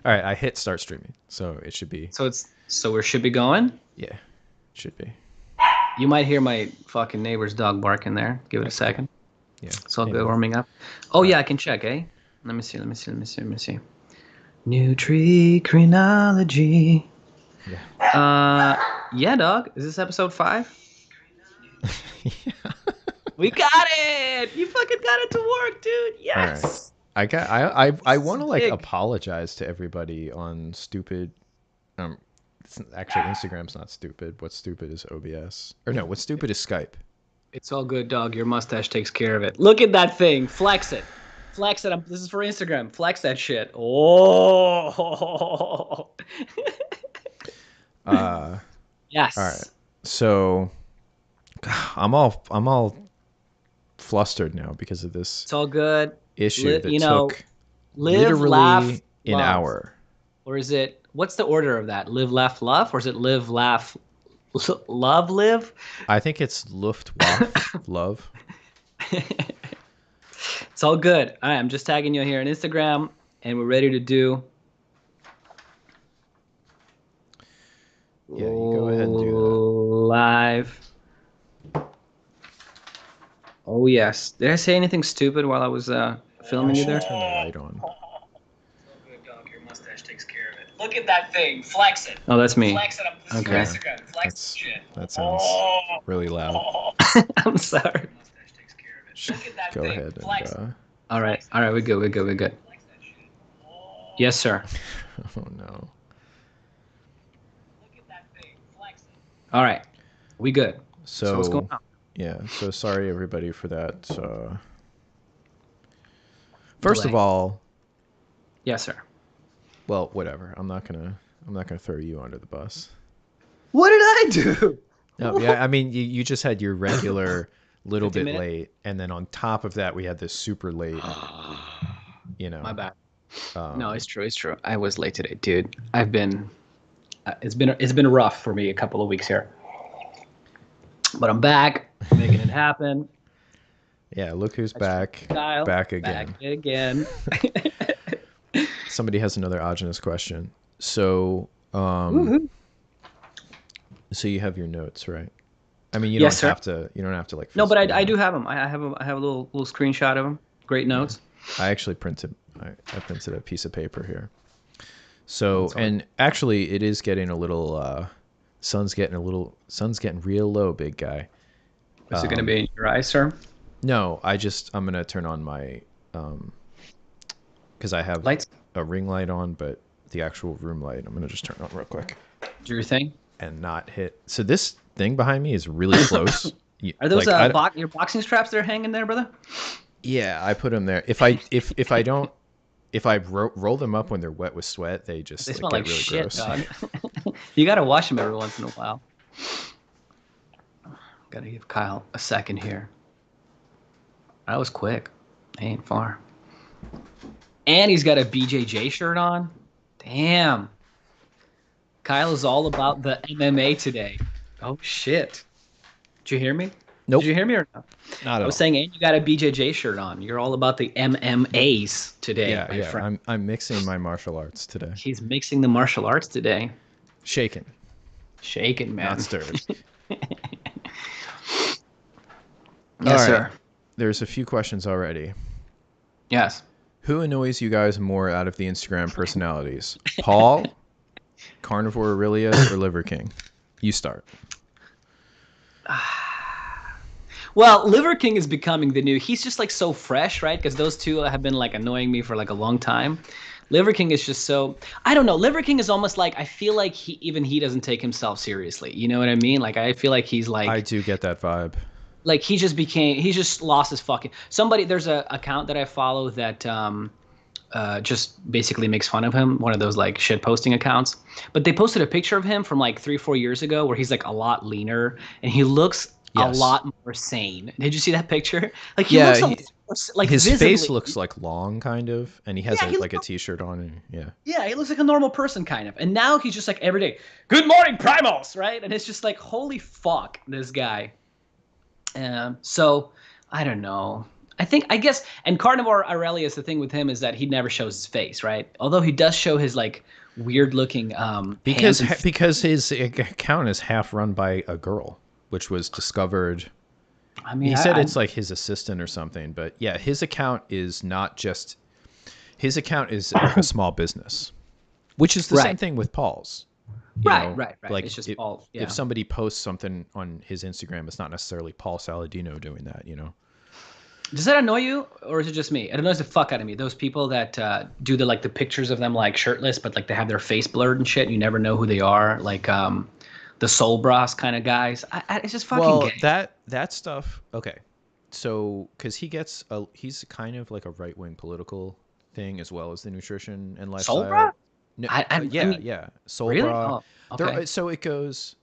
All right, I hit start streaming, so it should be. So we should be going. Yeah, it should be. You might hear my fucking neighbor's dog barking there. Give it a second. Yeah, it's all good warming up. Oh yeah, I can check, eh? Let me see. Nutrichronology. Yeah. Yeah, dog. Is this episode 5? Yeah. We got it. You fucking got it to work, dude. Yes. Right. I want to like apologize to everybody on stupid. Actually, Instagram's not stupid. What's stupid is OBS. Or no, what's stupid is Skype. It's all good, dog. Your mustache takes care of it. Look at that thing. Flex it. Flex it. This is for Instagram. Flex that shit. Oh. Yes. All right. So I'm all flustered now because of this. It's all good. Issue that took live, literally laugh, an love. hour. Or is it, what's the order of that? Live, laugh, love? Or is it live, laugh, love, live? I think it's Luftwaffe, love. It's all good. All right, I'm just tagging you here on Instagram, and we're ready to do. Yeah, you go ahead and do that. Live. Oh, yes. Did I say anything stupid while I was filming you there? Turn the light on. Good dog. Your mustache takes care of it. Look at that thing. Flex it. Oh, that's me. Flex it. Okay. Instagram. Flex shit. That sounds really loud. I'm sorry. Go ahead and. All right. We're good. Yes, sir. Oh no. All right. We good. So what's going on? Yeah. So sorry everybody for that. First of all. Yes, sir. Well, whatever. I'm not gonna throw you under the bus. What did I do? No, yeah. I mean, you just had your regular little bit late, and then on top of that, we had this super late. My bad. No, it's true. I was late today, dude. I've been. It's been rough for me a couple of weeks here, but I'm back, making it happen. Yeah, look who's back. Kyle, back again. Back again. Somebody has another Agenus question. So, so you have your notes, right? I mean, you don't have to. You don't have to like. No, but I do have them. I have a little screenshot of them. Great notes. Yeah. I actually printed. I printed a piece of paper here. So, and actually, it is getting a little. Sun's getting real low, big guy. Is it going to be in your eyes, sir? No, I'm gonna turn on my because I have lights, a ring light on, but the actual room light I'm gonna just turn on real quick. Do your thing and not hit. So this thing behind me is really close. Are those your boxing straps that are hanging there, brother? Yeah, I put them there. If I roll them up when they're wet with sweat, they smell like really shit, gross. Dog. You gotta wash them every once in a while. Gotta give Kyle a second here. That was quick. I ain't far. And he's got a BJJ shirt on. Damn. Kyle is all about the MMA today. Oh shit. Did you hear me? Nope. Did you hear me or not? Not at all. I was saying, and you got a BJJ shirt on. You're all about the MMAs today, my friend. I'm mixing my martial arts today. He's mixing the martial arts today. Shaken, man. Not stirred. Yes, sir. There's a few questions already. Yes. Who annoys you guys more out of the Instagram personalities? Paul, Carnivore Aurelius, or Liver King? You start. Well, Liver King is becoming the new. He's just like so fresh, right? Because those two have been like annoying me for like a long time. Liver King is just so, I don't know. Liver King is almost like, I feel like he doesn't take himself seriously. You know what I mean? Like I feel like he's like, I do get that vibe. Like he just lost his fucking, there's a account that I follow that just basically makes fun of him. One of those like shit posting accounts. But they posted a picture of him from like 3-4 years ago where he's like a lot leaner and he looks a lot more sane. Did you see that picture? Like he looks like his visibly, face looks like long kind of, and he has like a t-shirt on. And, yeah, he looks like a normal person kind of. And now he's just like every day, good morning, primals, right? And it's just like, holy fuck, this guy. So I don't know. I guess, and Carnivore Aurelius, the thing with him is that he never shows his face, right? Although he does show his like weird looking hands and because his account is half run by a girl, which was discovered. I mean, He said it's like his assistant or something, but yeah, his account is not just his account is like a small business, which is the same thing with Paul's. Right. Like It's just Paul. Yeah. If somebody posts something on his Instagram, it's not necessarily Paul Saladino doing that, Does that annoy you, or is it just me? It annoys the fuck out of me. Those people that do the pictures of them like shirtless, but like they have their face blurred and shit. And you never know who they are. Like the soul bras kind of guys. It's just fucking gay. That stuff. Okay, so because he's kind of like a right wing political thing as well as the nutrition and lifestyle. Soul bra? No, I mean, yeah. Soul really? bra. Oh, okay. So it goes.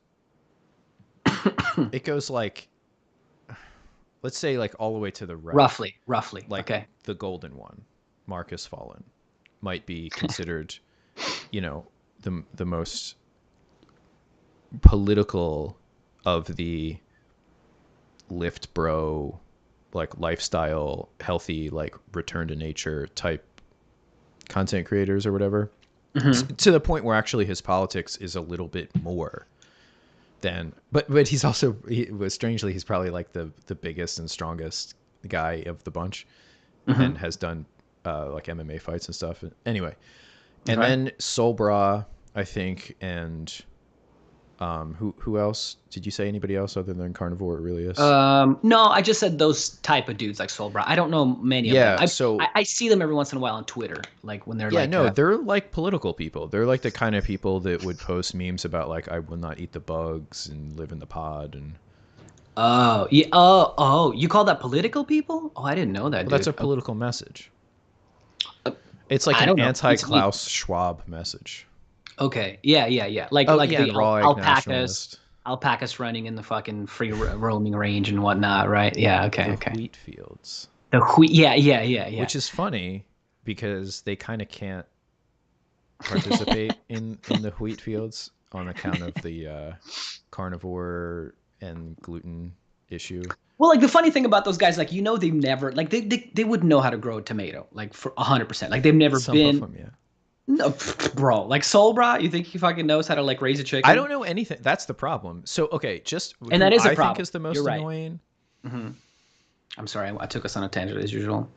It goes like, let's say like all the way to the right. Roughly. Like okay. the golden one, Marcus Fallen, might be considered, the most political of the lift bro, like lifestyle, healthy, like return to nature type content creators or whatever. Mm-hmm. To the point where actually his politics is a little bit more than, but he's also, strangely, he's probably like the biggest and strongest guy of the bunch, mm-hmm. and has done like MMA fights and stuff. Anyway, and then Soul Bra, I think, and who else? Did you say anybody else other than Carnivore Aurelius? No, I just said those type of dudes like Soul Bra. I don't know many of them. I see them every once in a while on Twitter, like when they're they're like political people. They're like the kind of people that would post memes about like, I will not eat the bugs and live in the pod and. Oh yeah. Oh, you call that political people? Oh, I didn't know that. Well, that's a political message. It's like an anti-Klaus Schwab message. Okay. Yeah. Like the alpacas running in the fucking free roaming range and whatnot, right? Yeah. Okay. The wheat fields. The wheat. Yeah. Which is funny because they kind of can't participate in the wheat fields on account of the carnivore and gluten issue. Well, like the funny thing about those guys, like they've never like they would know how to grow a tomato like for 100%. Like they've never been. Some of them, yeah. No, bro. Like Soul Bra, you think he fucking knows how to like raise a chicken? I don't know anything. That's the problem. So okay, and that is a problem. I think is the most annoying. Mm-hmm. I'm sorry, I took us on a tangent as usual.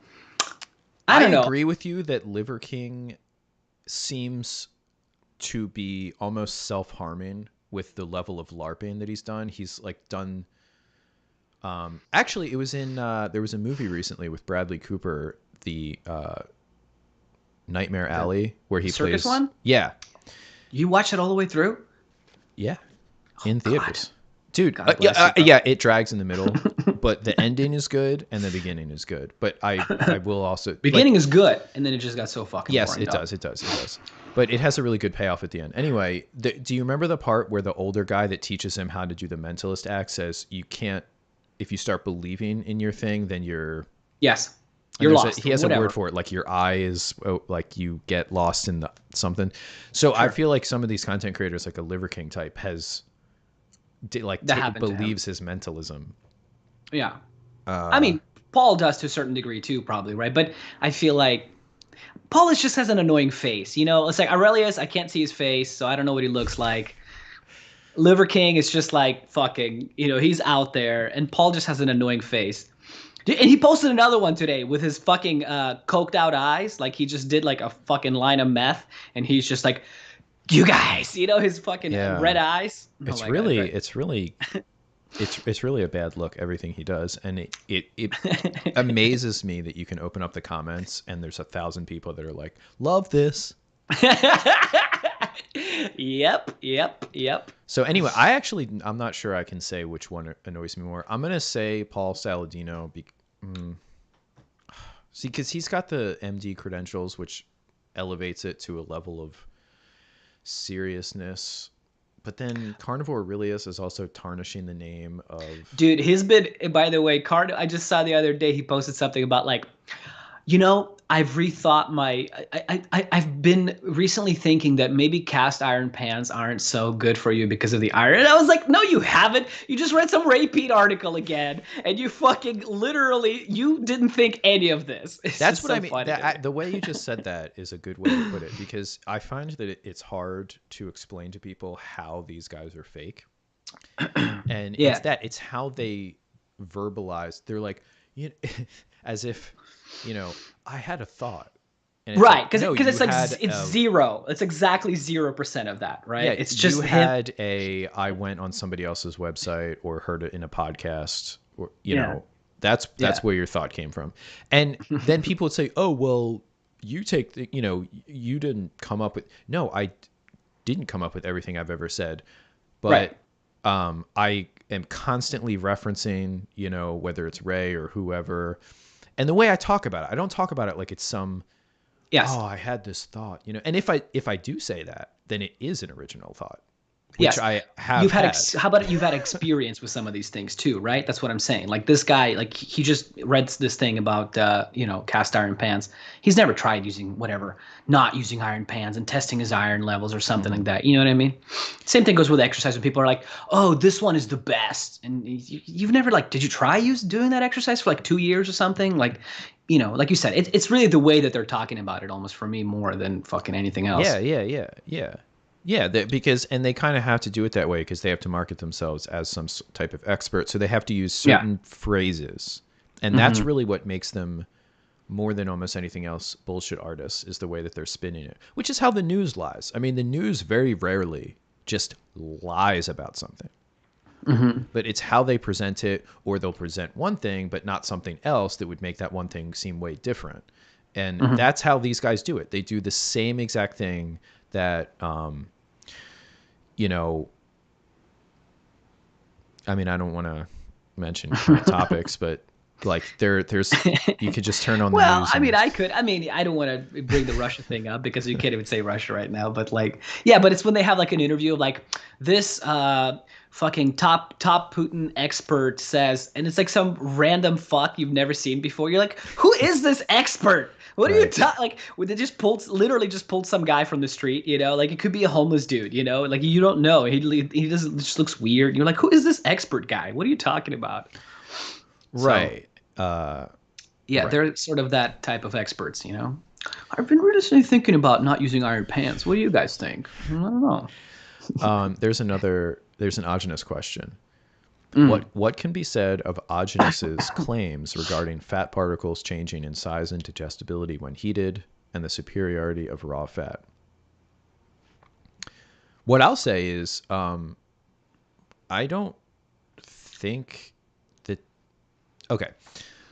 I agree with you that Liver King seems to be almost self-harming with the level of LARPing that he's done. He's like done. Actually, it was in there was a movie recently with Bradley Cooper, the Nightmare Alley, where he circus plays. One? Yeah. You watched it all the way through? Yeah. In theaters. God. Dude, yeah, it drags in the middle, but the ending is good and the beginning is good. But I will also beginning is good, and then it just got so fucking yes, boring. Yes, it does. But it has a really good payoff at the end. Anyway, do you remember the part where the older guy that teaches him how to do the mentalist act says you can't, if you start believing in your thing, then you're you're lost. He has a word for it, like your eye is like you get lost in something. So sure. I feel like some of these content creators, like a Liver King type, believes his mentalism. Yeah. I mean, Paul does to a certain degree too, probably, right? But I feel like Paul just has an annoying face. It's like Aurelius, I can't see his face, so I don't know what he looks like. Liver King is just like fucking, he's out there, and Paul just has an annoying face. And he posted another one today with his fucking coked out eyes. Like he just did like a fucking line of meth, and he's just like, you guys, his fucking red eyes. It's really a bad look, everything he does. And it amazes me that you can open up the comments and there's 1,000 people that are like, love this. Yep. So anyway, I'm not sure I can say which one annoys me more. I'm going to say Paul Saladino. See, because he's got the MD credentials, which elevates it to a level of seriousness. But then Carnivore Aurelius is also tarnishing the name of... Dude, by the way, I just saw the other day he posted something about like, I've rethought I've been recently thinking that maybe cast iron pans aren't so good for you because of the iron. And I was like, no, you haven't. You just read some Ray Pete article again, and you fucking literally, you didn't think any of this. It's That's just what I so mean. funny to me. The way you just said that is a good way to put it, because I find that it's hard to explain to people how these guys are fake. And Yeah. it's how they verbalize. They're like, you as if, you know, I had a thought. And it's Right, like, no, because you it's like had it's zero. It's exactly 0% of that, right? yeah, It's you just him. had I went on somebody else's website or heard it in a podcast, or, you Yeah, know, that's yeah. where your thought came from. And then people would say, oh, well, you take the, you know, you didn't come up with, no, I didn't come up with everything I've ever said, Right. but I am constantly referencing, you know, whether it's Ray or whoever. And the way I talk about it, I don't talk about it like it's some, Yes. oh, I had this thought, you know. And if I do say that, then it is an original thought, which Yes. I have had. How about you've had experience with some of these things too, right? That's what I'm saying. Like this guy, like he just read this thing about cast iron pans. He's never tried using whatever, not using iron pans and testing his iron levels or something Hmm. like that. You know what I mean? Same thing goes with exercise when people are like, "Oh, this one is the best." And you've never like, did you try doing that exercise for like 2 years or something? Like, like you said, it's really the way that they're talking about it almost for me more than fucking anything Yeah, else. yeah, yeah, yeah. Yeah, because and they kind of have to do it that way because they have to market themselves as some type of expert. So they have to use Yeah. certain phrases. And that's Hmm. really what makes them, more than almost anything else, bullshit artists, is the way that they're spinning it, which is how the news lies. I mean, the news very rarely just lies about something, Hmm. but it's how they present it, or they'll present one thing but not something else that would make that one thing seem way different. And Hmm. that's how these guys do it. They do the same exact thing that you know, I mean, I don't want to mention current topics, but like there's you could just turn on the Well, news I mean, and I could. I mean, I don't want to bring the Russia thing up because you can't even say Russia right now. But like, yeah, but it's when they have like an interview of like this fucking top Putin expert says, and it's like some random fuck you've never seen before. You're like, who is this expert? What are you right. talking? Like, they just literally just pulled some guy from the street. Like it could be a homeless dude. Like you don't know. He just looks weird. You're like, who is this expert guy? What are you talking about? So. Right. Uh, Yeah, right. they're sort of that type of experts. I've been recently thinking about not using iron pants. What do you guys think? I don't know. There's an Ogenus question. Mm. What can be said of Ogenus's claims regarding fat particles changing in size and digestibility when heated, and the superiority of raw fat? What I'll say is, I don't think that. Okay,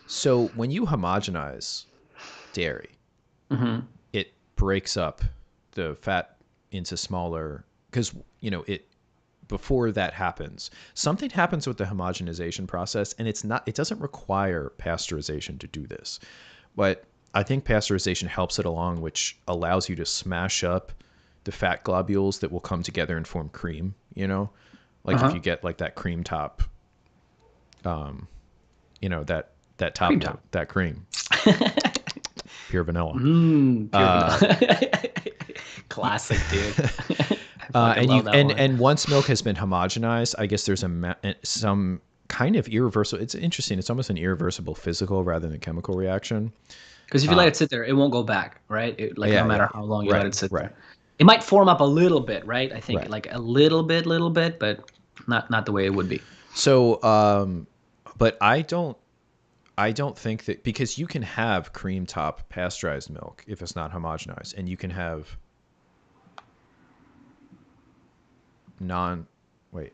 so when you homogenize dairy, Hmm. it breaks up the fat into smaller, because it, before that happens, something happens with the homogenization process, and it doesn't require pasteurization to do this, but I think pasteurization helps it along, which allows you to smash up the fat globules that will come together and form cream, like if Uh-huh. you get like that cream top, that top Cream note, top. that cream, pure vanilla. Pure uh, vanilla. Classic, dude. I fucking and you love that and one. and once milk has been homogenized, I guess there's some kind of irreversible. It's interesting. It's almost an irreversible physical rather than chemical reaction. Because if you let Uh, it sit there, it won't go back, right? Like no yeah, yeah, matter yeah. how long you let Right, it sit right, there, it might form up a little bit, right? I think right. like a little bit, but not the way it would be. So, but I don't think that, because you can have cream top pasteurized milk if it's not homogenized, and you can have non. Wait,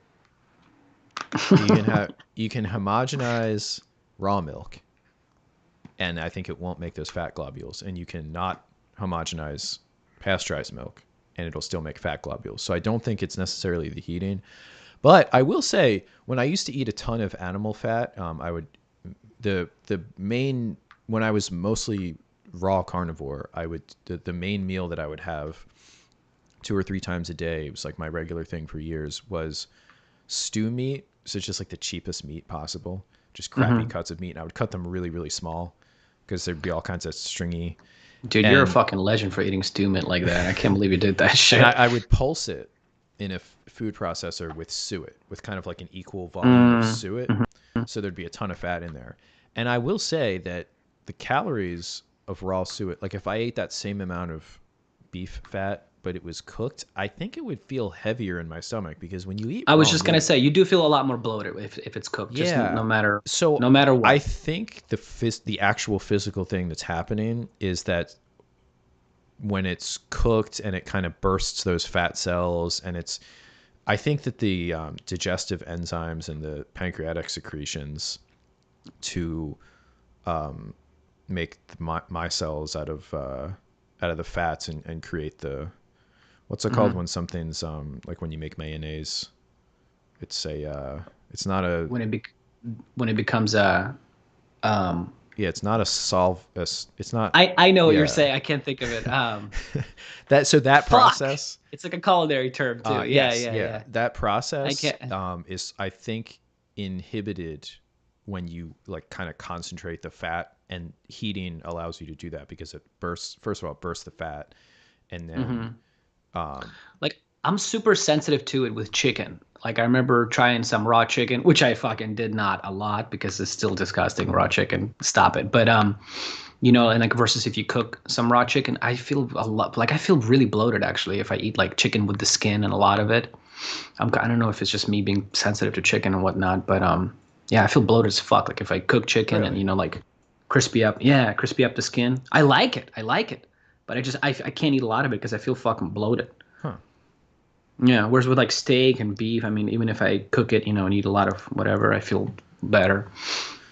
you can homogenize raw milk, and I think it won't make those fat globules. And you can not homogenize pasteurized milk, and it'll still make fat globules. So I don't think it's necessarily the heating. But I will say, when I used to eat a ton of animal fat, I would the main when I was mostly raw carnivore, the main meal that I would have 2 or 3 times a day, it was like my regular thing for years, was stew meat. So it's just like the cheapest meat possible, just crappy Hmm. cuts of meat. And I would cut them really, really small, because there'd be all kinds of stringy. Dude, you're a fucking legend for eating stew mint like that. I can't believe you did that shit. And I would pulse it in a food processor with suet, with kind of like an equal volume of suet. So there'd be a ton of fat in there. And I will say that the calories of raw suet, like if I ate that same amount of beef fat, but it was cooked, I think it would feel heavier in my stomach, because when you eat I was raw just meat, gonna say you do feel a lot more bloated if it's cooked. Just no matter what. I think the actual physical thing that's happening is that when it's cooked and it kind of bursts those fat cells, and I think that the digestive enzymes and the pancreatic secretions to make my cells out of the fats and create the, what's it called when something's like when you make mayonnaise, it's not a, when it becomes it's not it's not, I know what you're saying. I can't think of it. that process, it's like a culinary term too. Yeah. That process I can't. is, I think, inhibited when you like kind of concentrate the fat, and heating allows you to do that, because it bursts the fat, and then like I'm super sensitive to it with chicken. Like I remember trying some raw chicken, which I fucking did not a lot because it's still disgusting, raw chicken. Stop it. But and like versus if you cook some raw chicken, I feel a lot, like I feel really bloated actually if I eat like chicken with the skin and a lot of it. I don't know if it's just me being sensitive to chicken and whatnot, but yeah, I feel bloated as fuck. Like if I cook chicken and like crispy up the skin. I like it, but I can't eat a lot of it because I feel fucking bloated. Yeah, whereas with like steak and beef, I mean, even if I cook it, and eat a lot of whatever, I feel better.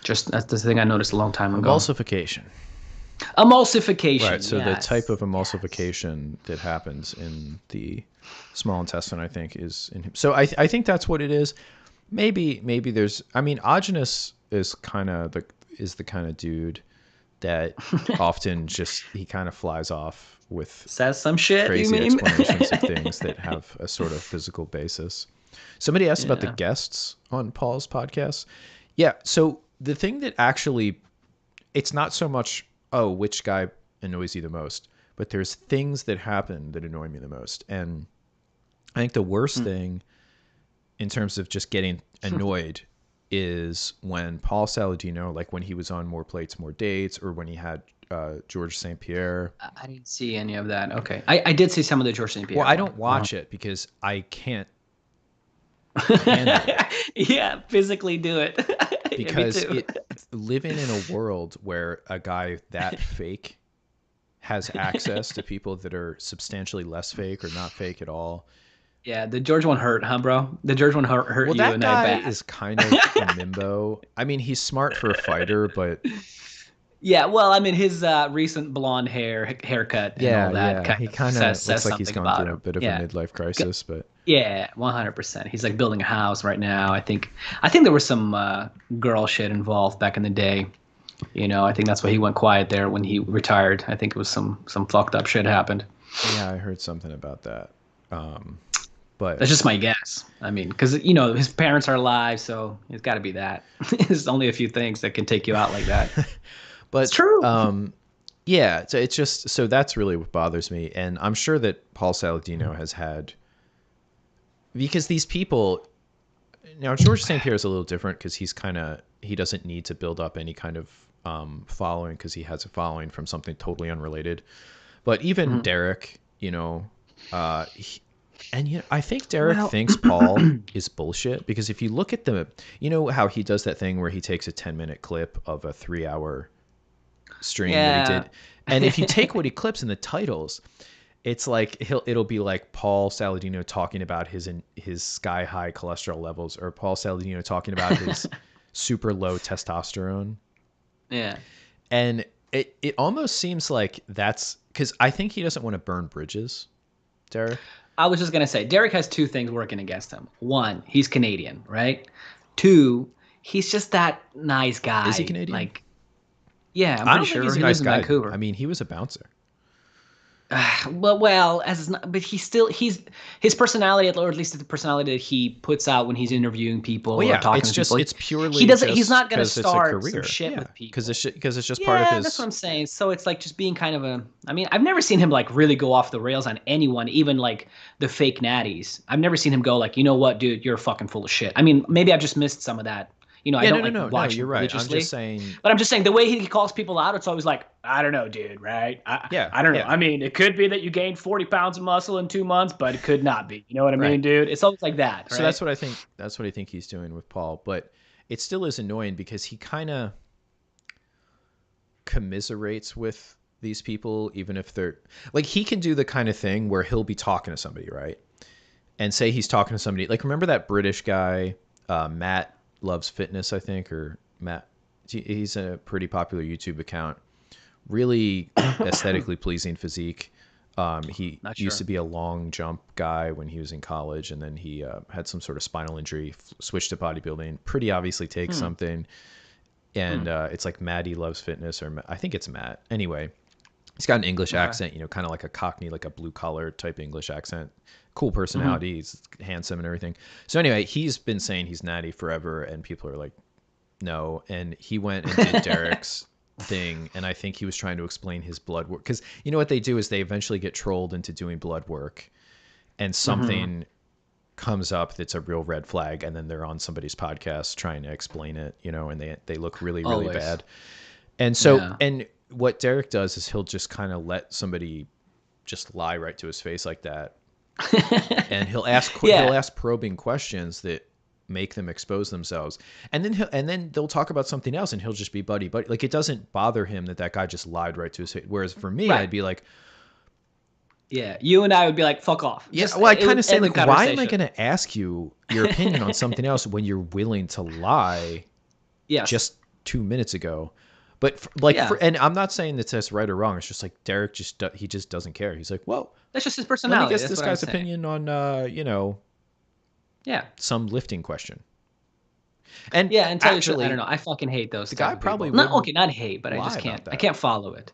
Just that's the thing I noticed a long time ago. Emulsification. Right. So the type of emulsification that happens in the small intestine, I think, is so I think that's what it is. Maybe there's, I mean, Ogenus is the kind of dude that often he kind of flies off with says some shit, crazy explanations of things that have a sort of physical basis. Somebody asked about the guests on Paul's podcast. Yeah. So the thing that actually, it's not so much, which guy annoys you the most, but there's things that happen that annoy me the most. And I think the worst thing in terms of just getting annoyed is when Paul Saladino, like when he was on More Plates, More Dates, or when he had George St. Pierre. I didn't see any of that. Okay. I did see some of the George St. Pierre. Well, I don't watch it because I can't handle it. Yeah, physically do it. Because living in a world where a guy that fake has access to people that are substantially less fake or not fake at all. Yeah, the George one hurt, huh, bro? The George one hurt you. Well, that guy is kind of a nimbo. I mean, he's smart for a fighter, but yeah, well, I mean, his recent blonde haircut and all that he kind of says looks like he's going through a bit of a midlife crisis, but yeah, 100%. He's like building a house right now. I think there was some girl shit involved back in the day. I think that's why he went quiet there when he retired. I think it was some fucked up shit happened. Yeah, I heard something about that. But that's just my guess. I mean, because his parents are alive, so it's got to be that. There's only a few things that can take you out like that. But it's true. Yeah, so it's just, so that's really what bothers me, and I'm sure that Paul Saladino has had, because these people now, George St. Pierre is a little different because he doesn't need to build up any kind of following because he has a following from something totally unrelated. But even Derek, I think Derek thinks Paul is bullshit, because if you look at how he does that thing where he takes a 10-minute clip of a 3-hour stream that he did, and if you take what he clips in the titles, it's like it'll be like Paul Saladino talking about his sky high cholesterol levels, or Paul Saladino talking about his super low testosterone. Yeah, and it almost seems like that's because I think he doesn't want to burn bridges, Derek. I was just going to say, Derek has two things working against him. One, he's Canadian, right? Two, he's just that nice guy. Is he Canadian? Yeah, I'm I pretty don't sure think he's a he nice lives in guy. Vancouver. I mean, he was a bouncer. Well, but he's his personality, or at least the personality that he puts out when he's interviewing people Well, or yeah, talking it's to just people. it's He purely doesn't. He's just not gonna because it's a start some career. shit Yeah, with people. because it's just part of Yeah, that's what his. I'm saying. So it's like just being kind of a. I mean, I've never seen him like really go off the rails on anyone, even like the fake natties. I've never seen him go like, you know what, dude, you're fucking full of shit. I mean, maybe I've just missed some of that. You know, I Yeah, don't no, no, like no, no. watch You're him right. I'm just religiously. saying. But I'm just saying the way he calls people out, it's always like, I don't know, dude, right? Yeah, I don't know. yeah, I mean, it could be that you gained 40 pounds of muscle in 2 months, but it could not be. You know what I right. mean, dude? It's always like that, So right? that's what I think. That's what I think he's doing with Paul, but it still is annoying because he kind of commiserates with these people, even if they're like he can do the kind of thing where he'll be talking to somebody, right? And say he's talking to somebody like remember that British guy, Matt Loves Fitness, I think, or Matt. He's a pretty popular YouTube account. Really aesthetically pleasing physique. He Not used to sure. be a long jump guy when he was in college, and then he had some sort of spinal injury, switched to bodybuilding. Pretty obviously takes something, and it's like Maddie Loves Fitness, or I think it's Matt. Anyway, he's got an English Okay. accent, kind of like a Cockney, like a blue collar type English accent. Cool Mm-hmm. personality. He's handsome and everything. So anyway, he's been saying he's natty forever, and people are like, no. And he went and did Derek's thing, and I think he was trying to explain his blood work because you know what they do is they eventually get trolled into doing blood work, and Mm-hmm. something comes up that's a real red flag, and then they're on somebody's podcast trying to explain it, and they look really really Always. bad. And so Yeah. and what Derek does is he'll just kind of let somebody just lie right to his face like that, and he'll Yeah. ask probing questions that make them expose themselves, and then they'll talk about something else, and he'll just be buddy buddy. Like it doesn't bother him that guy just lied right to his face. Whereas for me, Right. I'd be like, Yeah. You and I would be like, fuck off. yeah, Just well, I it kind would of say end the like, why am I conversation. going to ask you your opinion on something else when you're willing to lie Yes. just 2 minutes ago? But Yeah. and I'm not saying that that's right or wrong. It's just like Derek he just doesn't care. He's like, well, That's just his let me personality. guess That's this what I'm guy's saying. opinion on Yeah. some lifting question. And Yeah, and tell you the truth, I don't actually, know. I fucking hate those the type guy of people. probably Not wouldn't okay, not hate, but I lie just can't. about I that. can't follow it.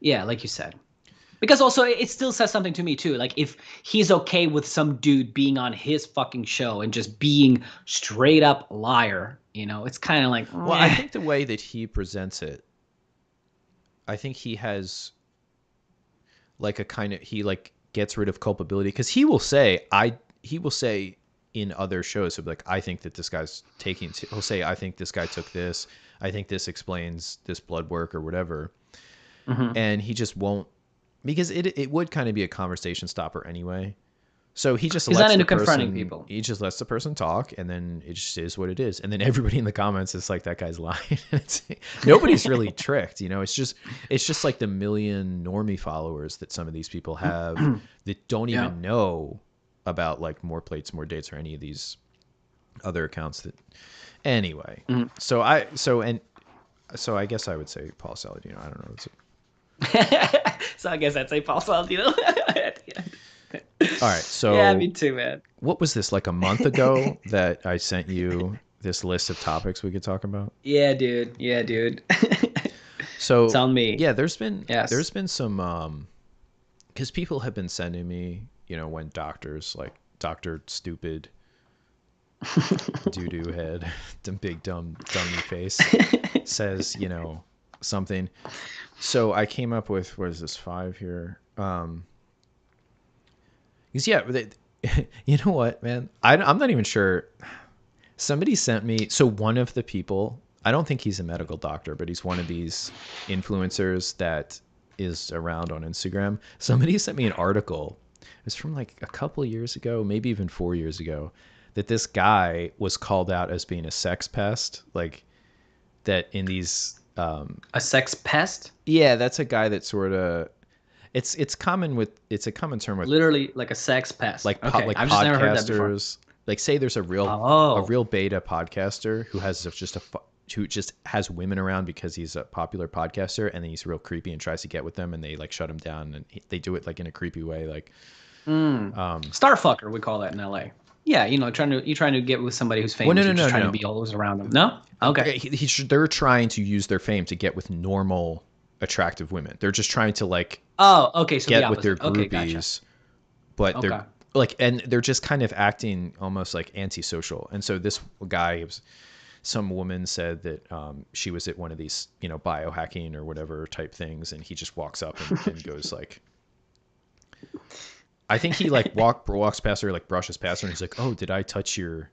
Yeah, like you said. Because also it still says something to me too. Like if he's okay with some dude being on his fucking show and just being straight up liar, it's kind of like, Well, I meh. think the way that he presents it, I think he has like a kind of he like gets rid of culpability because he will say in other shows he'll be like, I think that this guy's taking, he'll say, I think this guy took this, I think this explains this blood work or whatever, Hmm. and he just won't, because it would kind of be a conversation stopper anyway. So He's not into confronting people. he just lets the person talk, and then it just is what it is. And then everybody in the comments is like, that guy's lying. Nobody's really tricked, it's just like the million normie followers that some of these people have that don't Yeah. even know about like more plates, more dates, or any of these other accounts that anyway. Mhm. So I guess I would say Paul Saladino. I don't know. So I guess I'd say Paul Saladino. At the end. All right. Yeah, So me too, man. what was this, like a month ago that I sent you this list of topics we could talk about? Yeah, dude. Yeah, dude. It's So on me. yeah, Yes. there's been some because people have been sending me, when doctors like Dr. Stupid doo doo head, the big dummy face says, something. So I came up with, what is this, 5 here? Because yeah, you know what, man? I'm not even sure. Somebody sent me, so one of the people, I don't think he's a medical doctor, but he's one of these influencers that is around on Instagram. Somebody sent me an article. It's from like a couple of years ago, maybe even 4 years ago, that this guy was called out as being a sex pest. Like that in these, A sex pest? yeah, that's a guy that sort of, it's a common term with Literally like a sex pest. like Okay, like I've just never heard that before. podcasters. Like say there's a Oh. real beta podcaster who has who just has women around because he's a popular podcaster, and then he's real creepy and tries to get with them, and they like shut him down, and they do it like in a creepy way, like Starfucker, we call that in LA. Yeah, trying to get with somebody who's well, no, famous. no, You're no, just no, trying to no. be always around them. No? Okay. They're trying to use their fame to get with normal attractive women. They're just trying to like Oh, okay. So the get with their opposite. Okay, gotcha. groupies, but they're Okay. like, and they're just kind of acting almost like antisocial. And so this guy was, some woman said that she was at one of these, you know, biohacking or whatever type things, and he just walks up and goes like, I think he like walks past her, like brushes past her, and he's like, "Oh, did I touch your?"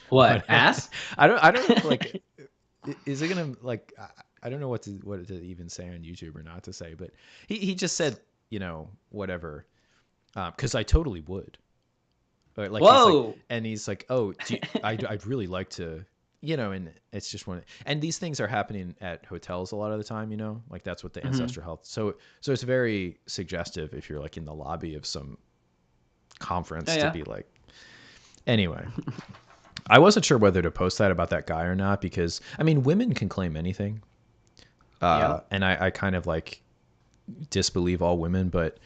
What, ass? I don't like. Is it gonna like? I don't know what to even say on YouTube or not to say, but he just said, you know, whatever, because I totally would. Like he's like, Whoa. and he's like, oh, I'd really like to, you know, and it's just one. And these things are happening at hotels a lot of the time, you know, like that's what the Hmm. ancestral health. So it's very suggestive if you're like in the lobby of some Yeah, conference to yeah. be like. Anyway, I wasn't sure whether to post that about that guy or not because I mean, women can claim anything, Yep. and I kind of like disbelieve all women, but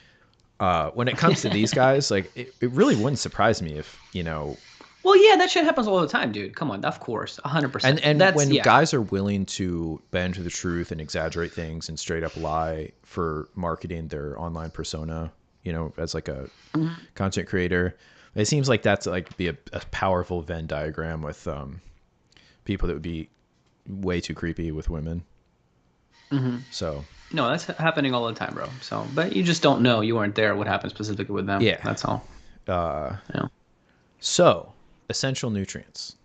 when it comes to these guys, like it really wouldn't surprise me if, you know, Well, yeah, that shit happens all the time, dude. Come on, of course, 100%. and That's when yeah. guys are willing to bend to the truth and exaggerate things and straight up lie for marketing their online persona, you know, as like a Mhm. content creator, it seems like that's like be a powerful Venn diagram with people that would be way too creepy with women. Mhm. So No, that's happening all the time, bro. So, but you just don't know. You weren't there. What happened specifically with them? yeah. That's all. Uh, Yeah. so essential nutrients.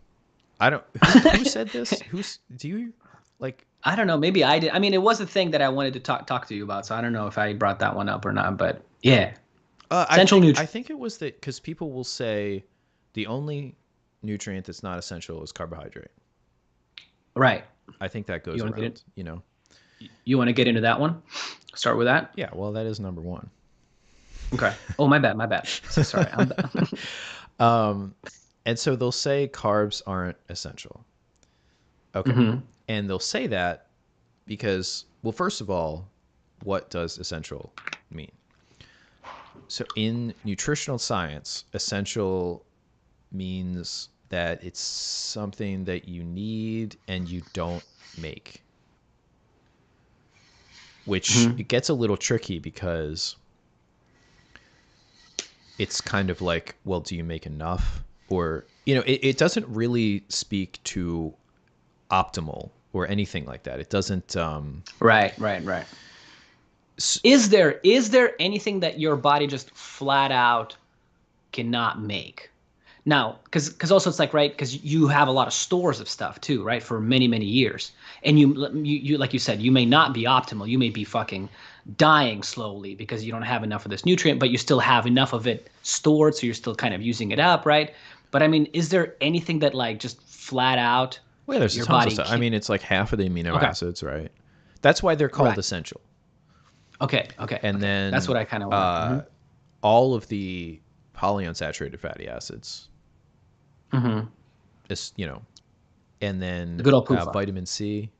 I don't who said this? Who's do you like I don't know. Maybe I did. I mean, it was a thing that I wanted to talk to you about. So I don't know if I brought that one up or not. But yeah, I essential think nutrient. it was that because people will say the only nutrient that's not essential is carbohydrate. Right. I think that You goes want to get around, it? you know. You want to get into that one? Start with that. Yeah, well, that is number one. Okay. Oh, my bad. My bad. So sorry. I'm. Um, and so they'll say carbs aren't essential. Okay, Hmm. and they'll say that because, well, first of all, what does essential mean? So in nutritional science, essential means that it's something that you need and you don't make, which Hmm. it gets a little tricky because it's kind of like, well, do you make enough? Or, you know, it doesn't really speak to optimal or anything like that. It doesn't, Right. Right. Right. s- Is there anything that your body just flat out cannot make? Now, because also it's like, right, because you have a lot of stores of stuff too, right, for many years, and you like you said, you may not be optimal. You may be fucking dying slowly because you don't have enough of this nutrient, but you still have enough of it stored, so you're still kind of using it up, right? But I mean, is there anything that like just flat out well, there's your tons of body stuff. I can? mean, it's like half of the amino Okay, acids, right? That's why they're called right. essential. And Okay. That's what then I kind of wanted. all of the polyunsaturated fatty acids Mm-hmm. is, you know, and The then good old PUFA. vitamin C.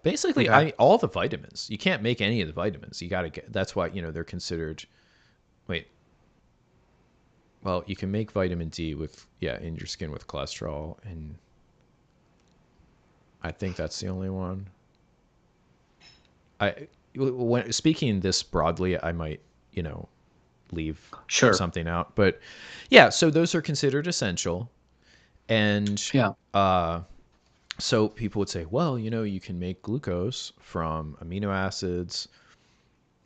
Basically, Okay. all the vitamins. You can't make any of the vitamins. You got to get. That's why, you know, they're considered. Wait, well, you can make vitamin D with, yeah, in your skin with cholesterol, and I think that's the only one. I when speaking this broadly, I might, you know, leave Sure. something out, but yeah, so those are considered essential, and Yeah. uh, so people would say, well, you know, you can make glucose from amino acids,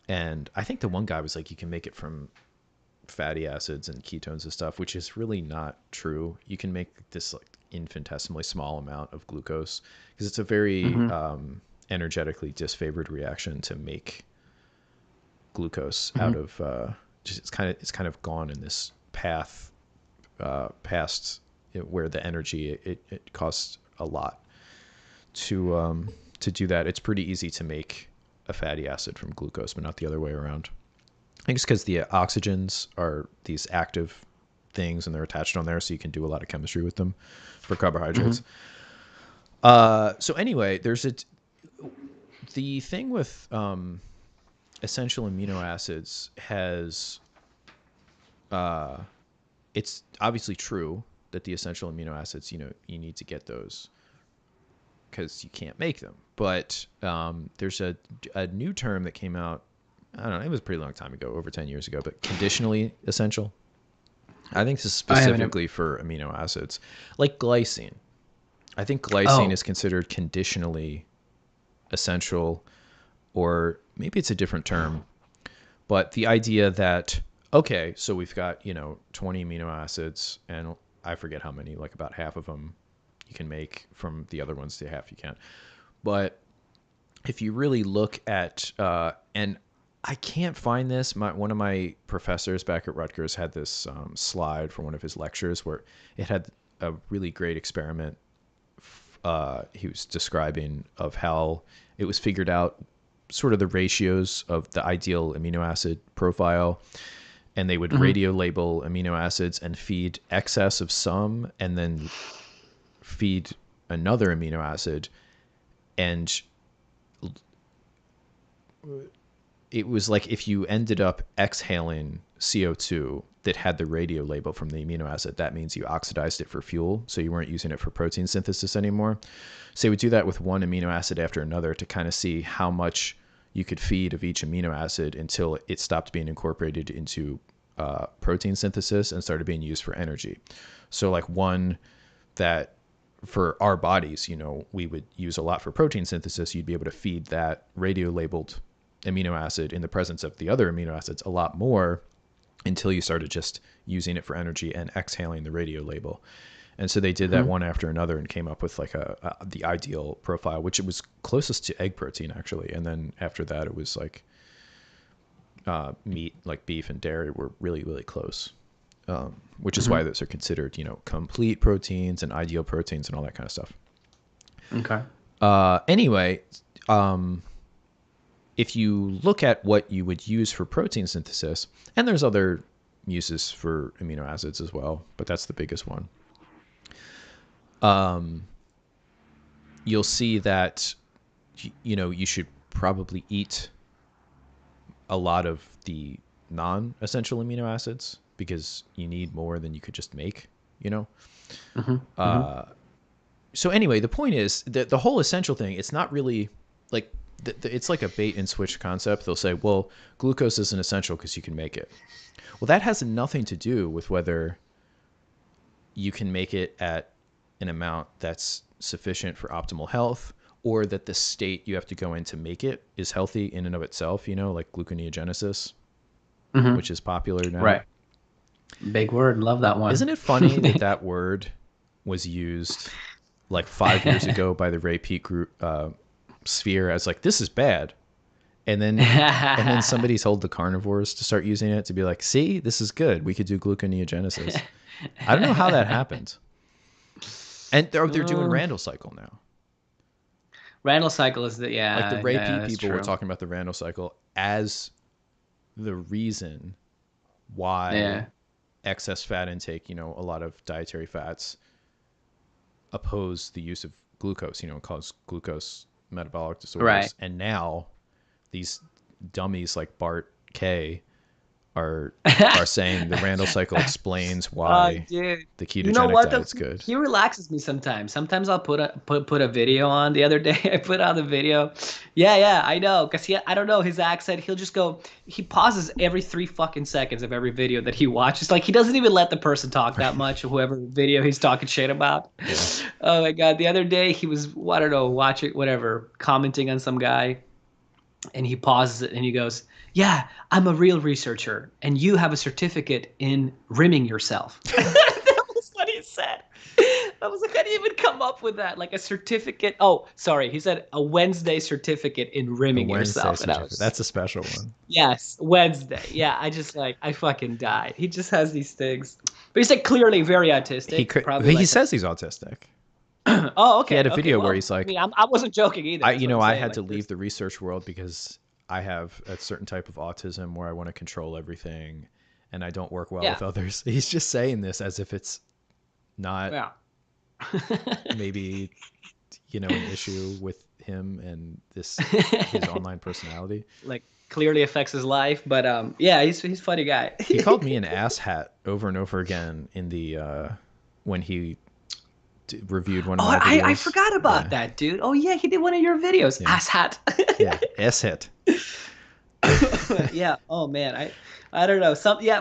and I think the one guy was like, you can make it from fatty acids and ketones and stuff, which is really not true. You can make this like infinitesimally small amount of glucose because it's a very Mm-hmm. energetically disfavored reaction to make glucose Mm-hmm. out of just it's kind of gone in this path past where the energy it costs a lot to do that. It's pretty easy to make a fatty acid from glucose, but not the other way around. I think it's because the oxygens are these active things and they're attached on there, so you can do a lot of chemistry with them for Mm-hmm. carbohydrates. So anyway, the thing with essential amino acids has it's obviously true that the essential amino acids, you know, you need to get those because you can't make them. But there's a new term that came out, I don't know, it was a pretty long time ago, over 10 years ago, but conditionally essential. I think this is specifically for amino acids, like glycine. I think glycine is considered conditionally essential, or maybe it's a different term. But the idea that, okay, so we've got, 20 amino acids, and I forget how many, like about half of them you can make from the other ones, the half you can't. But if you really look at, and I can't find this. One of my professors back at Rutgers had this slide for one of his lectures where it had a really great experiment he was describing of how it was figured out, sort of the ratios of the ideal amino acid profile. And they would radio label amino acids and feed excess of some and then feed another amino acid. And it was like if you ended up exhaling CO2 that had the radio label from the amino acid, that means you oxidized it for fuel, so you weren't using it for protein synthesis anymore. So you would do that with one amino acid after another to kind of see how much you could feed of each amino acid until it stopped being incorporated into protein synthesis and started being used for energy. So like one that for our bodies, we would use a lot for protein synthesis, you'd be able to feed that radio labeled amino acid in the presence of the other amino acids a lot more until you started just using it for energy and exhaling the radio label. And so they did that one after another and came up with like the ideal profile, which it was closest to egg protein actually. And then after that, it was like meat, like beef and dairy were really, really close, which is why those are considered, complete proteins and ideal proteins and all that kind of stuff. Okay. Anyway, if you look at what you would use for protein synthesis, and there's other uses for amino acids as well, but that's the biggest one. You'll see that, you should probably eat a lot of the non-essential amino acids because you need more than you could just make, So anyway, the point is that the whole essential thing, it's not really like, it's like a bait and switch concept. They'll say, well, glucose isn't essential because you can make it. Well, that has nothing to do with whether you can make it at an amount that's sufficient for optimal health, or that the state you have to go in to make it is healthy in and of itself, like gluconeogenesis, which is popular now. Right. Big word. Love that one. Isn't it funny that word was used like 5 years ago by the Ray Peat group, sphere as like, this is bad. And then somebody told the carnivores to start using it to be like, see, this is good. We could do gluconeogenesis. I don't know how that happened. And they're doing Randall cycle now. Randall cycle is like the Ray Peat people true. were talking about the Randall cycle as the reason why excess fat intake, a lot of dietary fats oppose the use of glucose, cause glucose metabolic disorders. Right. And now these dummies like Bart K are saying the Randall cycle explains why the ketogenic diet's good. He relaxes me sometimes. Sometimes I'll put a video on. The other day I put on the video. Yeah, I know. Because I don't know his accent. He'll just go, he pauses every 3 fucking seconds of every video that he watches. Like he doesn't even let the person talk that much, or whoever video he's talking shit about. Yeah. Oh my God. The other day he was, I don't know, watching, whatever, commenting on some guy. And he pauses it and he goes, yeah, I'm a real researcher, and you have a certificate in rimming yourself. That was what he said. I was like, I didn't even come up with that. Like a certificate. Oh, sorry. He said a Wednesday certificate in rimming yourself. That's a special one. Yes, Wednesday. Yeah, I fucking died. He just has these things. But he's like clearly very autistic. He says he's autistic. Oh, okay. He had a video where he's like, I wasn't joking either. I had to leave the research world because I have a certain type of autism where I want to control everything and I don't work well with others. He's just saying this as if it's not maybe, an issue with him and his online personality. Like clearly affects his life, but he's a funny guy. He called me an asshat over and over again in the when he reviewed one of Oh, my I videos. forgot about that, dude. Oh yeah, he did one of your videos. Yeah. Ass hat. Yeah, S-hit. Yeah. Oh man, I don't know.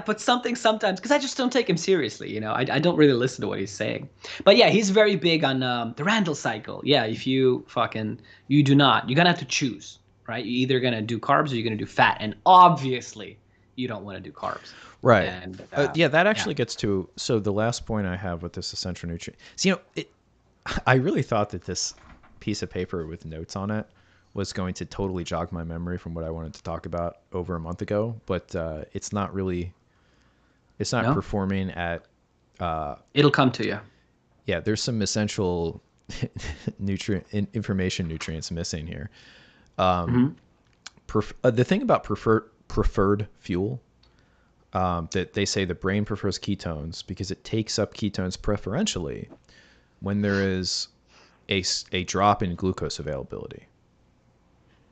But something sometimes because I just don't take him seriously. I don't really listen to what he's saying. But yeah, he's very big on the Randall cycle. Yeah, if you do not, you're gonna have to choose, right? You're either gonna do carbs or you're gonna do fat, and obviously you don't want to do carbs. Right. And Yeah, that actually gets to so the last point I have with this essential nutrient. So, I really thought that this piece of paper with notes on it was going to totally jog my memory from what I wanted to talk about over a month ago, but it's not really. It's not performing at. It'll come to you. Yeah, there's some essential information nutrients missing here. The thing about preferred fuel, that they say the brain prefers ketones because it takes up ketones preferentially when there is a drop in glucose availability.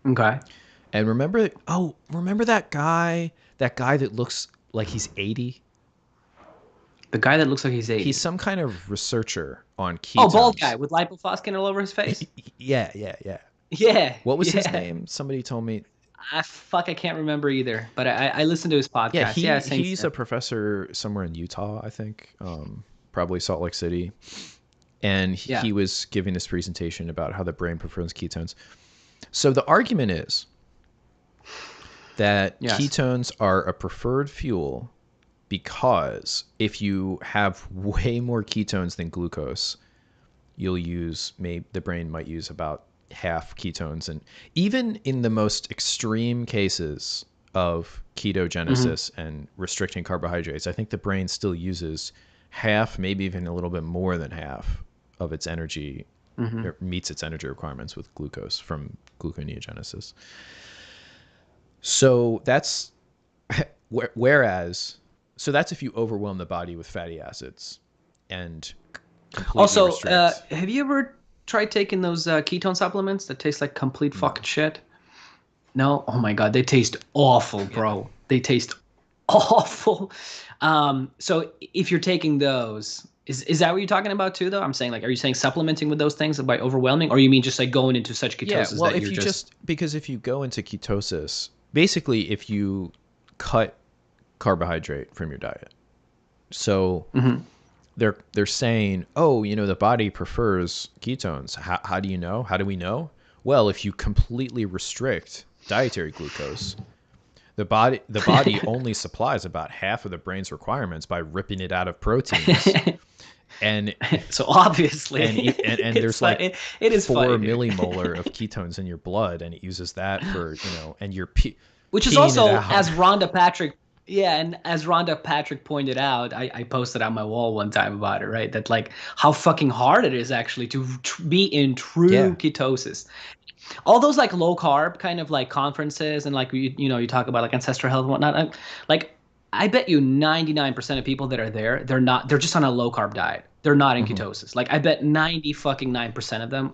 Okay. And remember that guy that looks like he's 80? The guy that looks like he's 80. He's some kind of researcher on ketones. Oh, bald guy with lipofuscin all over his face? Yeah. Yeah. What was his name? Somebody told me. I can't remember either, but I listened to his podcast. Yeah, he's a professor somewhere in Utah, I think, probably Salt Lake City. And he was giving this presentation about how the brain prefers ketones. So the argument is that ketones are a preferred fuel because if you have way more ketones than glucose, the brain might use about half ketones. And even in the most extreme cases of ketogenesis and restricting carbohydrates, I think the brain still uses half, maybe even a little bit more than half of its energy, or meets its energy requirements with glucose from gluconeogenesis. So that's that's if you overwhelm the body with fatty acids and completely restrict. Have you ever tried taking those ketone supplements that taste like complete fucking shit? No? Oh my God, they taste awful, bro. Yeah. They taste awful. So if you're taking those, is that what you're talking about too, though? I'm saying, like, are you saying supplementing with those things by overwhelming, or you mean just like going into such ketosis that you're because if you go into ketosis, basically if you cut carbohydrate from your diet, so they're saying, oh, the body prefers ketones. How do you know? How do we know? Well, if you completely restrict dietary glucose, the body only supplies about half of the brain's requirements by ripping it out of proteins. And so obviously, and there's like it is 4 funny, millimolar of ketones in your blood, and it uses that for and you're which is also, as Rhonda Patrick. Yeah, and as Rhonda Patrick pointed out, I posted on my wall one time about it, right? That like how fucking hard it is actually to be in true ketosis. All those like low carb kind of like conferences and like you talk about like ancestral health and whatnot. Like I bet you 99% of people that are there, they're just on a low carb diet. They're not in ketosis. Like I bet 90% of them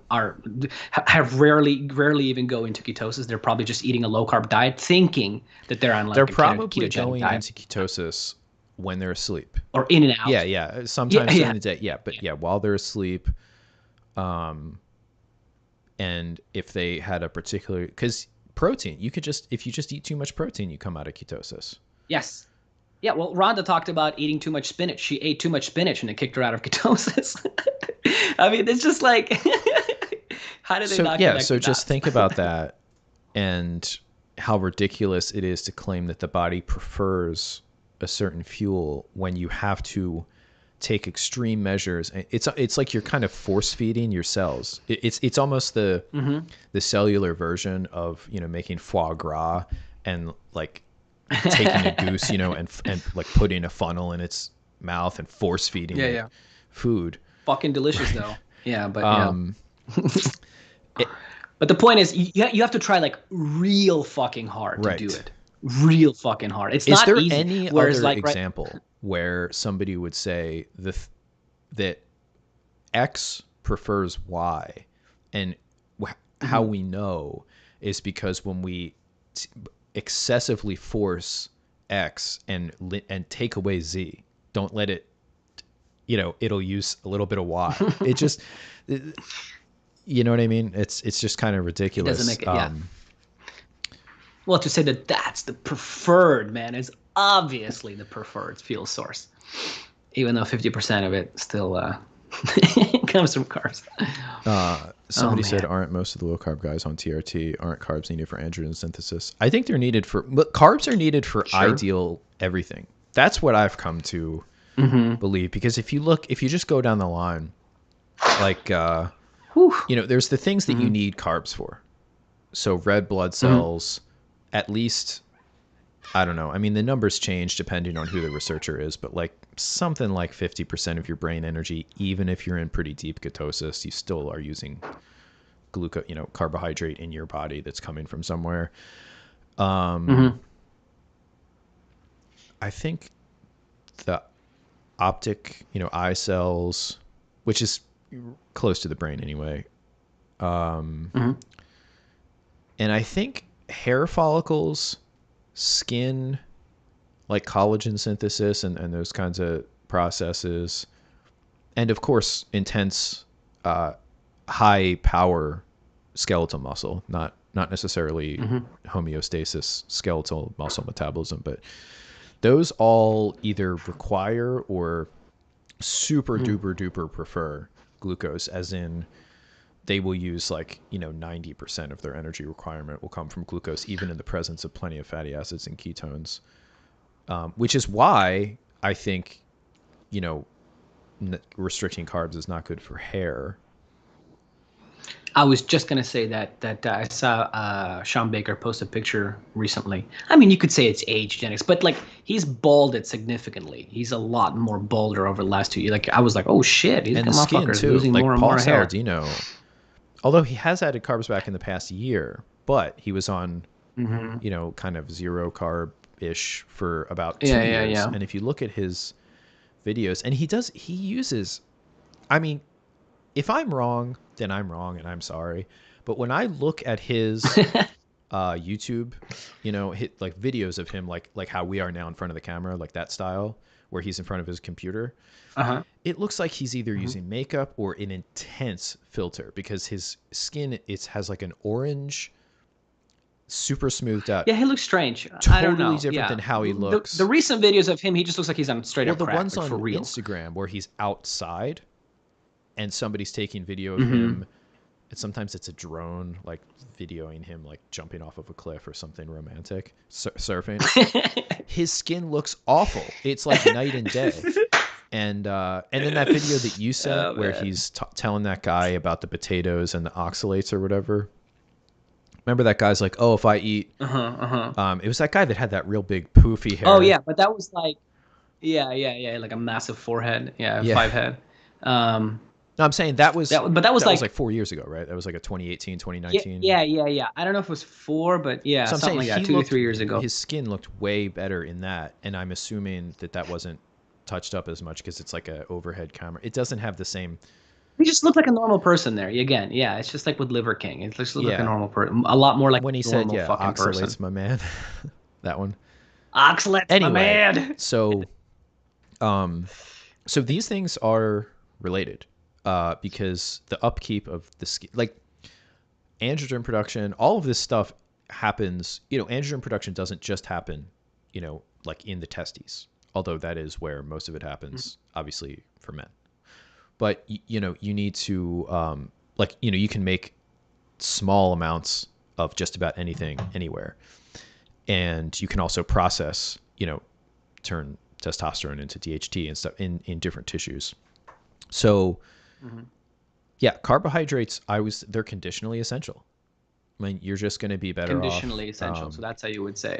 have rarely even go into ketosis. They're probably just eating a low carb diet, thinking that they're on like they're probably going into ketosis when they're asleep or in and out. Yeah. Sometimes during the day. Yeah, but while they're asleep. And if they had a particular, because protein, if you just eat too much protein, you come out of ketosis. Yes. Yeah, well, Rhonda talked about eating too much spinach. She ate too much spinach and it kicked her out of ketosis. I mean, it's just like, how do they not connect so the just dots? think about that and how ridiculous it is to claim that the body prefers a certain fuel when you have to take extreme measures. It's like you're kind of force feeding your cells. It's almost the cellular version of making foie gras and like taking a goose and like putting a funnel in its mouth and force feeding it food. Fucking delicious though. Yeah, but but the point is you have to try like real fucking hard to do it. Real fucking hard. It's not easy. Is there any other example where somebody would say that X prefers Y, and how we know is because when we excessively force X and take away Z, don't let it it'll use a little bit of Y. It just, you know what I mean? It's just kind of It doesn't ridiculous. make it. Yeah. Well, to say that that's the preferred, man, is obviously the preferred fuel source, even though 50% of it still comes from carbs. Somebody said, aren't most of the low carb guys on TRT? Aren't carbs needed for androgen synthesis? I think they're needed but carbs are needed for ideal everything. That's what I've come to believe, because if you just go down the line, like, there's the things that you need carbs for. So red blood cells, at least, I don't know. I mean, the numbers change depending on who the researcher is, but like something like 50% of your brain energy, even if you're in pretty deep ketosis, you still are using carbohydrate in your body that's coming from somewhere. I think the optic, eye cells, which is close to the brain anyway. And I think hair follicles, skin, like collagen synthesis and those kinds of processes, and of course intense high power skeletal muscle, not necessarily homeostasis skeletal muscle metabolism, but those all either require or super duper duper prefer glucose, as in they will use 90% of their energy requirement will come from glucose, even in the presence of plenty of fatty acids and ketones. Which is why I think, restricting carbs is not good for hair. I was just gonna say that I saw Sean Baker post a picture recently. I mean, you could say it's age genetics, but he's balded significantly. He's a lot more bolder over the last 2 years. I was like, oh shit, he's losing more and more hair. Although he has added carbs back in the past year, but he was on, kind of zero carb-ish for about 2 years. Yeah. And if you look at his videos, and he uses, I mean, if I'm wrong, then I'm wrong and I'm sorry. But when I look at his YouTube, videos of him, like how we are now in front of the camera, like that style, where he's in front of his computer, it looks like he's either using makeup or an intense filter, because his skin has like an orange, super smoothed out. Yeah, he looks strange. Totally I don't know. different than how he looks. The recent videos of him, he just looks like he's on straight up crack. The ones on for real. Instagram where he's outside and somebody's taking video of him, and sometimes it's a drone videoing him jumping off of a cliff or something romantic, surfing. His skin looks awful. It's like night and day. And then that video that you sent where he's telling that guy about the potatoes and the oxalates or whatever. Remember that guy's like, oh, if I eat, it was that guy that had that real big poofy hair. Oh yeah, but that was like a massive forehead, 5 head. No, I'm saying that was like 4 years ago, right? That was like a 2018, 2019. Yeah. I don't know if it was 4, but so something like that, 2 to 3 years ago. His skin looked way better in that, and I'm assuming that wasn't touched up as much because it's like a overhead camera. It doesn't have the same. He just looked like a normal person there. Again, it's just like with Liver King. It just looked like a normal person. A lot more like when he said, oxalates, my man. That one. Oxalates, my man. So these things are related. Because the upkeep of the skin, like androgen production, all of this stuff happens. Androgen production doesn't just happen, like in the testes, although that is where most of it happens, obviously for men. But you need to you can make small amounts of just about anything anywhere, and you can also process, turn testosterone into DHT and stuff in different tissues. So. Carbohydrates, they're conditionally essential. I mean, you're just going to be better conditionally essential. So that's how you would say.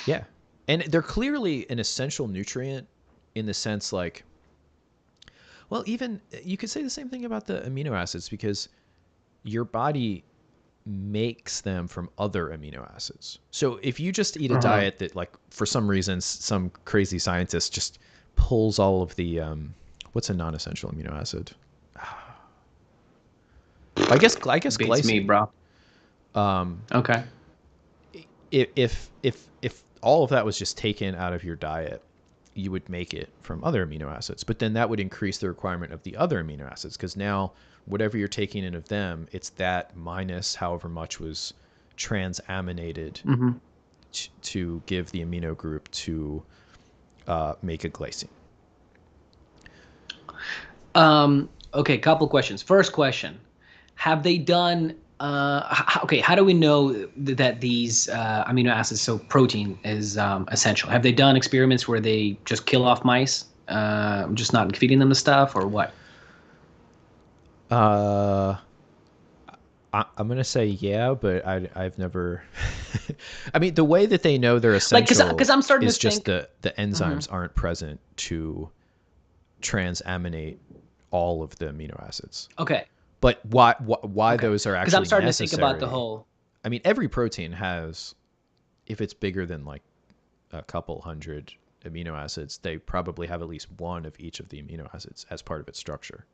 Yeah. And they're clearly an essential nutrient in the sense even you could say the same thing about the amino acids, because your body makes them from other amino acids. So if you just eat a diet that for some reason, some crazy scientist just pulls all of the, what's a non-essential amino acid? I guess Beats glycine. Me, bro. If all of that was just taken out of your diet, you would make it from other amino acids. But then that would increase the requirement of the other amino acids, because now whatever you're taking in of them, it's that minus however much was transaminated to give the amino group to make a glycine. Okay, couple questions. First question: have they done? How do we know that these amino acids, so protein, is essential? Have they done experiments where they just kill off mice, just not feeding them the stuff, or what? I'm gonna say yeah, but I've never. I mean, the way that they know they're Like, essential because I'm starting is to just think. the enzymes aren't present to transaminate all of the amino acids. Okay. But why Okay. those are Because I'm actually starting to think about the necessary? whole. I mean, every protein has, if it's bigger than like a couple hundred amino acids, they probably have at least one of each of the amino acids as part of its structure.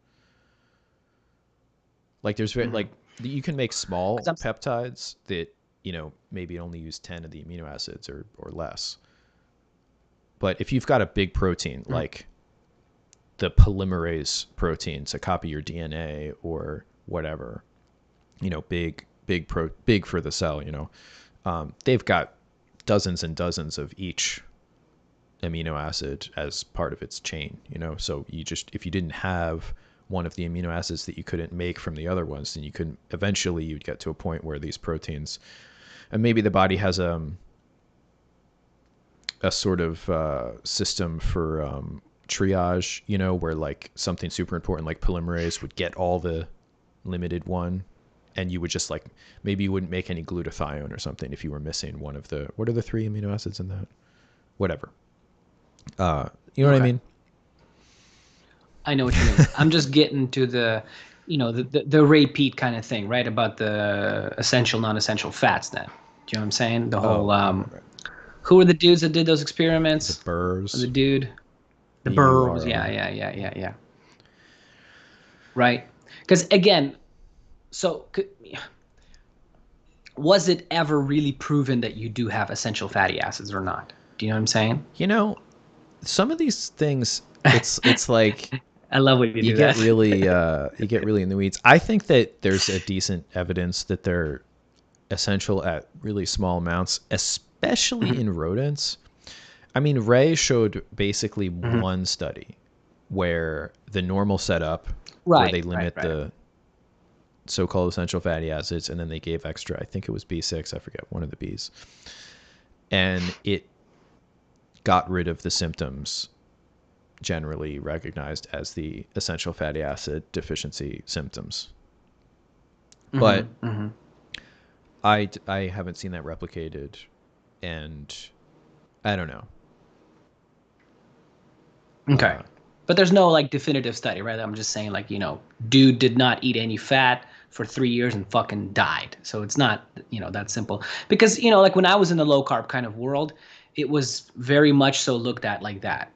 Like like you can make Because small I'm. peptides that, maybe only use 10 of the amino acids or less. But if you've got a big protein like the polymerase protein to copy your DNA or whatever, big for the cell, they've got dozens and dozens of each amino acid as part of its chain, so if you didn't have one of the amino acids that you couldn't make from the other ones, then you'd get to a point where these proteins, and maybe the body has a sort of system for triage, where like something super important like polymerase would get all the limited one, and you would just like, maybe you wouldn't make any glutathione or something if you were missing one of the, what are the 3 amino acids in that? Whatever. You know what I Okay. mean? I know what you mean. I'm just getting to the repeat kind of thing, right? About the essential, non-essential fats. Then, do you know what I'm saying? The whole. Oh, right. Who were the dudes that did those The experiments? The burrs. dude, the Burrs. Yeah, BURR. yeah, yeah, yeah, yeah. Right. Because again, so was it ever really proven that you do have essential fatty acids or not? Do you know what I'm saying? Some of these things, it's like I love when you you do get that. really in the weeds. I think that there's a decent evidence that they're essential at really small amounts, especially in rodents. I mean, Ray showed basically one study where the normal setup, where Right, they right, limit right. the so-called essential fatty acids, and then they gave extra, I think it was B6, I forget, one of the Bs, and it got rid of the symptoms generally recognized as the essential fatty acid deficiency symptoms. But I haven't seen that replicated, and I don't know. Okay. But there's no like definitive study, right? I'm just saying like, dude did not eat any fat for 3 years and fucking died. So it's not, that simple. Because, like when I was in the low carb kind of world, it was very much so looked at like that.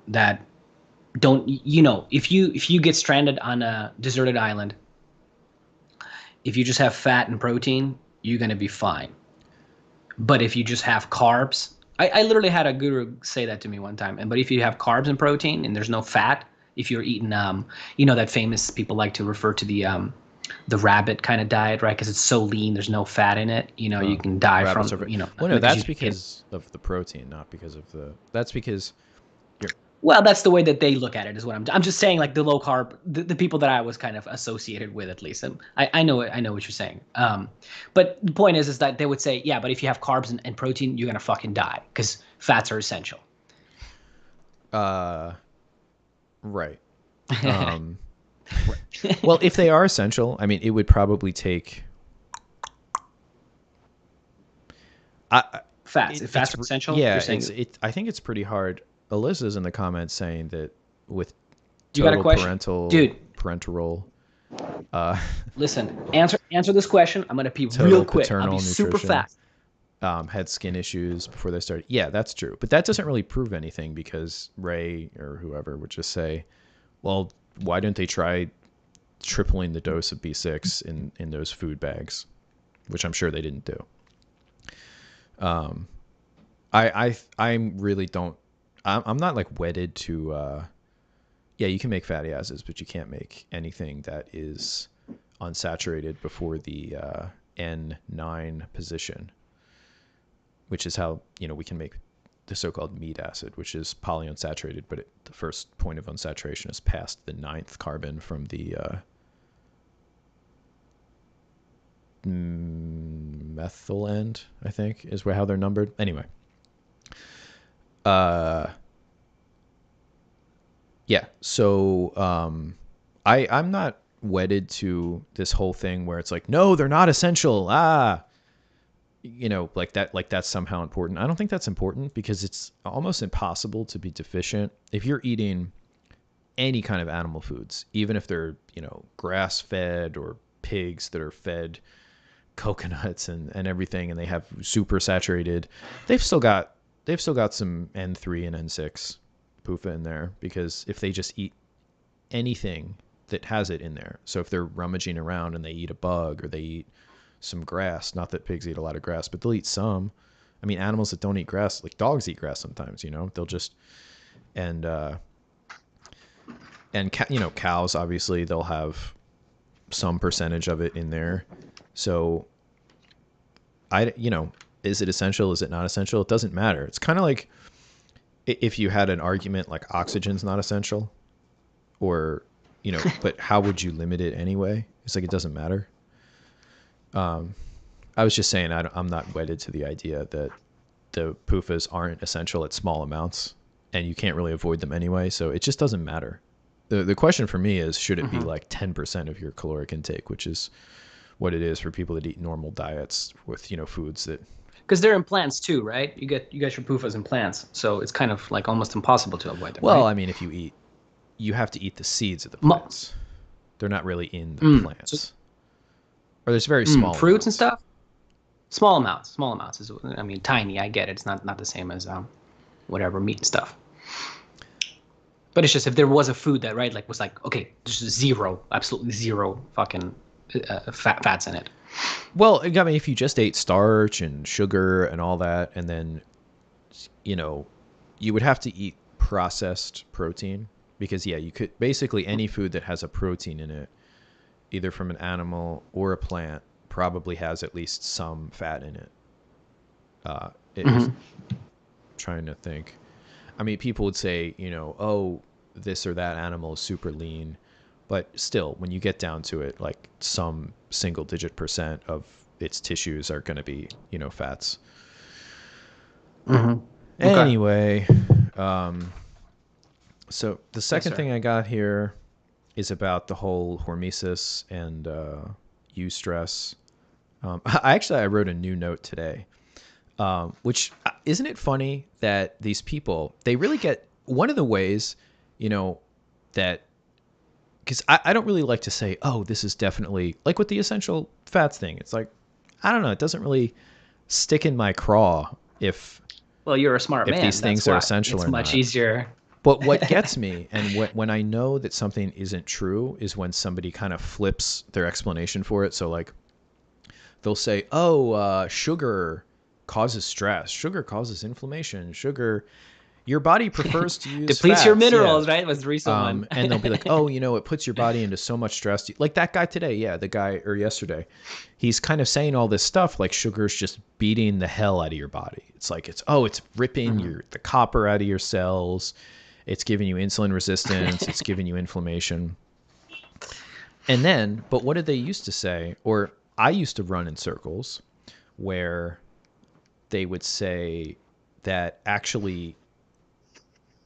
That don't, if you get stranded on a deserted island, if you just have fat and protein, you're going to be fine. But if you just have carbs, I literally had a guru say that to me one time. But if you have carbs and protein and there's no fat, if you're eating, that famous people like to refer to the rabbit kind of diet, right? Because it's so lean, there's no fat in it. You can die Rabbits from, over. Well, no, because that's you get. because of the protein, not because of the. That's because you're. Well, that's the way that they look at it. Is what I'm just saying. Like the low carb, the people that I was kind of associated with, at least. And I know it. I know what you're saying. But the point is that they would say, yeah, but if you have carbs and protein, you're gonna fucking die because fats are essential. Right. Um, well, if they are essential, I mean, it would probably take. Fats. If fats are essential, Yeah, you're saying I think it's pretty hard. Alyssa's in the comments saying that with you got a total question, dude. parental role, uh, Listen, answer this question. I'm gonna be real total quick. I'll be paternal super nutrition, fast. had skin issues before they started. Yeah, that's true. But that doesn't really prove anything, because Ray or whoever would just say, well, why didn't they try tripling the dose of B6 in those food bags, which I'm sure they didn't do. I really don't. I'm not like wedded to, yeah, you can make fatty acids, but you can't make anything that is unsaturated before the N9 position, which is how, we can make the so-called meat acid, which is polyunsaturated, but the first point of unsaturation is past the 9th carbon from the methyl end, I think, is how they're numbered. Anyway. Yeah. So I'm not wedded to this whole thing where it's like, no, they're not essential. Like that's somehow important. I don't think that's important because it's almost impossible to be deficient if you're eating any kind of animal foods, even if they're, grass fed or pigs that are fed coconuts and everything, and they have super saturated, they've still got some N3 and N6 PUFA in there, because if they just eat anything that has it in there, so if they're rummaging around and they eat a bug or they eat some grass, not that pigs eat a lot of grass, but they'll eat some. I mean, animals that don't eat grass, like dogs eat grass sometimes, they'll just, and cows, obviously they'll have some percentage of it in there. So is it essential? Is it not essential? It doesn't matter. It's kind of like if you had an argument like oxygen's not essential, or, but how would you limit it anyway? It's like, it doesn't matter. I was just saying, I'm not wedded to the idea that the PUFAs aren't essential at small amounts and you can't really avoid them anyway. So it just doesn't matter. The question for me is, should it be like 10% of your caloric intake, which is what it is for people that eat normal diets with, foods that, because they're in plants too, right? You get your PUFAs in plants, so it's kind of like almost impossible to avoid them. Well, right? I mean, if you have to eat the seeds of the plants. They're not really in the plants. Or there's very small fruits amounts. And stuff. Small amounts is, I mean, tiny. I get it. It's not the same as whatever meat and stuff. But it's just, if there was a food that, right, like was like, okay, there's zero, absolutely zero fucking fats in it. Well, I mean, if you just ate starch and sugar and all that, and then, you would have to eat processed protein, because, yeah, you could basically any food that has a protein in it, either from an animal or a plant, probably has at least some fat in it. Trying to think. I mean, people would say, oh, this or that animal is super lean. But still, when you get down to it, like some single-digit % of its tissues are going to be, fats. Anyway, so the second thing I got here is about the whole hormesis and eustress. I wrote a new note today, which, isn't it funny that these people, they really get, one of the ways, that, because I don't really like to say, oh, this is definitely, like with the essential fats thing, it's like, I don't know, it doesn't really stick in my craw if, well, you're a smart man. If these things are essential or not. It's much easier. But what gets me, and when I know that something isn't true, is when somebody kind of flips their explanation for it. So like, they'll say, oh, sugar causes stress. Sugar causes inflammation. Sugar, your body prefers to use depletes fats, your minerals, right? Was the recent one. And they'll be like, oh, it puts your body into so much stress. Like that guy today, or yesterday, he's kind of saying all this stuff like sugar's just beating the hell out of your body. It's like, it's ripping the copper out of your cells. It's giving you insulin resistance. It's giving you inflammation. And then, but what did they used to say? Or I used to run in circles where they would say that actually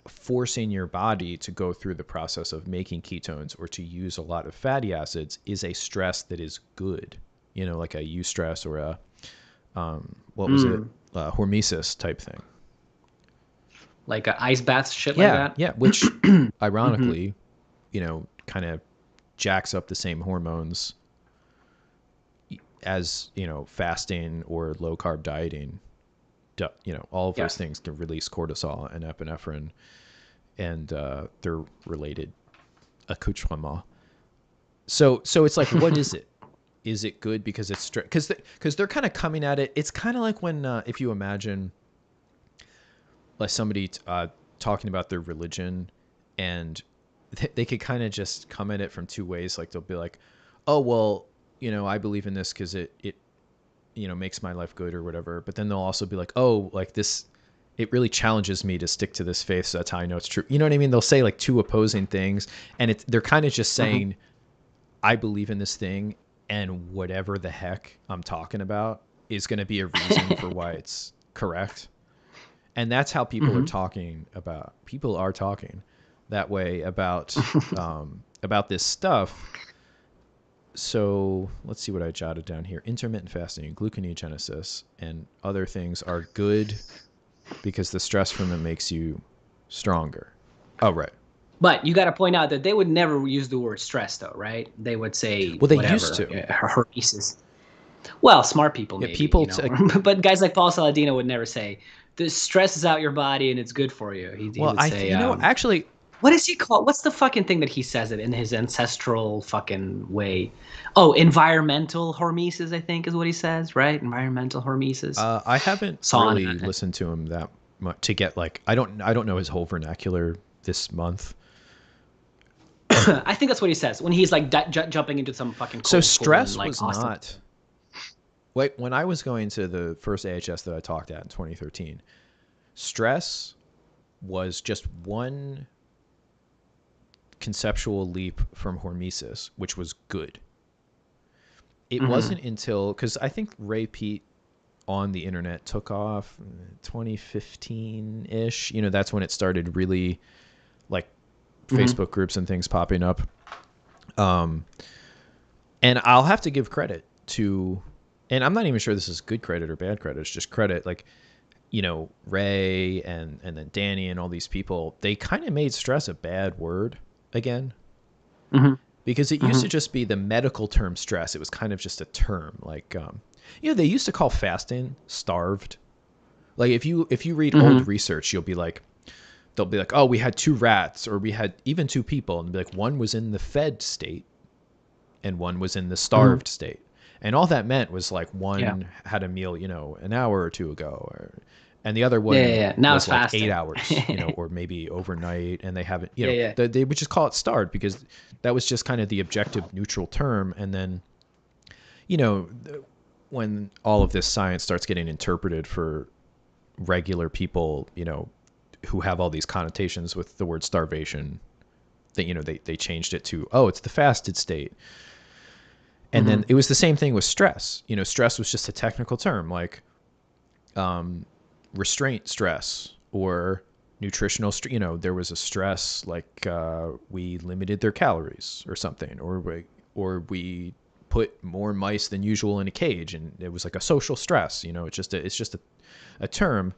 forcing your body to go through the process of making ketones or to use a lot of fatty acids is a stress that is good, like a eustress or a hormesis type thing, like ice baths, shit like that. Yeah, which ironically, kind of jacks up the same hormones as fasting or low carb dieting. All of those things can release cortisol and epinephrine, and they're related accoutrements. So it's like, what is it? Is it good because it's because they're kind of coming at it? It's kind of like when if you imagine like somebody talking about their religion, and they could kind of just come at it from two ways. Like they'll be like, oh, well, I believe in this because it makes my life good or whatever. But then they'll also be like, oh, like this, it really challenges me to stick to this faith. So that's how I know it's true. You know what I mean? They'll say like two opposing things, and they're kind of just saying, I believe in this thing, and whatever the heck I'm talking about is going to be a reason for why it's correct. And that's how people are talking about. People are talking that way about this stuff. So let's see what I jotted down here. Intermittent fasting, gluconeogenesis, and other things are good because the stress from them makes you stronger. Oh, right. But you got to point out that they would never use the word stress, though, right? They would say, well, they whatever, used to. Hormesis. Well, smart people, maybe. People but guys like Paul Saladino would never say, this stresses out your body and it's good for you. He would say, actually, what is he called? What's the fucking thing that he says it in his ancestral fucking way? Oh, environmental hormesis, I think is what he says, right? Environmental hormesis. I haven't really listened to him that much to get like, I don't know his whole vernacular this month. I think that's what he says when he's like jumping into some fucking. So stress like was Austin. Not. Wait, when I was going to the first AHS that I talked at in 2013, stress was just one conceptual leap from hormesis, which was good. It wasn't until, because I think Ray Peat on the internet took off 2015-ish. That's when it started really, like, Facebook groups and things popping up. And I'll have to give credit to, and I'm not even sure this is good credit or bad credit. It's just credit. Like, Ray and then Danny and all these people, they kind of made stress a bad word again. Because it used to just be the medical term stress. It was kind of just a term. Like, they used to call fasting starved. Like if you read old research, they'll be like, oh, we had 2 rats, or we had even 2 people, and be like, one was in the fed state and one was in the starved state. And all that meant was like one had a meal, an hour or 2 ago, and the other one now was it's like fasting. 8 hours, or maybe overnight, and they haven't, they would just call it starved because that was just kind of the objective neutral term. And then, when all of this science starts getting interpreted for regular people, who have all these connotations with the word starvation, that they changed it to, oh, it's the fasted state. And then it was the same thing with stress. Stress was just a technical term, like restraint stress or nutritional there was a stress like we limited their calories or something, or we put more mice than usual in a cage, and it was like a social stress. It's just a term.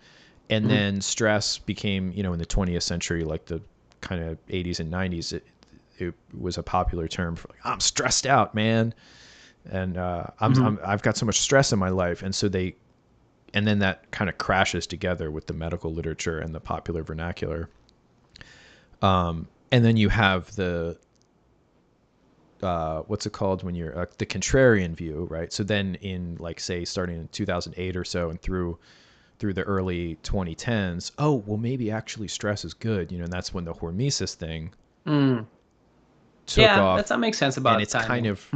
And then stress became, in the 20th century, like the kind of 80s and 90s, it was a popular term for like, I'm stressed out, man. And I've got so much stress in my life. And so and then that kind of crashes together with the medical literature and the popular vernacular. And then you have the, what's it called when you're the contrarian view, right? So then in like, say, starting in 2008 or so and through the early 2010s, oh, well, maybe actually stress is good, and that's when the hormesis thing took off. That makes sense about it. And it's kind of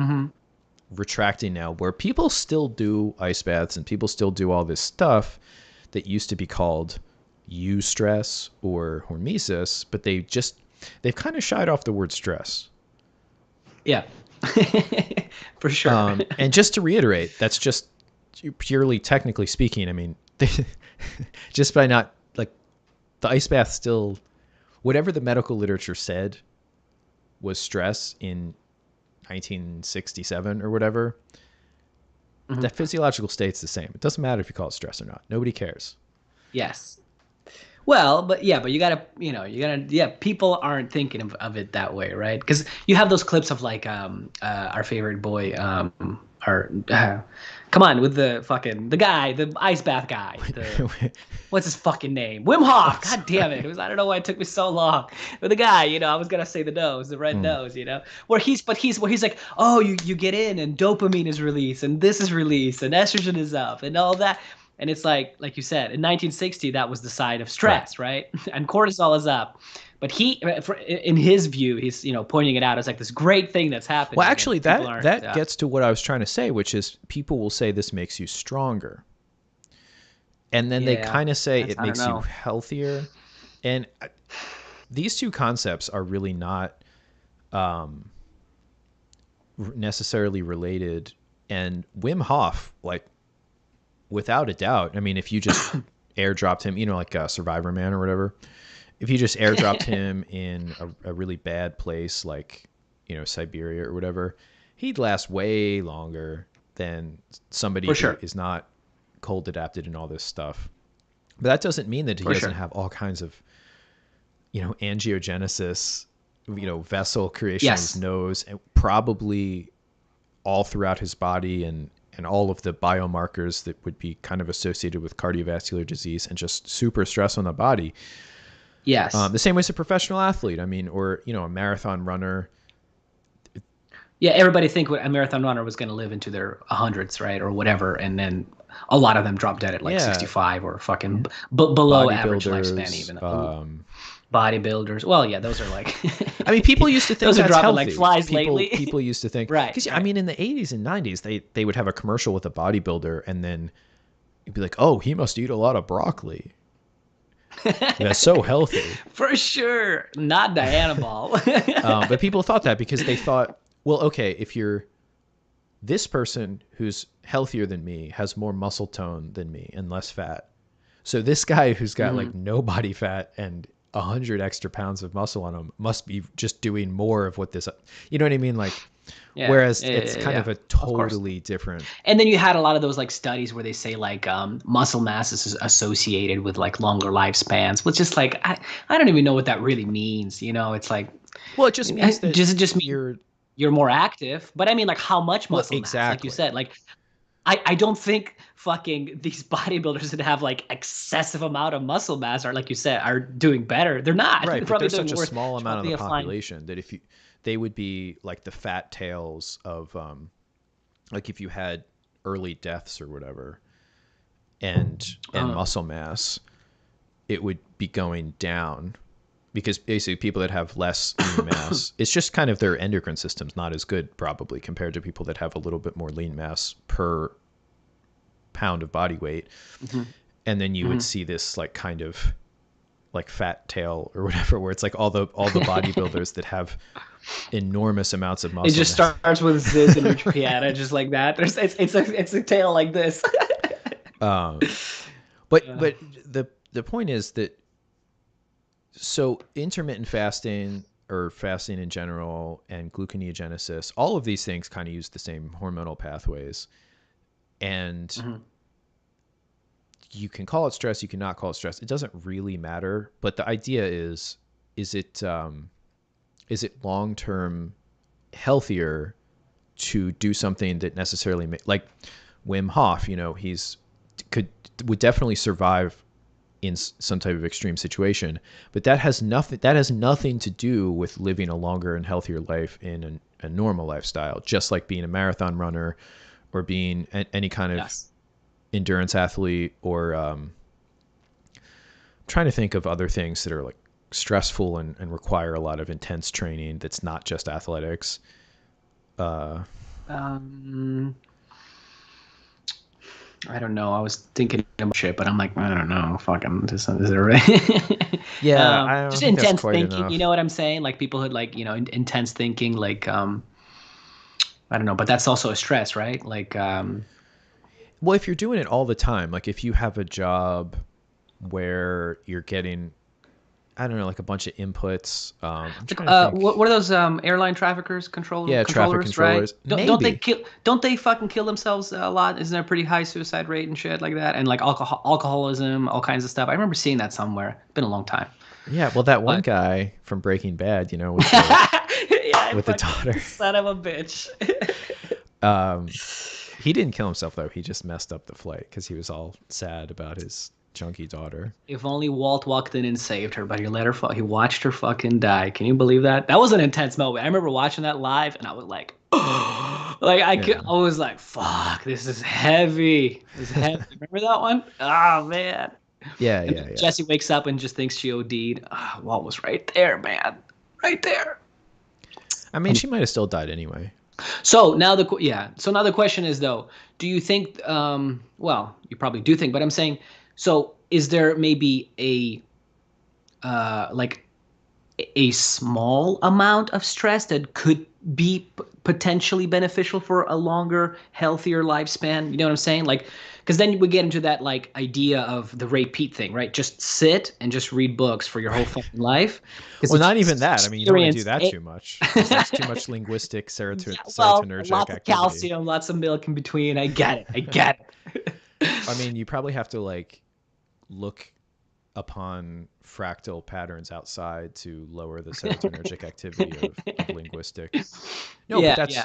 retracting now, where people still do ice baths and people still do all this stuff that used to be called eustress or hormesis, but they've kind of shied off the word stress. Yeah, for sure. And just to reiterate, that's just purely technically speaking. I mean, just by not, like, the ice bath still, whatever the medical literature said was stress in 1967 or whatever, that physiological state's the same. It doesn't matter if you call it stress or not. Nobody cares. Yes. Well, but you gotta, people aren't thinking of it that way, right? Because you have those clips of like our favorite boy, come on, with the ice bath guy. What's his fucking name? Wim Hof. God damn it. I don't know why it took me so long. But the guy, I was gonna say the red nose, where he's like, oh, you get in and dopamine is released and this is released and estrogen is up and all that. And it's like you said, in 1960, that was the sign of stress, right? And cortisol is up. But in his view, he's pointing it out as like this great thing that's happening. Well, actually, and people aren't, that gets to what I was trying to say, which is people will say this makes you stronger, and then they kind of say it makes you healthier, and these two concepts are really not necessarily related. And Wim Hof, like, without a doubt, I mean, if you just airdropped him, like Survivor Man or whatever, if you just airdropped him in a really bad place like, Siberia or whatever, he'd last way longer than somebody who is not cold adapted and all this stuff. But that doesn't mean that he doesn't have all kinds of, angiogenesis, vessel creation in his nose, and probably all throughout his body, and all of the biomarkers that would be kind of associated with cardiovascular disease and just super stress on the body. Yes. The same way as a professional athlete, I mean, or, a marathon runner. Yeah, everybody think a marathon runner was going to live into their hundreds, right, or whatever, and then a lot of them drop dead at like 65 or fucking below average lifespan even. Bodybuilders. Well, yeah, those are like... I mean, people used to think those that's are dropping healthy. like flies lately. People used to think... Right. Because, I mean, in the 80s and 90s, they would have a commercial with a bodybuilder, and then you'd be like, oh, he must eat a lot of broccoli. That's so healthy. For sure. Not Diana Ball. But people thought that because they thought, well, okay, if you're this person who's healthier than me, has more muscle tone than me and less fat. So this guy who's got like no body fat and 100 extra pounds of muscle on him must be just doing more of what this, you know what I mean? Like, whereas it's kind of a totally different. And then you had a lot of those like studies where they say like muscle mass is associated with like longer lifespans, which is like, I don't even know what that really means. It's like, well, it just means that just you're more active, but I mean like how much muscle mass, like you said, like I don't think fucking these bodybuilders that have like excessive amount of muscle mass are, like you said, are doing better. They're not. Right, but there's such a small amount of the population that they would be like the fat tails of like if you had early deaths or whatever and muscle mass, it would be going down because basically people that have less lean mass, it's just kind of their endocrine system's not as good probably compared to people that have a little bit more lean mass per pound of body weight. And then you would see this like kind of like fat tail or whatever, where it's like all the bodybuilders that have enormous amounts of muscle. It just starts with Ziz and Rich Piana, just like that. It's a tail like this. But the point is that, so intermittent fasting or fasting in general and gluconeogenesis, all of these things kind of use the same hormonal pathways. And you can call it stress, you cannot call it stress. It doesn't really matter. But the idea is it long-term healthier to do something that necessarily like Wim Hof, would definitely survive in some type of extreme situation, but that has nothing to do with living a longer and healthier life in a normal lifestyle, just like being a marathon runner or being any kind of endurance athlete, or trying to think of other things that are like stressful and require a lot of intense training that's not just athletics. I don't know. I was thinking about shit, but I'm like, I don't know. Fucking, is it right? Yeah, I don't just think intense that's thinking. enough. You know what I'm saying? Like people who like, intense thinking. Like, I don't know, but that's also a stress, right? Like, well, if you're doing it all the time, like if you have a job where you're getting, I don't know, like a bunch of inputs. What are those airline traffickers, controllers, traffic controllers. Right? Don't they fucking kill themselves a lot? Isn't there a pretty high suicide rate and shit like that? And like alcoholism, all kinds of stuff. I remember seeing that somewhere. It's been a long time. Yeah, well, that one guy from Breaking Bad, with the, with the daughter. Son of a bitch. He didn't kill himself though. He just messed up the flight because he was all sad about his junkie daughter. If only Walt walked in and saved her, but he watched her fucking die. Can you believe that? That was an intense moment. I remember watching that live and I was like, oh. Like Yeah. I was like, fuck, this is heavy. This is heavy. Remember that one? Oh man. Yeah, And yeah, then yeah. Jesse wakes up and just thinks she OD'd. Walt was right there, man. Right there. I mean, And she might have still died anyway. so now so now the question is though, do you think well, you probably do think, but I'm saying, so is there maybe a like a small amount of stress that could be potentially beneficial for a longer, healthier lifespan? You know what I'm saying? Like, because then we get into that like idea of the Ray Peat thing, right? Just sit and just read books for your whole fucking life. Because Well, if not you even that. I mean, you don't want to do experience that it, too much because that's too much linguistic yeah, well, serotonergic lots of activity. calcium, lots of milk in between. I get it. I get it. I mean, you probably have to like look upon fractal patterns outside to lower the serotonergic activity of linguistic. No, but Yeah, yeah. that's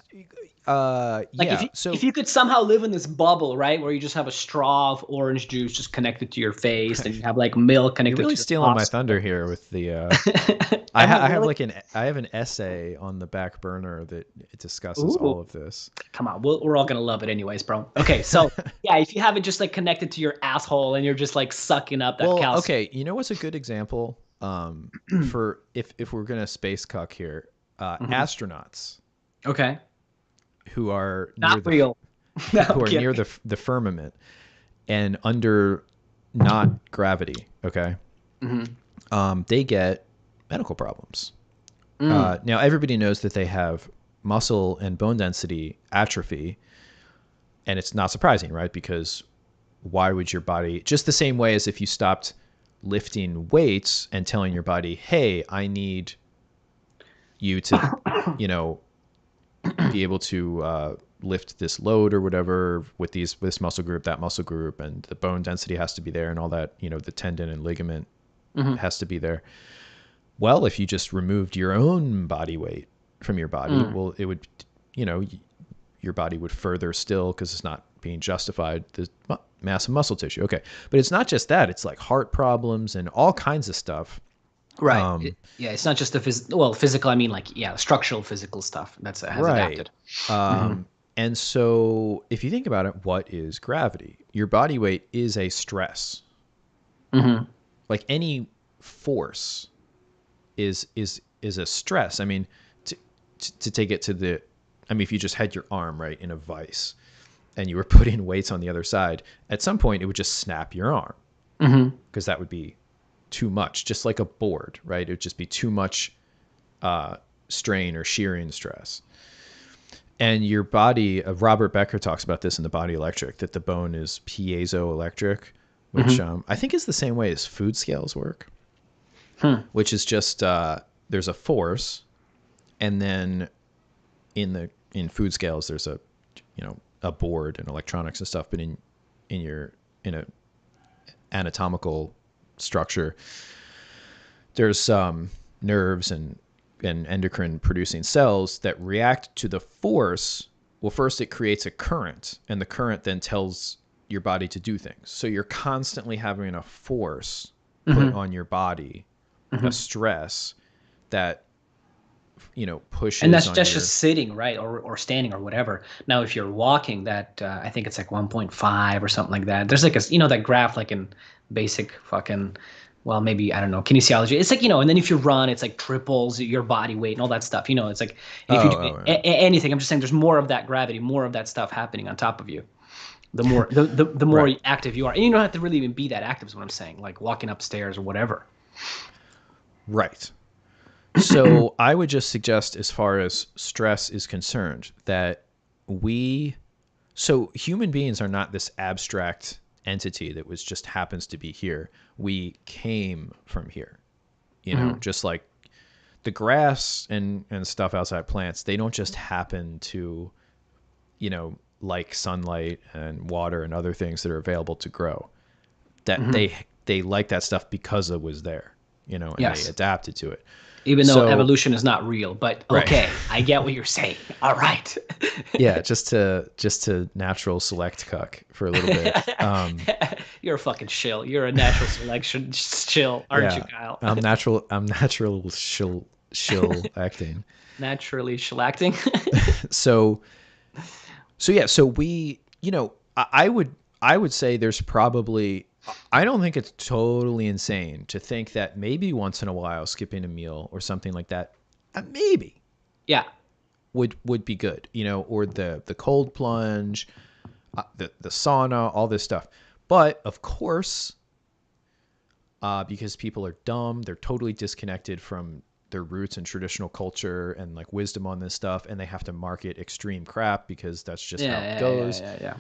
Like yeah. if So you could somehow live in this bubble, right, where you just have a straw of orange juice just connected to your face, and you have like milk you're connected really to your stealing my thunder nostril. here with the Am I I have really? like I have an essay on the back burner that it discusses Ooh, all of this. come on, we're all gonna love it anyways, bro. Okay, so yeah, if you have it just like connected to your asshole and you're just like sucking up that Well, calcium. okay, you know what's a good example for if we're gonna space cuck here, Mhm. astronauts Okay, who are near not real. No, I'm who are near kidding. the firmament and under not gravity, okay, Hmm. they get medical problems. Mm. Now everybody knows that they have muscle and bone density atrophy, and it's not surprising, right? Because why would your body, just the same way as if you stopped lifting weights and telling your body, hey, I need you to, you know, be able to lift this load or whatever with this muscle group, that muscle group, and the bone density has to be there and all that, the tendon and ligament Hmm. has to be there. Well, if you just removed your own body weight from your body, Mm. well, it would, you know, your body would further still because it's not being justified the mass of muscle tissue. Okay, but it's not just that; it's like heart problems and all kinds of stuff. Right. Um, Yeah, it's not just the physical. I mean, like, yeah, structural, physical stuff that's has right. adapted. Hmm. And so, if you think about it, what is gravity? Your body weight is a stress. Hmm. Like any force is a stress. I mean, to to take it to the, I mean, if you just had your arm right in a vise and you were putting weights on the other side, at some point it would just snap your arm Hmm. because that would be too much, just like a board, right? It would just be too much strain or shearing stress. And your body, Robert Becker talks about this in The Body Electric, that the bone is piezoelectric, which Hmm. I think is the same way as food scales work, Hmm. which is just there's a force, and then in food scales there's a a board and electronics and stuff, but in your in a anatomical structure there's nerves and endocrine producing cells that react to the force. Well, first it creates a current, and the current then tells your body to do things. So you're constantly having a force put Hmm. on your body, a Hmm. stress that And pushes that's on that's your just sitting, right, or standing or whatever. Now, if you're walking, that I think it's like 1.5 or something like that. There's like a that graph like in basic fucking, well, maybe I don't know, kinesiology. It's like, and then if you run, it's like triples your body weight and all that stuff. It's like, and if you do oh anything, I'm just saying there's more of that gravity, more of that stuff happening on top of you. The more the more right. active you are, and you don't have to really even be that active. Is what I'm saying, like walking upstairs or whatever. Right. So I would just suggest, as far as stress is concerned, that we, so human beings are not this abstract entity that was just happens to be here. We came from here, Hmm. just like the grass and stuff outside plants, they don't just happen to, like sunlight and water and other things that are available to grow. That Hmm. they like that stuff because it was there, and they Yes. adapted to it. Even though So, evolution is not real, but right. okay, I get what you're saying. All right. Yeah, just to natural select cuck for a little bit. You're a fucking shill. You're a natural selection shill, aren't you, Yeah, Kyle? I'm natural shill acting. Naturally shellacting. So So yeah, so we, I would say there's probably, I don't think it's totally insane to think that maybe once in a while skipping a meal or something like that, maybe Yeah. would be good, or the cold plunge, the sauna, all this stuff. But of course, because people are dumb, they're totally disconnected from their roots and traditional culture and like wisdom on this stuff, and they have to market extreme crap because that's just how it Yeah, yeah, yeah, goes. yeah, yeah.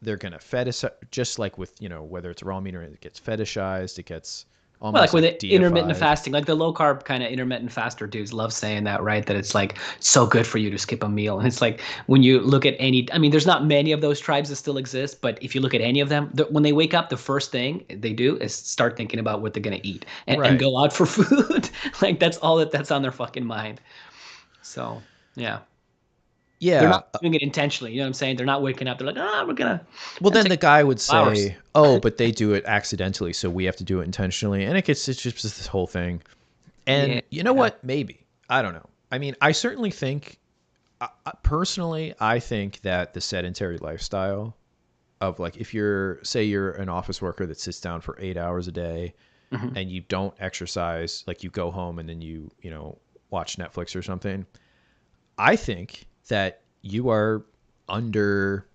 They're gonna fetish, just like with whether it's raw meat or it gets fetishized, it gets Well, like almost with like it, intermittent deified. fasting, like the low carb kind of intermittent faster dudes love saying that, right? That it's like so good for you to skip a meal. And it's like when you look at any, I mean, there's not many of those tribes that still exist, but if you look at any of them, when they wake up, the first thing they do is start thinking about what they're going to eat and Right. go out for food. Like that's all that's on their fucking mind. So, yeah. They're Yeah. not doing it intentionally. You know what I'm saying? They're not waking up. They're like, we're going to Well, then take the guy would 2 hours. say, "Oh, but they do it accidentally, so we have to do it intentionally," and it's just this whole thing. Yeah. And you know what? Maybe, I don't know. I mean, I certainly think, personally, I think that the sedentary lifestyle of like, if you're an office worker that sits down for 8 hours a day Mhm. and you don't exercise, like you go home and then watch Netflix or something, I think that you are under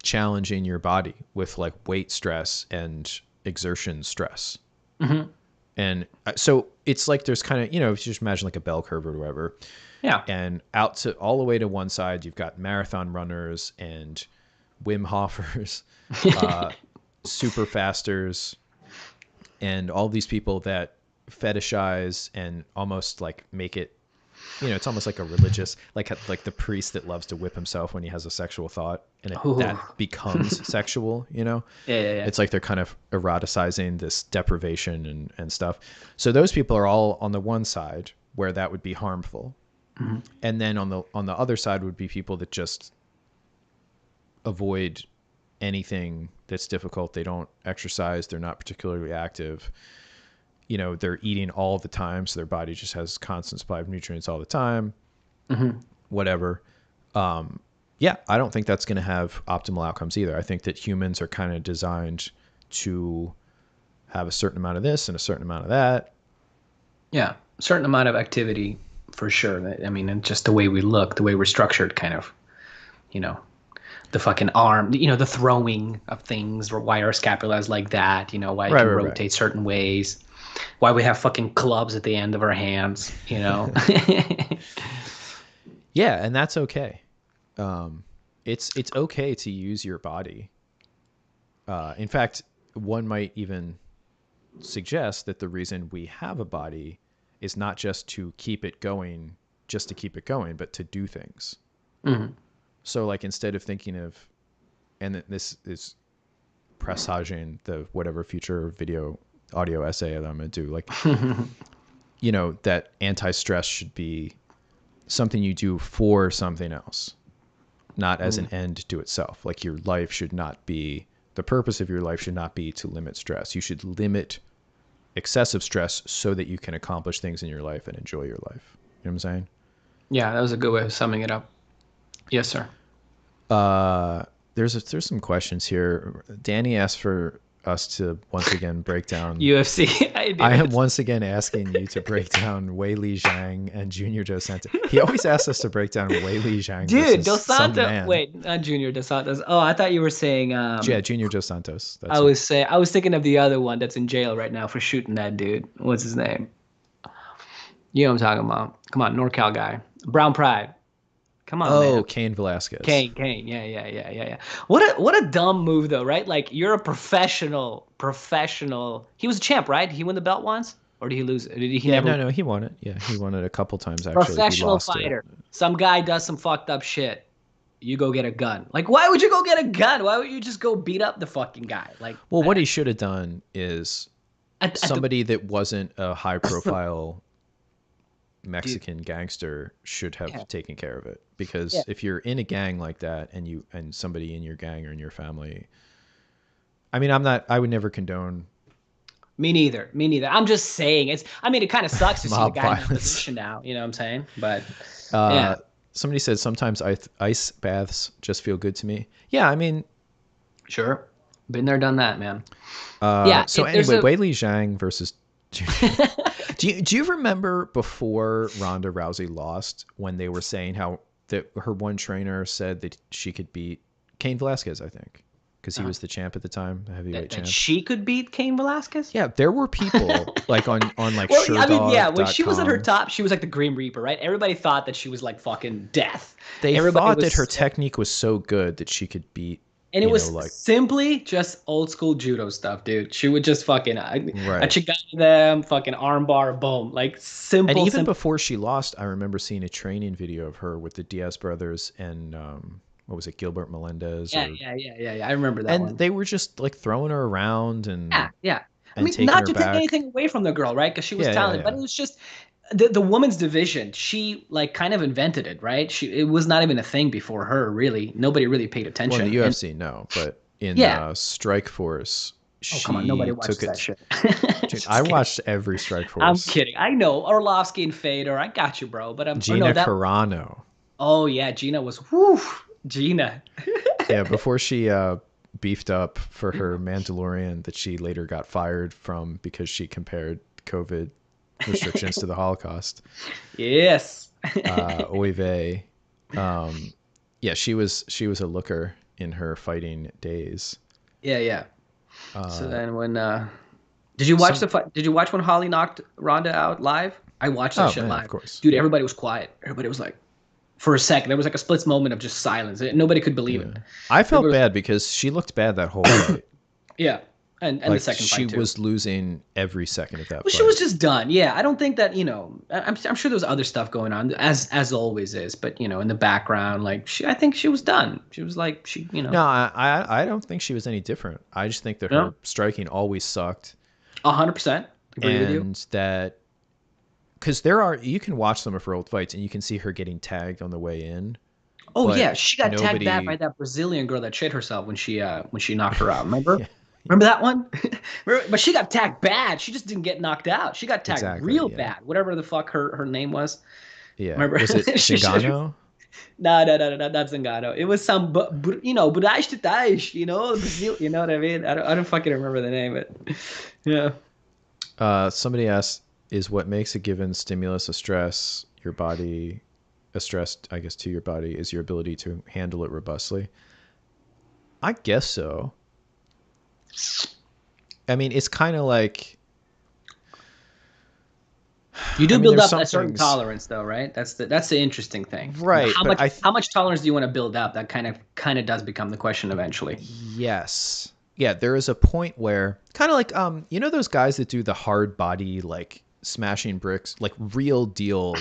challenging your body with like weight stress and exertion stress. Mhm. And so it's like there's kind of, if you just imagine like a bell curve or whatever, Yeah. and out to all the way to one side, you've got marathon runners and Wim Hofers, uh, super fasters, and all these people that fetishize and almost like make it, it's almost like a religious, like the priest that loves to whip himself when he has a sexual thought, and Ooh. that becomes sexual. Yeah, yeah, yeah. It's like they're kind of eroticizing this deprivation and stuff. So those people are all on the one side where that would be harmful, Mhm. and then on the other side would be people that just avoid anything that's difficult. They don't exercise. They're not particularly active. They're eating all the time, so their body just has constant supply of nutrients all the time. Mhm. Whatever. Yeah, I don't think that's going to have optimal outcomes either. I think that humans are kind of designed to have a certain amount of this and a certain amount of that. Yeah, certain amount of activity for sure. I mean, and just the way we look, the way we're structured, kind of, you know, the fucking arm, the throwing of things, or why our scapula is like that, why it Right, can right, right. rotate certain ways, why we have fucking clubs at the end of our hands. Yeah, and that's okay. Um, it's okay to use your body. In fact, one might even suggest that the reason we have a body is not just to keep it going, just to keep it going, but to do things. Mhm. So, like, instead of thinking of, and this is presaging the whatever future video audio essay that I'm going to do, like, that anti-stress should be something you do for something else, not as an Mm. end to itself. Like, your life should not be, the purpose of your life should not be to limit stress. You should limit excessive stress so that you can accomplish things in your life and enjoy your life. You know what I'm saying? Yeah, that was a good way of summing it up. Yes, sir. Uh, there's some questions here. Danny asked for us to once again break down. UFC. I do I am it. once again asking you to break down Wei Li Zhang and Junior Dos Santos. He always asks us to break down Wei Li Zhang Dude, versus Dos some Santos. man. Wait, not Junior Dos Santos. Oh, I thought you were saying. Yeah, Junior Dos Santos. I That's it. was I was thinking of the other one that's in jail right now for shooting that dude. What's his name? You know what I'm talking about? Come on, NorCal guy, Brown Pride. Come on, man. Oh, Cain Velasquez. Kane. Yeah, yeah, yeah, yeah, yeah. What a dumb move though, right? Like you're a professional. He was a champ, right? He won the belt once, or did he lose? Did he Yeah, never? no, he won it. Yeah, he won it a couple times actually. He Professional lost it. fighter. Some guy does some fucked up shit. You go get a gun. Like, why would you go get a gun? Why would you just go beat up the fucking guy? Like, Well, what he should have done is at the somebody that wasn't a high profile dude. Mexican gangster should Yeah, have taken care of it, yeah. because if you're in a gang like that and somebody in your gang or in your family, I mean, I would never condone Me neither. Me neither. I'm just saying. I mean, it kind of sucks to see the mob guy in that violence. position now. You know what I'm saying? But Uh, yeah. Somebody said sometimes ice baths just feel good to me. Yeah, I mean, Sure. Been there, done that, man. Yeah. so There's anyway, Weili Zhang versus do you remember before Ronda Rousey lost when they were saying how that her one trainer said that she could beat Cain Velasquez, I think, because he was the champ at the time, the heavyweight that champ. she could beat Cain Velasquez? Yeah, there were people like on like Well, I mean, yeah, when she was at her SureDog.com. top, she was like the Grim Reaper, right? Everybody thought that she was like fucking death. They Everybody thought was, that her technique was so good that she could beat, and it was like simply just old school judo stuff, dude. She would just fucking a right. chigata them, fucking armbar, boom, like simple. And even simple. before she lost, I remember seeing a training video of her with the Diaz brothers and what was it, Gilbert Melendez? Yeah, I remember that one. And they were just like throwing her around and yeah. I and mean, taking not her to back. take anything away from the girl, right? Because she was Yeah, talented, yeah. but it was just the women's division. She like kind of invented it, right? It was not even a thing before her, really. Nobody really paid attention. Well, in the UFC, no, but in Strike Force, oh come on, nobody she watches took it. that shit. Dude, I watched every Strike Force. I'm kidding. I know Orlovsky and Fedor. I got you, bro. But Gina Carano. Oh yeah, Gina was whoo. Gina. Yeah, before she beefed up for her Mandalorian that she later got fired from because she compared COVID restrictions to the Holocaust. Yes. Oy vey. Yeah, she was a looker in her fighting days. Yeah. So then when did you watch Did you watch when Holly knocked Ronda out live? I watched that shit live. Of course. Dude, everybody was quiet. Everybody was like, for a second, there was like a split moment of just silence. Nobody could believe it. I felt bad because she looked bad that whole fight. Yeah. And like the second fight too. She was losing every second of that fight. She was just done. Yeah, I don't think that, I'm sure there was other stuff going on, as always is, but, in the background, like, I think she was done. She was like, No, I don't think she was any different. I just think that her striking always sucked. 100%. Agree with you. And that, because you can watch some of her old fights and you can see her getting tagged on the way in. Oh, yeah, she got tagged bad by that Brazilian girl that shit herself when she knocked her out, remember? Yeah. Remember that one? But she got tagged bad. She just didn't get knocked out. She got tagged real bad. Whatever the fuck her name was. Yeah. Remember? Was it Zingano? No, not Zingano. It was some, Budaj to Taj, you know what I mean? I don't fucking remember the name, but yeah. Somebody asked, is what makes a given stimulus a stress, a stress, I guess, to your body is your ability to handle it robustly? I guess so. I mean, it's kind of like you do build up a certain tolerance, though, right? That's the interesting thing, right? How much tolerance do you want to build up? That kind of does become the question eventually. Yes, yeah. There is a point where kind of like those guys that do the hard body like smashing bricks, like real deal.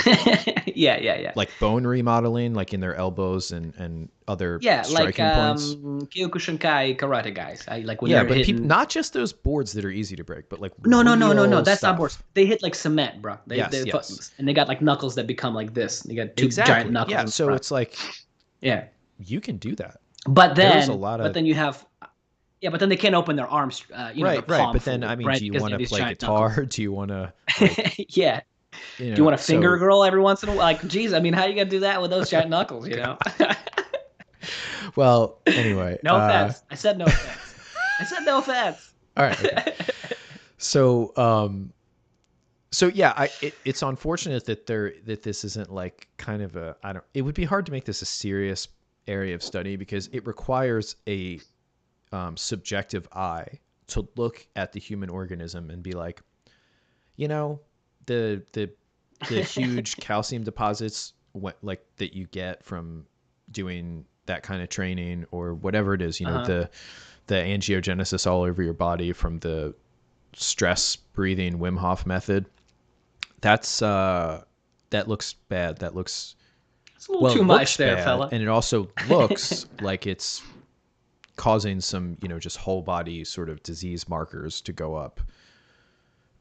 yeah. Like bone remodeling, like in their elbows and other striking points. Kyokushinkai karate guys. But hitting... not just those boards that are easy to break, but like no. That's not boards. They hit like cement, bro. Yes. And they got like knuckles that become like this. They got two giant knuckles. Yeah, so it's like, yeah, you can do that. But then, but then you have. Yeah, but then they can't open their arms. Right. But then, I mean, do you want to play guitar? Knuckles. Do you want to? Yeah. Do you want to finger a girl every once in a while? Like, geez, I mean, how you gonna do that with those giant knuckles? Well, anyway. No offense. I said no offense. All right. Okay. So, yeah, it's unfortunate that this isn't like kind of it would be hard to make this a serious area of study because it requires a subjective eye to look at the human organism and be like, the huge calcium deposits like that you get from doing that kind of training or whatever it is, the angiogenesis all over your body from the stress breathing Wim Hof method. That looks bad. That looks it's a little too much there, bad, fella. And it also looks like it's causing some, just whole body sort of disease markers to go up.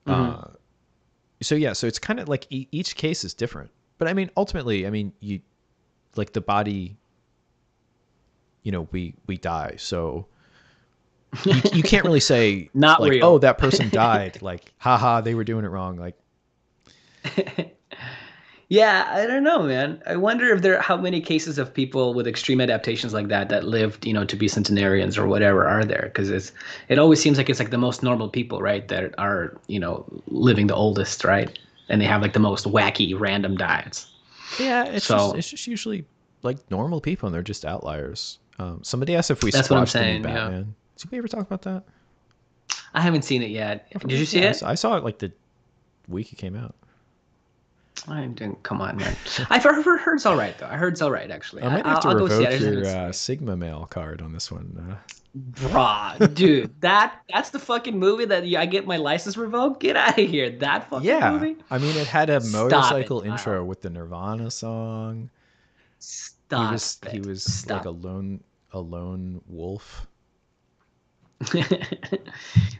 Mm-hmm. So it's kind of like each case is different. But I mean, ultimately, you like the body, we die. So you can't really say not like, real. Oh, that person died. Like, haha, they were doing it wrong. Like, Yeah, I don't know, man. I wonder if there how many cases of people with extreme adaptations like that lived, to be centenarians or whatever are there? Because it always seems like it's like the most normal people, right, that are, living the oldest, right? And they have like the most wacky random diets. Yeah, it's just So it's just usually like normal people, and they're just outliers. Somebody asked if we that's what I'm watched the new saying. Yeah. Batman. Did we ever talk about that? I haven't seen it yet. I Did you forget. see Yeah, it? I saw it like the week it came out. I didn't. Come on, man. I've heard it's all right though. I heard it's all right actually. I might have I'll, to I'll go see it. I revoke just haven't your seen it. Sigma male card on this one. Bruh, dude, that's the fucking movie that I get my license revoked. Get out of here. That fucking Yeah, movie. I mean, it had a Stop it, motorcycle Kyle. intro with the Nirvana song. He Stop was he it. was like Stop. a lone wolf.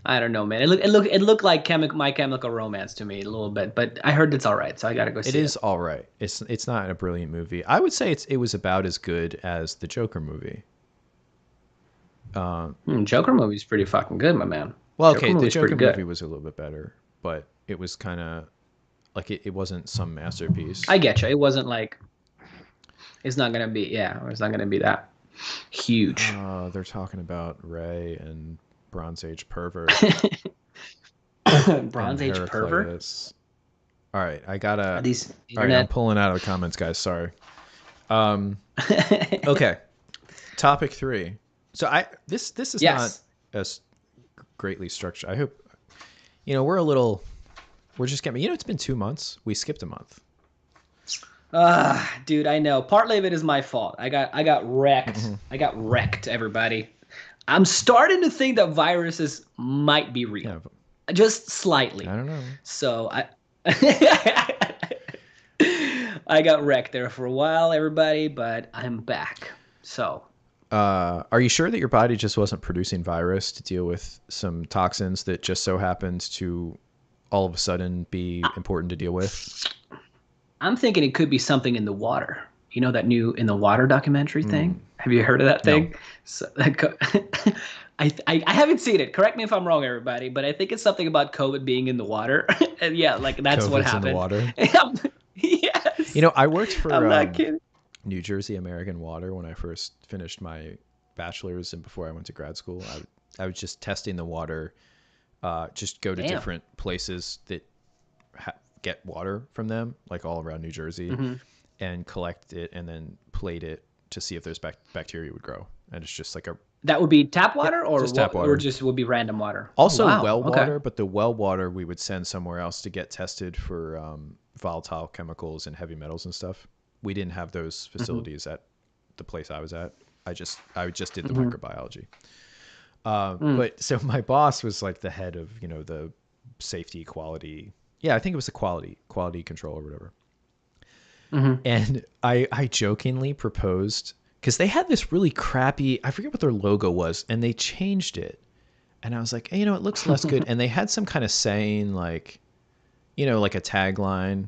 I don't know, man. It looked like My Chemical Romance to me a little bit, but I heard it's all right, so I gotta go It see is it. all right. It's not a brilliant movie. I would say it was about as good as the Joker movie. Joker movie's pretty fucking good, my man. Well, Joker okay, the movie's pretty Joker good. movie was a little bit better, but it was kind of like it wasn't some masterpiece. I get you. It wasn't like it's not gonna be it's not gonna be that huge. They're talking about Ray and Bronze Age pervert and Bronze Age pervert. Heraclitus. All right, Are these all right, I'm internet? pulling out of the comments, guys. Sorry. Okay, topic 3. So this is not Yes. as greatly structured. I hope we're just getting. It's been 2 months. We skipped a month. Dude, I know. Partly of it is my fault. I got wrecked. I got wrecked, everybody. I'm starting to think that viruses might be real. Yeah, Just slightly. I don't know. So I I got wrecked there for a while, everybody, but I'm back. So Are you sure that your body just wasn't producing virus to deal with some toxins that just so happened to all of a sudden be important to deal with? I'm thinking it could be something in the water. You know that new In the Water documentary thing? Have you heard of that No. thing? So, I haven't seen it. Correct me if I'm wrong, everybody, but I think it's something about COVID being in the water. And yeah, like that's what COVID's in the happened. water. Yes. I worked for I'm not kidding. New Jersey American Water when I first finished my bachelor's and before I went to grad school. I was just testing the water, just go to Damn. different places that get water from them, like all around New Jersey, and collect it and then plate it to see if there's bacteria would grow. And it's just like That would be tap water, or just tap what, water. or just would be random water. Also Oh, wow. well Okay. water, but the well water we would send somewhere else to get tested for volatile chemicals and heavy metals and stuff. We didn't have those facilities at the place I was at. I just did the microbiology. But so my boss was like the head of the safety quality. Yeah, I think it was the quality control or whatever. And I jokingly proposed, because they had this really crappy, I forget what their logo was, and they changed it. And I was like, hey, it looks less good. And they had some kind of saying like, like a tagline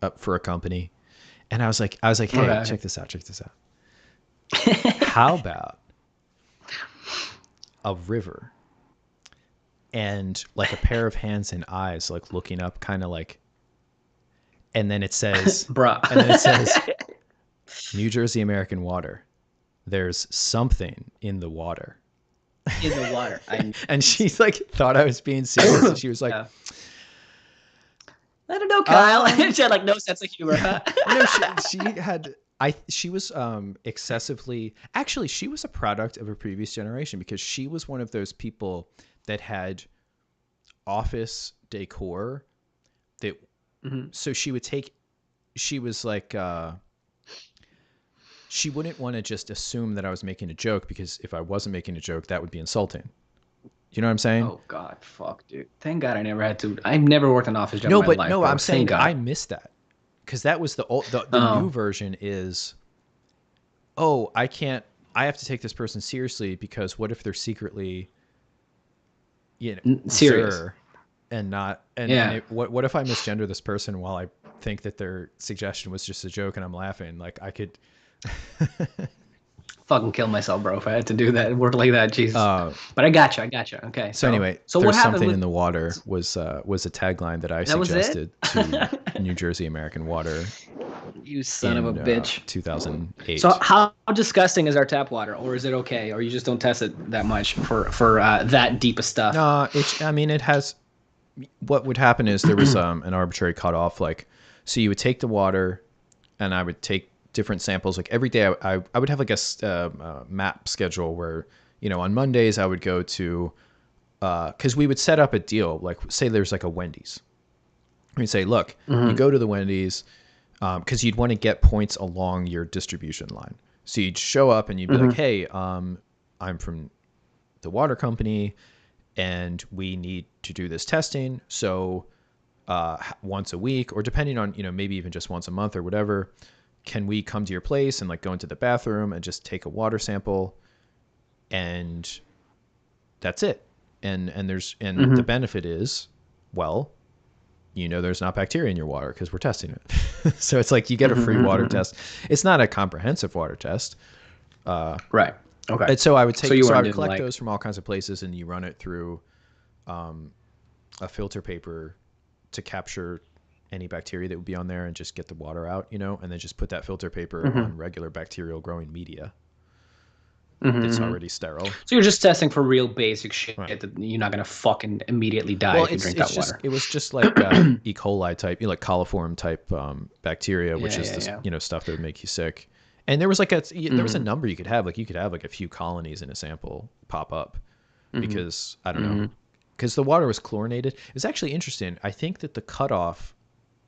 up for a company. And I was like, hey, Okay. check this out. How about a river and like a pair of hands and eyes, like looking up, kind of like, and then it says, Bruh. and then it says, New Jersey American Water. There's something in the water. In the water. And she's like, thought I was being serious. And she was like, Yeah. I don't know, Kyle. She had like no sense of humor. Huh? no, she was excessively, actually, she was a product of a previous generation, because she was one of those people that had office decor that, so she was like, she wouldn't want to just assume that I was making a joke, because if I wasn't making a joke, that would be insulting. You know what I'm saying? Oh God, fuck, dude. Thank God I never had to. I've never worked an office job No, in my but life. no, bro. I'm saying Thank God. I missed that, because that was the Oh. new version is, oh, I have to take this person seriously, because what if they're secretly, Serious. sir, and not, and, Yeah. and what if I misgender this person while I think that their suggestion was just a joke and I'm laughing? Like I could. fucking kill myself, bro, if I had to do that work like that. Jesus. But I gotcha. Okay. So anyway, so what there's happened something with in the water was a tagline that I that was it? suggested to New Jersey American Water You son of a in bitch. 2008. So how disgusting is our tap water, or is it okay, or you just don't test it that much for that deep of stuff? No, it has. What would happen is there was an arbitrary cutoff. Like, so you would take the water, and I would take different samples. Like every day, I would have like a map schedule where, on Mondays I would go to, because we would set up a deal. Like, say there's like a Wendy's. We'd say, look, you go to the Wendy's, because you'd want to get points along your distribution line. So you'd show up and you'd be like, hey, I'm from the water company, and we need to do this testing. So once a week, or depending on, maybe even just once a month or whatever, can we come to your place and like go into the bathroom and just take a water sample, and that's it. And the benefit is, well, there's not bacteria in your water because we're testing it. So it's like you get a free water test. It's not a comprehensive water test. Right. Okay. And so I would I would collect like those from all kinds of places, and you run it through a filter paper to capture any bacteria that would be on there and just get the water out, and then just put that filter paper on regular bacterial growing media. It's already sterile. So you're just testing for real basic shit that you're not gonna fucking immediately die if you drink that water. It was just like E. coli type, like coliform type bacteria, which is the stuff that would make you sick. And there was like there was a number you could have. Like you could have like a few colonies in a sample pop up because I don't know, because the water was chlorinated. It's actually interesting. I think that the cutoff,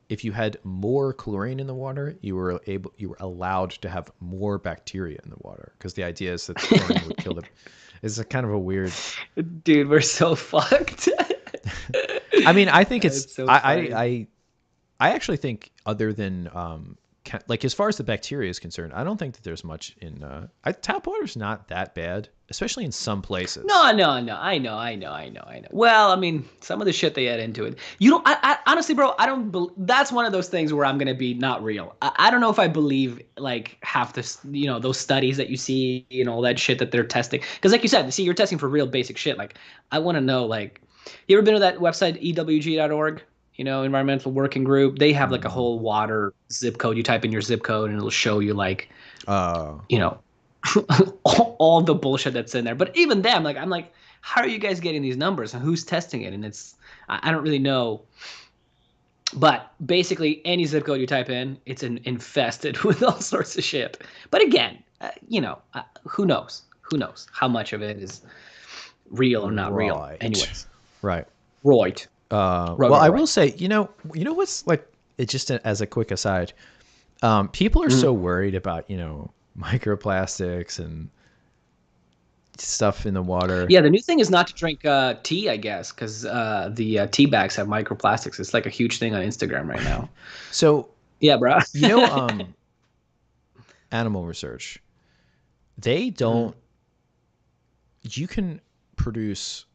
if you had more chlorine in the water, you were allowed to have more bacteria in the water, because the idea is that the chlorine would kill them. It's a kind of a weird. Dude, we're so fucked. I think it's so I actually think, other than like as far as the bacteria is concerned, I don't think that there's much in tap water's not that bad, especially in some places. No, I know. Well, some of the shit they add into it. You don't. I honestly, bro, I don't. That's one of those things where I'm gonna be not real. I don't know if I believe like half this, those studies that you see, all that shit that they're testing. Because like you said, you're testing for real basic shit. Like I want to know, like, you ever been to that website ewg.org? Environmental Working Group. They have like a whole water zip code. You type in your zip code and it'll show you like, all the bullshit that's in there. But even them, like, I'm like, how are you guys getting these numbers and who's testing it? And I don't really know. But basically, any zip code you type in, it's infested with all sorts of shit. But again, who knows? Who knows how much of it is real or not real? Anyways, right. Well, I will say, what's like, it just as a quick aside, people are so worried about, microplastics and stuff in the water. Yeah, the new thing is not to drink tea, I guess, because the tea bags have microplastics. It's like a huge thing on Instagram right now. So yeah, bro. Animal research, they don't. You can produce.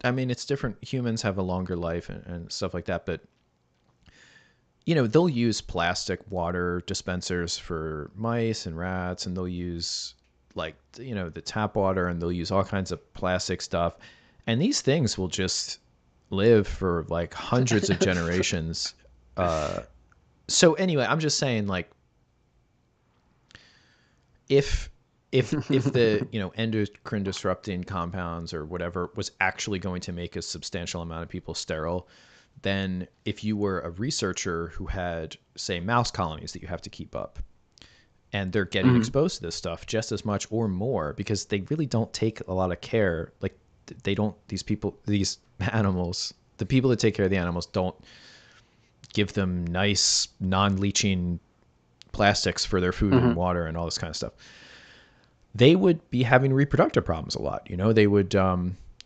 It's different. Humans have a longer life and stuff like that, but they'll use plastic water dispensers for mice and rats, and they'll use like, the tap water, and they'll use all kinds of plastic stuff. And these things will just live for like hundreds of generations. So anyway, I'm just saying, like, if the endocrine disrupting compounds or whatever was actually going to make a substantial amount of people sterile, then if you were a researcher who had, say, mouse colonies that you have to keep up, and they're getting exposed to this stuff just as much or more, because they really don't take a lot of care. Like, these animals, the people that take care of the animals don't give them nice non-leaching plastics for their food and water and all this kind of stuff. They would be having reproductive problems a lot. They would,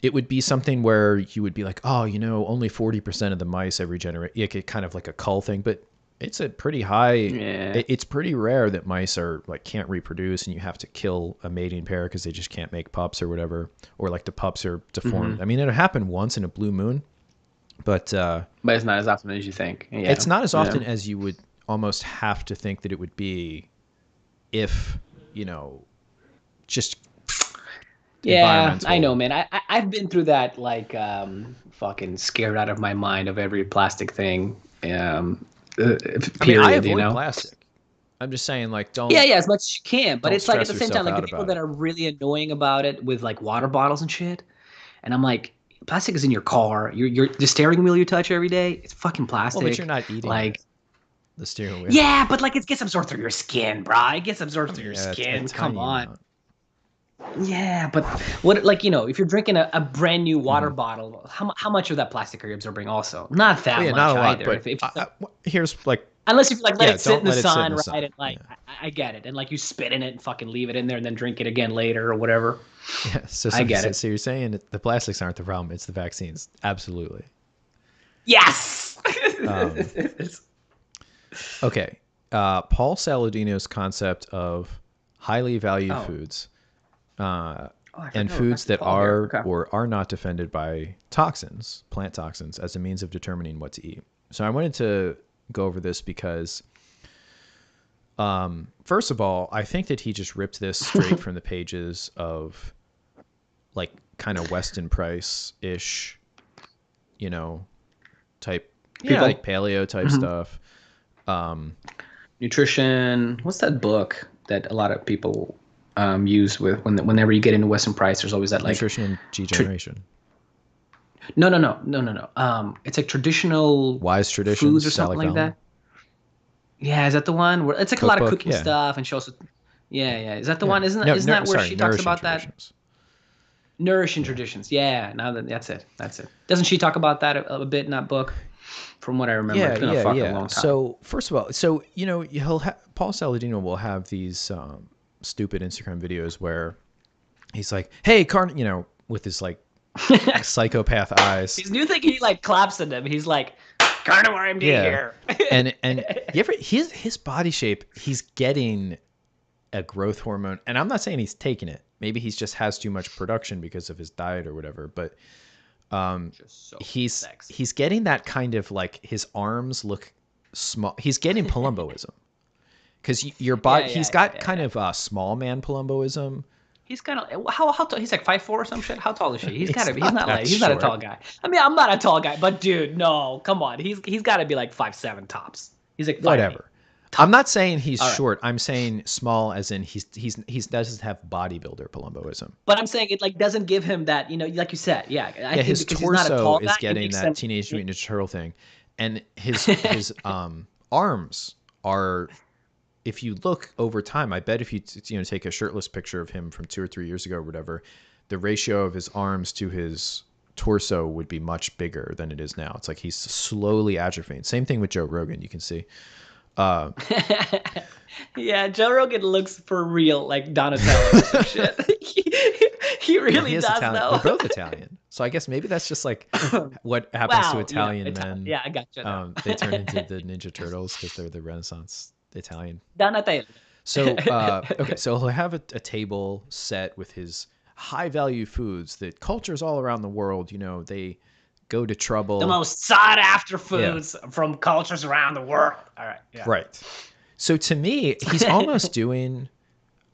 it would be something where you would be like, oh, only 40% of the mice every generation, kind of like a cull thing, but it's a pretty high, it's pretty rare that mice are like, can't reproduce, and you have to kill a mating pair because they just can't make pups or whatever. Or like the pups are deformed. It'll happen once in a blue moon, but it's not as often as you think. Yeah. It's not as often as you would almost have to think that it would be if you know, just Yeah, I know, environmental. man. I've been through that, like, fucking scared out of my mind of every plastic thing. I mean, I Period. You avoid know. plastic. I'm just saying, like, Yeah, yeah, as much as you can. But don't it's like at stress the same time, yourself like the out people about that it. are really annoying about it with like water bottles and shit. And I'm like, plastic is in your car. You're the steering wheel you touch every day. It's fucking Well, but you're plastic. not eating Like, the steering wheel. yeah, but like it gets absorbed through your skin, bro. It gets I absorbed through mean, your yeah, a skin. Come tiny on. amount. Yeah, but what, like, if you're drinking a brand new water Hmm. bottle, how much of that plastic are you absorbing? Also, not Well, that yeah, not much a lot, either. but If here's like, unless if you like let yeah, it sit in don't the let it sit in sun, the right? sun. And like, Yeah. I get it, and like you spit in it and fucking leave it in there and then drink it again later or whatever. Yeah. So, I so, get so, it. so you're saying that the plastics aren't the problem, it's the vaccines. Absolutely. Yes. Um, okay. Paul Saladino's concept of highly valued Oh. foods Oh, I and forgot we're back foods to that Paul here. are Okay. or are not defended by toxins, plant toxins, as a means of determining what to eat. So I wanted to go over this because, first of all, I think that he just ripped this straight from the pages of like kind of Weston Price ish, you know, type, yeah, like People. paleo type Mhm. stuff. Nutrition. What's that book that a lot of people use with whenever you get into Weston Price? There's always that like, Nutrition and tr- Degeneration. no. It's like traditional Wise Traditions, foods or Sally something like Fallon. that. Yeah, is that the one where it's like a lot of Cookbook, cooking yeah. stuff and she also. Yeah, Yeah. yeah. Is that the Yeah. one? Isn't that No, isn't that where sorry, she talks Nourishing about that? Traditions. Nourishing Yeah. traditions. Yeah, now that's it. That's it. Doesn't she talk about that a bit in that book? From what I remember, Yeah, it's been a yeah, fucking yeah. long time. So first of all, so Paul Saladino will have these stupid Instagram videos where he's like, "Hey, with his like psychopath eyes. His new thing, he like claps at them. He's like, "Carnivore MD Yeah, here." and you ever his body shape, he's getting a growth hormone, and I'm not saying he's taking it. Maybe he's just has too much production because of his diet or whatever, but Just so sexy. he's getting that kind of like his arms look small. He's getting Palumboism because your Yeah, body. He's yeah, got yeah, kind yeah. of small man Palumboism. He's kind of how tall? He's like 5'4" or some shit. How tall is she? He's He's gotta be. He's not not that like he's not a tall short. guy. I mean, I'm not a tall guy, but dude, no, come on. He's got to be like 5'7" tops. He's like 5'8". Whatever. I'm not saying he's All right. short. I'm saying small, as in he doesn't have bodybuilder Palumboism. But I'm saying it like doesn't give him that, like you said. Yeah, I Yeah, think his because he's not a torso tall guy, is it getting makes that him. Teenage Mutant Ninja Turtle thing, and his arms are. If you look over time, I bet if you take a shirtless picture of him from 2 or 3 years ago or whatever, the ratio of his arms to his torso would be much bigger than it is now. It's like he's slowly atrophying. Same thing with Joe Rogan. You can see. Yeah, Joe Rogan looks for real like Donatello or some shit. He Well, he really is does Italian. though. They're both Italian. So I guess maybe that's just like what happens to Wow, Italian men. Yeah, I got you now. They turn into the Ninja Turtles because they're the Renaissance Italian. Donatello. So, okay, so he'll have a table set with his high value foods that cultures all around the world, they go to The trouble. most sought after Yeah, foods from cultures around the world. All right, yeah. right. So to me, he's almost doing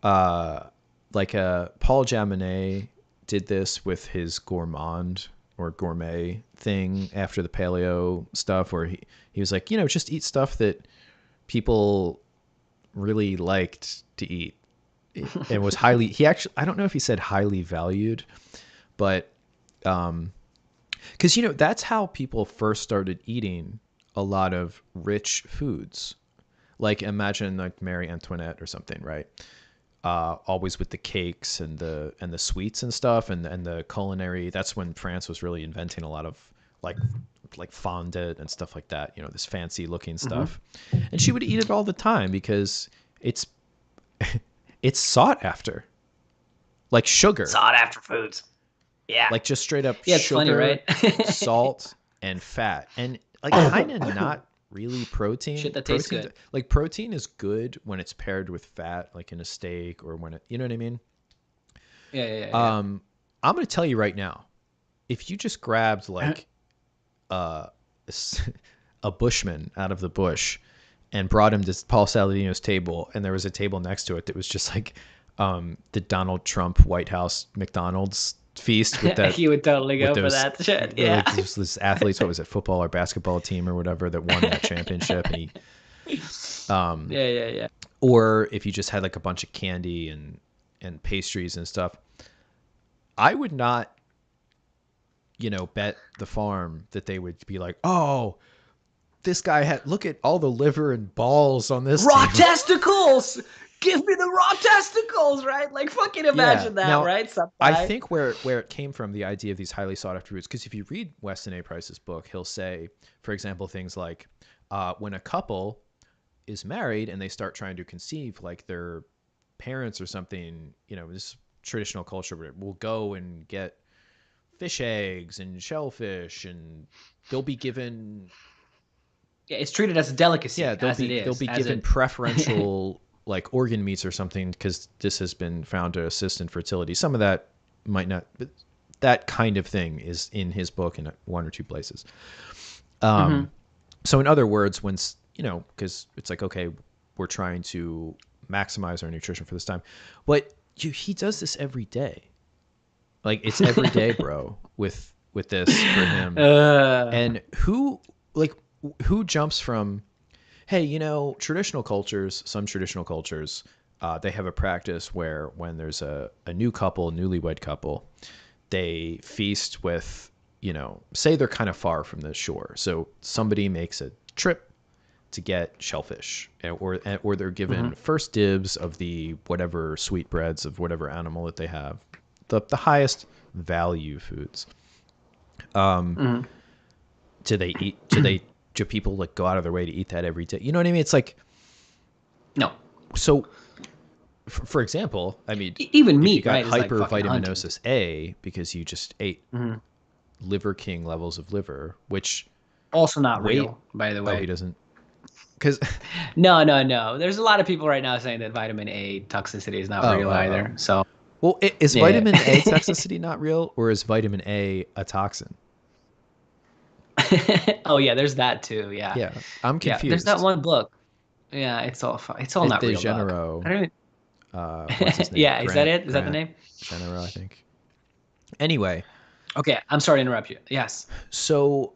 like a Paul Jaminet did this with his gourmand or gourmet thing after the paleo stuff, where he was like, just eat stuff that people really liked to eat. It was highly, I don't know if he said highly valued, but because that's how people first started eating a lot of rich foods. Like imagine like Marie Antoinette or something, right? Always with the cakes and the sweets and stuff, and the culinary. That's when France was really inventing a lot of like fondant and stuff like that. This fancy looking stuff, and she would eat it all the time because it's it's sought after, like sugar, Sought after foods. Yeah. like just straight up Yeah, it's funny, sugar, right? salt, and fat, and like kind of not really protein. Shit that tastes Protein, good. like protein is good when it's paired with fat, like in a steak or when you know what I mean. Yeah. I'm gonna tell you right now, if you just grabbed like uh, a bushman out of the bush and brought him to Paul Saladino's table, and there was a table next to it that was just like the Donald Trump White House McDonald's feast with that. He would totally with go for those, that shit. Yeah. like this athletes, what was it, football or basketball team or whatever that won that championship, and he, Yeah. or if you just had like a bunch of candy and pastries and stuff, I would not, bet the farm that they would be like, oh, this guy had, look at all the liver and balls on this Raw table. testicles! Give me the raw testicles, right? Like, fucking imagine that, now, right? I think where it came from, the idea of these highly sought after foods, because if you read Weston A. Price's book, he'll say, for example, things like when a couple is married and they start trying to conceive, like their parents or something, this traditional culture will go and get fish eggs and shellfish, and they'll be given. Yeah, it's treated as a delicacy. Yeah, they'll be given preferential like organ meats or something, because this has been found to assist in fertility. Some of that might not, but that kind of thing is in his book in one or two places. So in other words, when, because it's like, okay, we're trying to maximize our nutrition for this time, but he does this every day. Like, it's every day, bro, with this for him. And who jumps from, hey, some traditional cultures, they have a practice where when there's a newlywed couple, they feast with, say they're kind of far from the shore. So somebody makes a trip to get shellfish, or they're given first dibs of the whatever sweetbreads of whatever animal that they have, the highest value foods. Do people like go out of their way to eat that every day? You know what I mean? It's like, no. So, for example, I mean, even meat, you got right? hypervitaminosis A because you just ate Liver King levels of liver, which also not real, by the way. Oh, he doesn't. Because no. There's a lot of people right now saying that vitamin A toxicity is not real either. So, well, is vitamin A toxicity not real, or is vitamin A a toxin? Oh yeah, there's that too. Yeah, I'm confused. Yeah, there's that one book. Yeah, it's all not real. Genero. I don't even... what's his name? Yeah, is that it? Is that the name? Genero, I think. Anyway. Okay, I'm sorry to interrupt you. Yes. So,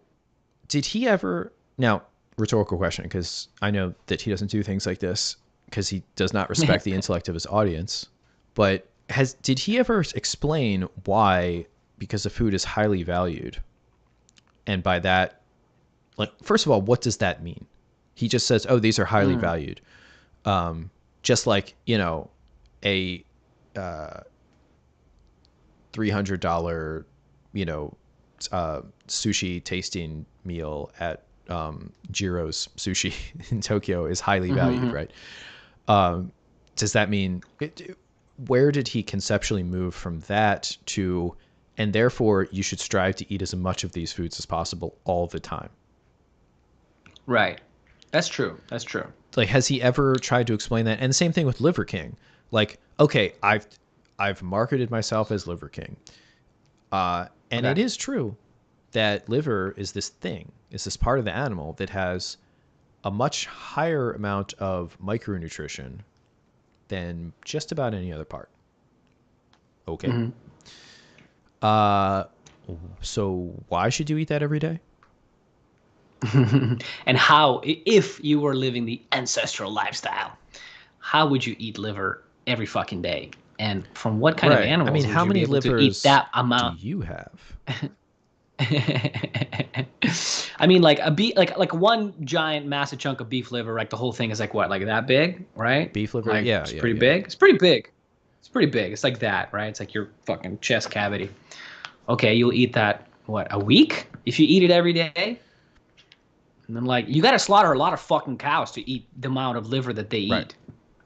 did he ever? Now, rhetorical question, because I know that he doesn't do things like this because he does not respect the intellect of his audience. But did he ever explain why? Because the food is highly valued. And by that, like, first of all, what does that mean? He just says, oh, these are highly valued. Just like, a $300, sushi tasting meal at Jiro's Sushi in Tokyo is highly valued, right? Does that mean, where did he conceptually move from that to, and therefore you should strive to eat as much of these foods as possible all the time? Right. That's true. Like, has he ever tried to explain that? And the same thing with Liver King. Like, okay, I've marketed myself as Liver King. And it is true that liver is this thing, is this part of the animal that has a much higher amount of micronutrition than just about any other part. Okay. So why should you eat that every day? And how, if you were living the ancestral lifestyle, how would you eat liver every fucking day? And from what kind of animals? I mean, how many livers to eat that amount? do you have? I mean, like a beef, like one giant massive chunk of beef liver, like the whole thing is like what, like that big, right? Beef liver, like, yeah, it's pretty big. It's pretty big. It's like that, right? It's like your fucking chest cavity. Okay, you'll eat that what, a week if you eat it every day. And then, like, you got to slaughter a lot of fucking cows to eat the amount of liver that they eat,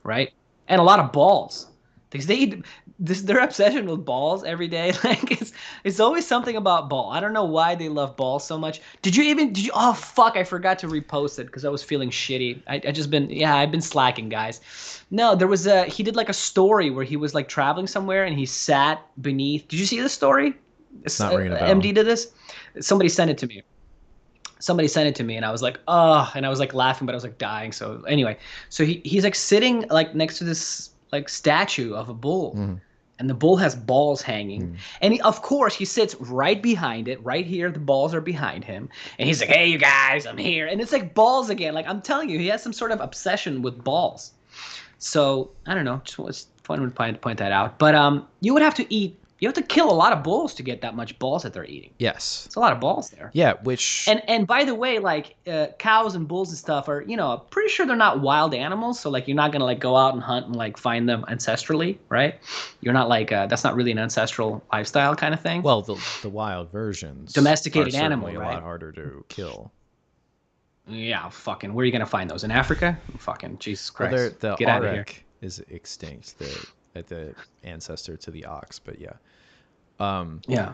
right? And a lot of balls, because they eat their obsession with balls every day. Like, it's always something about ball. I don't know why they love balls so much. Did you? Oh fuck! I forgot to repost it because I was feeling shitty. I've been slacking, guys. No, there was he did like a story where he was like traveling somewhere and he sat beneath. Did you see this story? It's not ringing a bell. MD did this. Somebody sent it to me. somebody sent it to me, and I was like, oh, and I was like laughing, but I was like dying. So anyway, so he's like sitting like next to this like statue of a bull, Mm, and the bull has balls hanging, mm. and of course he sits right behind it, right here. The balls are behind him, and he's like, "Hey, you guys, I'm here," and it's like balls again. Like I'm telling you, he has some sort of obsession with balls. So I don't know, just was fun to point that out. But you would have to eat. You have to kill a lot of bulls to get that much balls that they're eating. Yes. It's a lot of balls there. Yeah, which And by the way, like cows and bulls and stuff are, pretty sure they're not wild animals. So like you're not gonna like go out and hunt and like find them ancestrally, right? You're not like that's not really an ancestral lifestyle kind of thing. well, the wild versions Domesticated are animal, certainly a right? lot harder to kill. Yeah, fucking. Where are you gonna find those in Africa? Fucking Jesus Well, Christ, the get out of here. auric is extinct, the ancestor to the ox, but yeah. Yeah.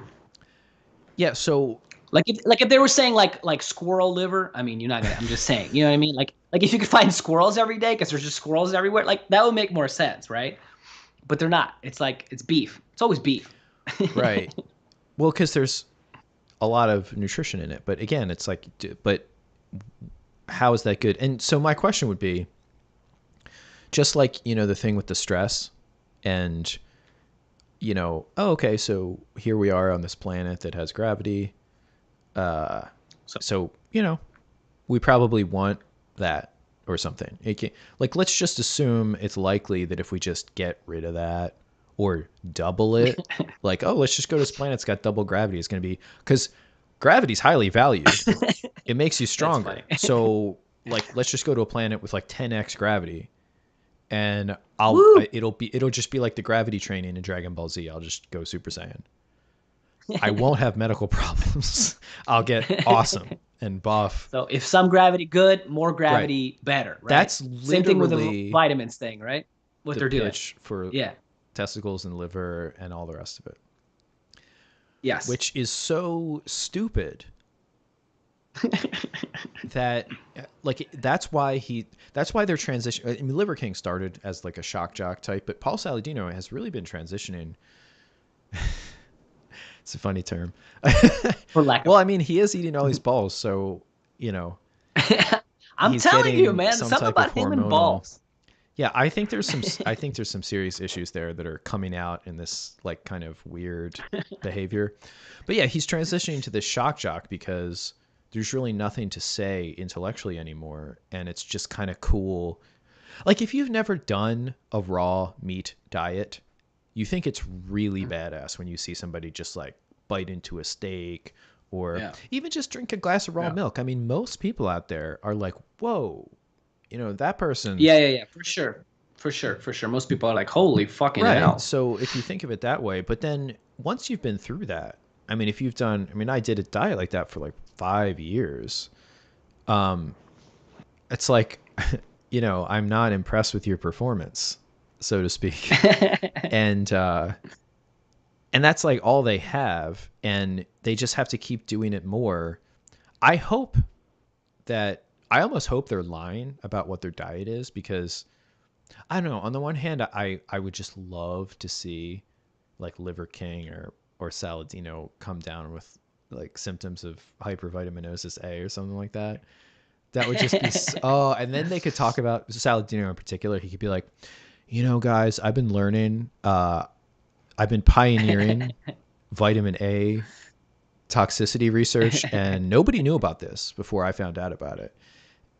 Yeah, so Like if they were saying like squirrel liver, I mean, you're not gonna. I'm just saying, you know what I mean? Like if you could find squirrels every day because there's just squirrels everywhere, like that would make more sense, right? But they're not. It's like it's beef. It's always beef. right. Well, because there's a lot of nutrition in it, but again, it's like, but how is that good? And so my question would be, just like the thing with the stress, and oh, okay, so here we are on this planet that has gravity. So we probably want that or something. Like, let's just assume it's likely that if we just get rid of that or double it, like, oh, let's just go to this planet. It's got double gravity. It's going to be, because gravity's highly valued. It makes you stronger. So like, let's just go to a planet with like 10x gravity, and it'll just be like the gravity training in Dragon Ball Z. I'll just go Super Saiyan. I won't have medical problems. I'll get awesome and buff. So if some gravity good, more gravity better. Right? That's same thing with the literally vitamins thing, right? What the they're doing pitch for Yeah. testicles and liver and all the rest of it. Yes. Which is so stupid that like that's why they're transitioning. I mean, Liver King started as like a shock jock type, but Paul Saladino has really been transitioning. It's a funny term. For lack of well, I mean, he is eating all these balls, so I'm he's telling you, getting man, some something type about of him and hormonal- balls. Yeah, I think there's some serious issues there that are coming out in this like kind of weird behavior. But yeah, he's transitioning to this shock jock because there's really nothing to say intellectually anymore, and it's just kind of cool. Like if you've never done a raw meat diet, you think it's really badass when you see somebody just like bite into a steak or even just drink a glass of raw milk. I mean, most people out there are like, whoa, that person. Yeah, for sure. Most people are like, holy fucking hell. So if you think of it that way, but then once you've been through that, I mean, if you've done, I mean, I did a diet like that for like 5 years. It's like, I'm not impressed with your performance, so to speak. and that's like all they have, and they just have to keep doing it more. I almost hope they're lying about what their diet is, because I don't know, on the one hand, I would just love to see like Liver King or Saladino come down with like symptoms of hypervitaminosis A or something like that. That would just be and then they could talk about Saladino in particular. He could be like, guys, I've been learning, I've been pioneering vitamin A toxicity research, and nobody knew about this before I found out about it.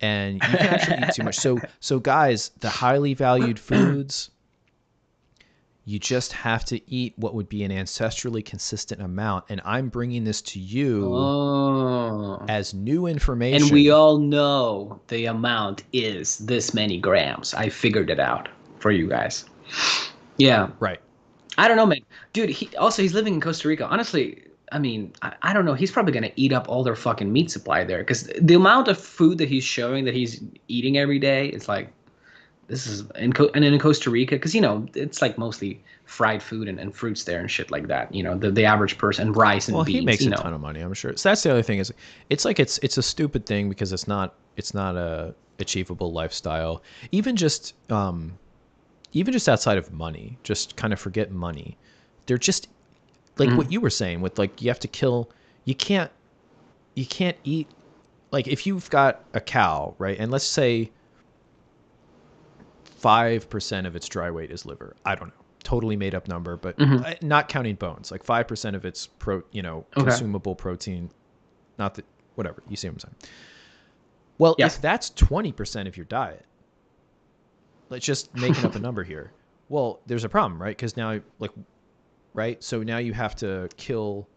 And you can actually eat too much. So guys, the highly valued foods, you just have to eat what would be an ancestrally consistent amount. And I'm bringing this to you as new information. And we all know the amount is this many grams. I figured it out for you guys. Yeah. Right. I don't know, man. Dude, he's living in Costa Rica. Honestly, I mean, I don't know. He's probably going to eat up all their fucking meat supply there, because the amount of food that he's showing that he's eating every day, it's like, this is in Costa Rica, because, it's like mostly fried food and fruits there and shit like that. The average person, and rice and beans. Well, he makes a ton of money, I'm sure. So that's the other thing, is it's like it's a stupid thing because it's not a achievable lifestyle. Even just outside of money, just kind of forget money. They're just like what you were saying with like, you have to kill, you can't eat like if you've got a cow, right, and let's say 5% of its dry weight is liver. I don't know, totally made up number, but not counting bones. Like 5% of its consumable protein. Not that, whatever, you see what I'm saying. Well, if that's 20% of your diet, let's just making up a number here. Well, there's a problem, right? Because now, like, right? So now you have to kill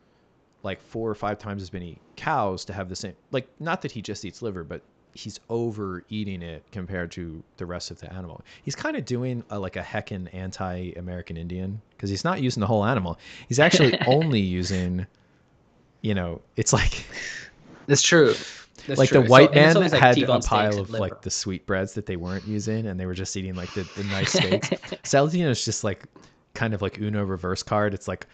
like 4 or 5 times as many cows to have the same, like, not that he just eats liver, but he's overeating it compared to the rest of the animal. He's kind of doing like a heckin' anti-American Indian, because he's not using the whole animal. He's actually only using, it's like... That's true. That's like true. the white man like had T-bone a pile of liver. like the sweetbreads that they weren't using, and they were just eating like the nice steaks. Saladino is just like kind of like Uno reverse card. It's like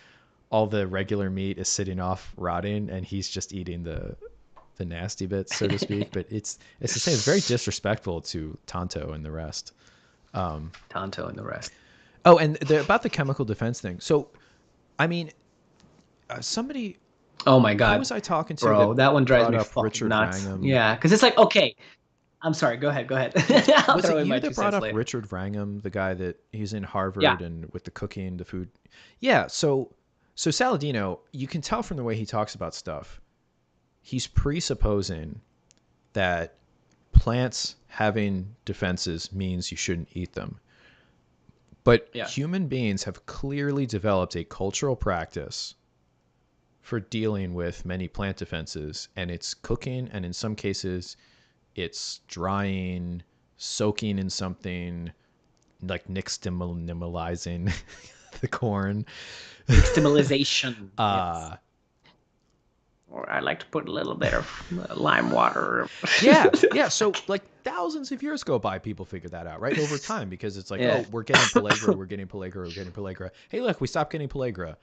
all the regular meat is sitting off rotting, and he's just eating the nasty bits, so to speak. But it's the same. It's very disrespectful to Tonto and the rest. Tonto and the rest. Oh, and about the chemical defense thing. So, I mean, somebody... Oh my God! Who was I talking to? Bro, that one drives me fucking Richard nuts. Wrangham. Yeah, because it's like, okay, I'm sorry. Go ahead. Was it you that brought up later. Richard Wrangham, the guy that he's in Harvard and with the cooking, the food? Yeah. So Saladino, you can tell from the way he talks about stuff, he's presupposing that plants having defenses means you shouldn't eat them. But human beings have clearly developed a cultural practice for dealing with many plant defenses, and it's cooking, and in some cases it's drying, soaking in something, like nixtamalizing the corn. Nixtamalization. Yes. Or I like to put a little bit of lime water. Yeah. So like thousands of years go by, people figure that out, right? Over time, because it's like, oh, we're getting pellagra. Hey, look, we stopped getting pellagra.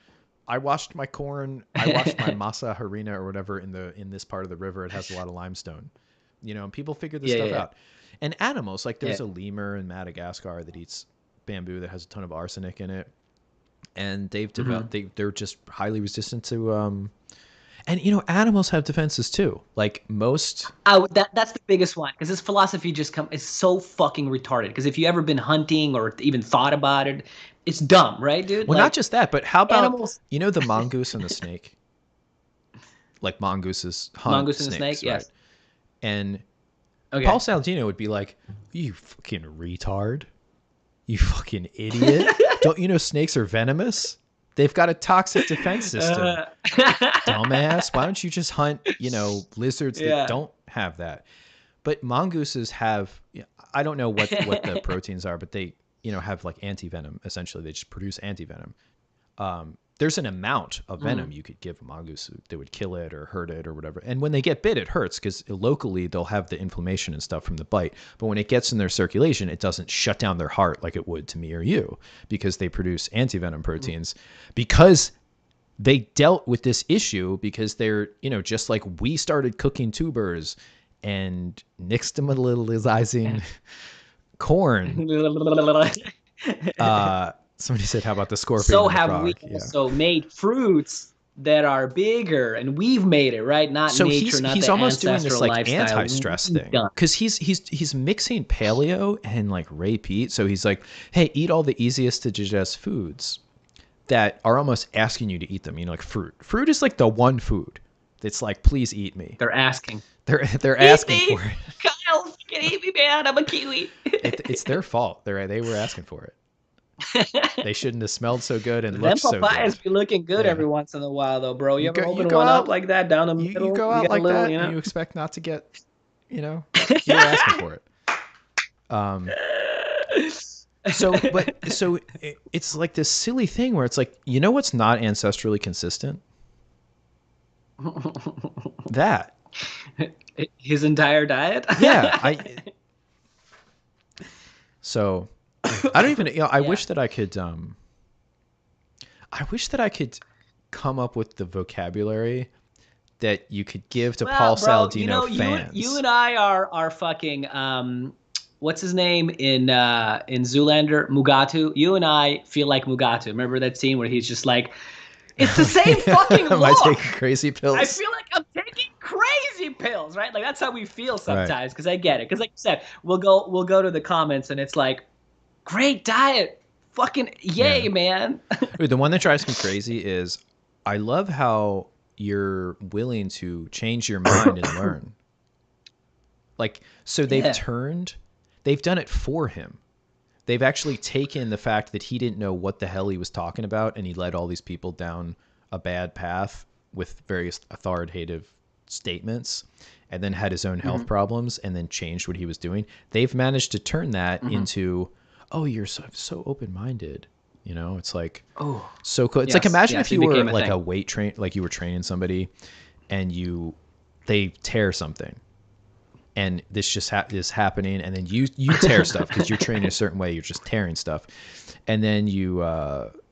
I washed my corn. I washed my masa harina or whatever in this part of the river. It has a lot of limestone, and people figure this stuff out. And animals, like there's a lemur in Madagascar that eats bamboo that has a ton of arsenic in it, and they've developed. They're just highly resistant to. And animals have defenses too. Like most. That's the biggest one, because this philosophy is so fucking retarded. Because if you ever been hunting or even thought about it, it's dumb, right, dude? Well, not just that, but how about animals... the mongoose and the snake? Like mongooses hunt mongoose and snakes, the snake, right? yes. And Paul Saladino would be like, "You fucking retard, you fucking idiot! Don't you know snakes are venomous? They've got a toxic defense system, dumbass. Why don't you just hunt, lizards that don't have that?" But mongooses have, I don't know what the proteins are, but they, have like anti-venom. Essentially, they just produce anti-venom. There's an amount of venom you could give a mongoose that would kill it or hurt it or whatever. And when they get bit, it hurts because locally they'll have the inflammation and stuff from the bite. But when it gets in their circulation, it doesn't shut down their heart like it would to me or you, because they produce anti-venom proteins because they dealt with this issue, because they're, just like we started cooking tubers and nixtamalizing corn. Somebody said, how about the scorpion? So and the have frog? we also made fruits that are bigger, and we've made it, right? Not so nature, not he's the almost doing ancestral this like lifestyle. anti-stress thing, because he's mixing paleo and like Ray Peat. So he's like, hey, eat all the easiest to digest foods that are almost asking you to eat them. Like fruit. Fruit is like the one food that's like, please eat me. They're asking. They're asking for it. Kyle, you can eat me, man. I'm a kiwi. It's their fault. They were asking for it. They shouldn't have smelled so good and looked so good. Them papayas be looking good every once in a while, though, bro. You ever open go one out, up like that down the middle? You go out like that, and you expect not to get, you're asking for it. So it's like this silly thing where it's like, what's not ancestrally consistent? That. His entire diet? Yeah. So I don't even, I wish that I could, come up with the vocabulary that you could give to Paul Saladino fans. You and I are fucking, what's his name in Zoolander? Mugatu. You and I feel like Mugatu. Remember that scene where he's just like, it's the same fucking look. Am I taking crazy pills? I feel like I'm taking crazy crazy pills, right? Like that's how we feel Right. sometimes. Because I get it. Because like you said, we'll go to the comments and it's like, great diet, fucking Yeah. yay, man. Dude, the one that drives me crazy is I love how you're willing to change your mind and learn. Like, so Yeah. they've done it for him. They've actually taken the fact that he didn't know what the hell he was talking about and he led all these people down a bad path with various authoritative statements and then had his own health problems and then changed what he was doing. They've managed to turn that into, oh, you're so open-minded. You know, it's like, Oh, so cool. It's like, yes, imagine yes, if it you were became a like thing. a like you were training somebody and they tear something and this just is happening, and then you tear stuff because you're training a certain way, you're just tearing stuff, and then you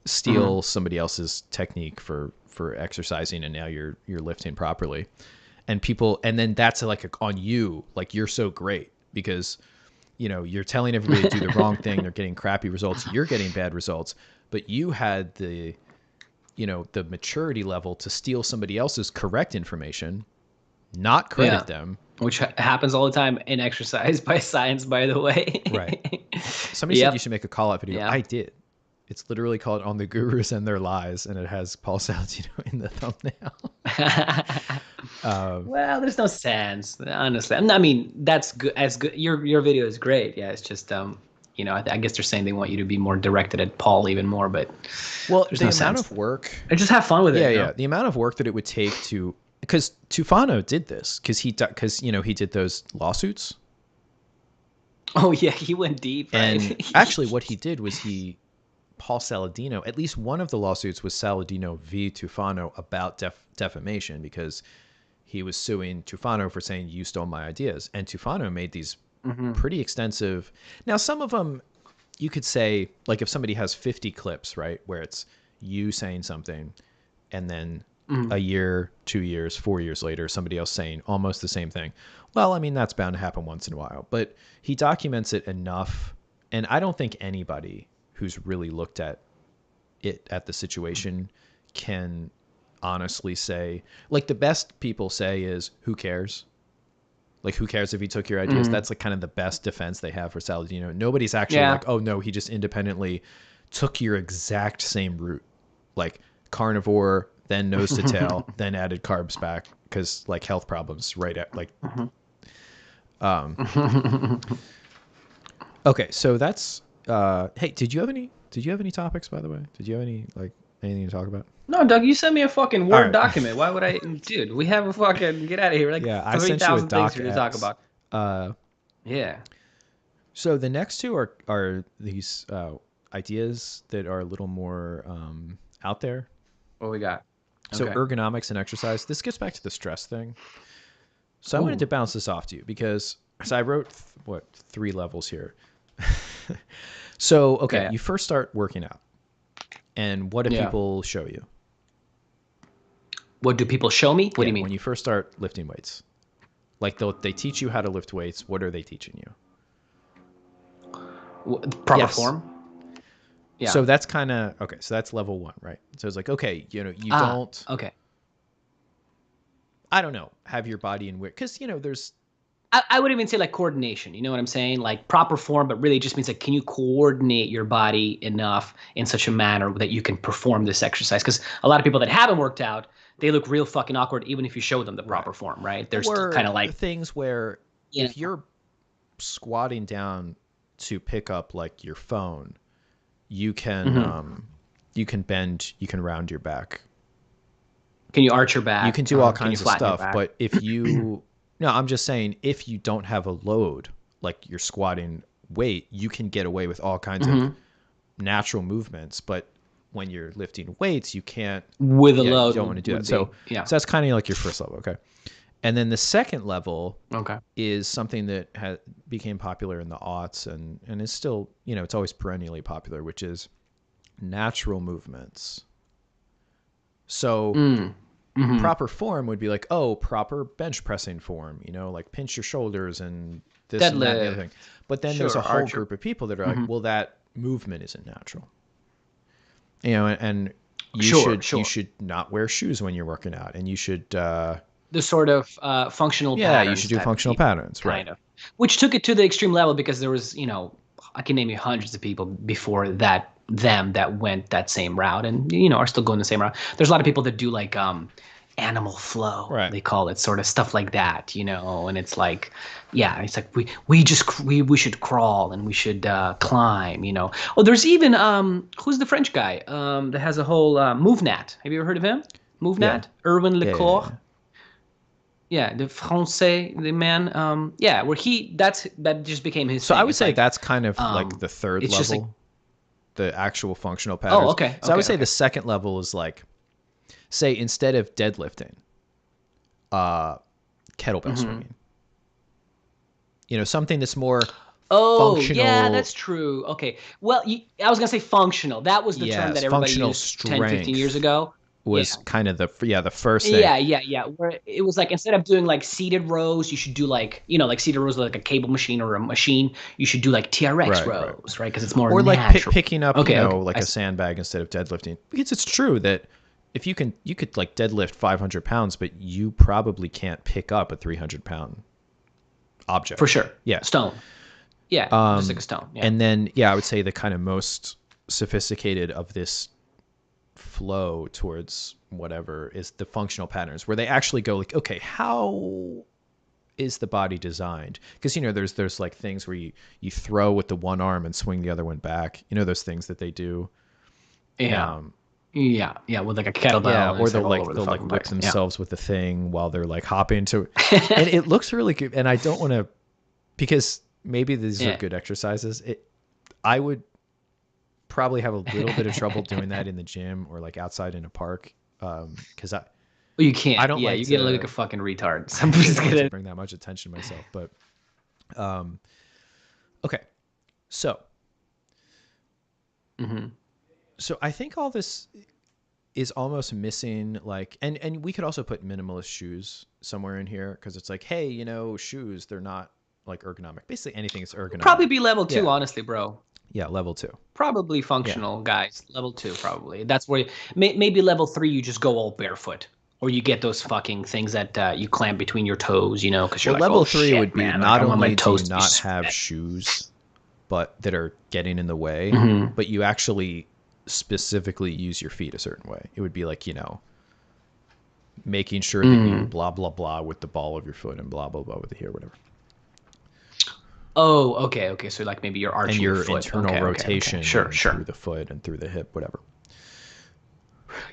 steal somebody else's technique for exercising, and now you're lifting properly, and then that's like on you, like you're so great because you're telling everybody to do the wrong thing, they're getting crappy results, you're getting bad results, but you had the the maturity level to steal somebody else's correct information, not Yeah. credit them. Which happens all the time in exercise by science, by the way. Right. Somebody said you Yep. should make a call out video. Yeah. I did. It's literally called On the Gurus and Their Lies, and it has Paul Saladino in the thumbnail. Well, there's no sense, honestly. I mean, that's good. As good, your video is great. Yeah, it's just I guess they're saying they want you to be more directed at Paul even more, but Well, there's the no amount sense. of work. And just have fun with Yeah, it. yeah. The amount of work that it would take to. Because Tufano did this. Because he did those lawsuits. Oh yeah, he went deep, right? And actually, what he did was Paul Saladino, at least one of the lawsuits was Saladino v. Tufano about defamation, because he was suing Tufano for saying, you stole my ideas. And Tufano made these pretty extensive. Now, some of them you could say, like if somebody has 50 clips, right, where it's you saying something and then a year, 2 years, 4 years later, somebody else saying almost the same thing. Well, I mean, that's bound to happen once in a while, but he documents it enough. And I don't think anybody who's really looked at it, at the situation, can honestly say, like the best people say is, who cares? Like, who cares if he took your ideas? That's like kind of the best defense they have for Saladino. Nobody's actually Yeah. like, oh no, he just independently took your exact same route, like carnivore, then nose to tail, then added carbs back because like health problems, right? At like, okay, so that's. Hey, did you have any topics, by the way? Did you have any like anything to talk about? No, Doug, you sent me a fucking All Word right. document. Why would I? Dude, we have a fucking get out of here. Like Yeah, I sent you a 3,000 things Doc for you to talk X. about. Yeah. So the next two are these ideas that are a little more out there. What we got? So Okay. ergonomics and exercise. This gets back to the stress thing. So I Ooh. wanted to bounce this off to you because I wrote 3 levels here. So okay, Yeah. you first start working out, and what do Yeah. people show you? What do people show me? What do you mean? When you first start lifting weights? Like they teach you how to lift weights. What are they teaching you? Proper Yes. form? Yeah. So that's kind of okay. So that's level 1, right? So it's like, okay, you don't. Okay. I don't know. Have your body in weight, because there's. I would even say like coordination. You know what I'm saying? Like proper form, but really it just means like, can you coordinate your body enough in such a manner that you can perform this exercise? Because a lot of people that haven't worked out, they look real fucking awkward even if you show them the proper form, right? They're still kind of like things where you if know. you're squatting down to pick up like your phone, you can you can bend, you can round your back, Can you arch your back? you can do all Can you kinds of flatten your stuff. back? But if you no, I'm just saying, if you don't have a load, like you're squatting weight, you can get away with all kinds of natural movements. But when you're lifting weights, you can't. With a load, you don't want to do that. So that's kind of like your first level, okay? And then the second level is something that became popular in the aughts and is still, it's always perennially popular, which is natural movements. So proper form would be like, proper bench pressing form, like pinch your shoulders and this and that and the other thing. But then there's a whole group of people that are like, well, that movement isn't natural. And you should not wear shoes when you're working out, and you should the sort of functional Yeah, you patterns should do type of functional people, patterns, right? kind of, which took it to the extreme level because there was, I can name you hundreds of people before that went that same route and are still going the same route. There's a lot of people that do like animal flow, Right. they call it, sort of stuff like that, and it's like, yeah, it's like we should crawl and we should climb. Oh, there's even who's the French guy that has a whole MoveNat. Have you ever heard of him? Yeah. MoveNat, Erwin Yeah, yeah, Lecourt. yeah. Yeah, the Francais, the man. Yeah, where that just became his So thing. I would It's say like, that's kind of like the third it's just like, level, the actual functional oh, patterns. okay, So I would say okay. the second level is like, say instead of deadlifting, kettlebell swinging. Something that's more Oh, yeah, functional. that's true. Okay. Well, I was going to say functional. That was the term Yes, that everybody functional used 10, 15 years strength ago. Yeah. was kind of the first thing. Yeah. Where it was like, instead of doing like seated rows, you should do like, like seated rows like a cable machine or a machine. You should do like TRX Right. rows, right? Because it's more Or like natural. picking up, Okay. like a sandbag instead of deadlifting. Because it's true that if you could like deadlift 500 pounds, but you probably can't pick up a 300-pound object. For sure. Yeah. Stone. Yeah. Just like a stone. Yeah. And then, I would say the kind of most sophisticated of this flow towards whatever is the functional patterns, where they actually go like, okay, how is the body designed? Because there's like things where you throw with the one arm and swing the other one back. Those things that they do. Yeah. Yeah, with like a kettlebell. Yeah, and or it's they'll all over the like fucking whip place. themselves with the thing while they're like hopping to, and it looks really good. And I don't want to, because maybe these are good exercises. I would probably have a little bit of trouble doing that in the gym or like outside in a park, because Well, you can't. I don't yeah, like you to, get to look like a fucking retard. So I I'm just don't like gonna. to bring that much attention to myself. But okay, so so I think all this is almost missing, like, and we could also put minimalist shoes somewhere in here, because it's like, hey, shoes, they're not like ergonomic. Basically anything is ergonomic. Probably be level 2, Yeah. honestly, bro. Yeah, level 2. Probably functional, guys. Level 2, probably. That's where maybe level 3, you just go all barefoot, or you get those fucking things that you clamp between your toes, because you're Well, like, level oh, 3 shit, would be man. not like, I want my only do toes you to be not have sweat. shoes, but that are getting in the way, but you actually specifically use your feet a certain way. It would be like, making sure that you blah, blah, blah with the ball of your foot and blah, blah, blah with the heel, whatever. Oh, okay. So like maybe you're arching And your foot. internal Okay. rotation Sure. through the foot and through the hip, whatever.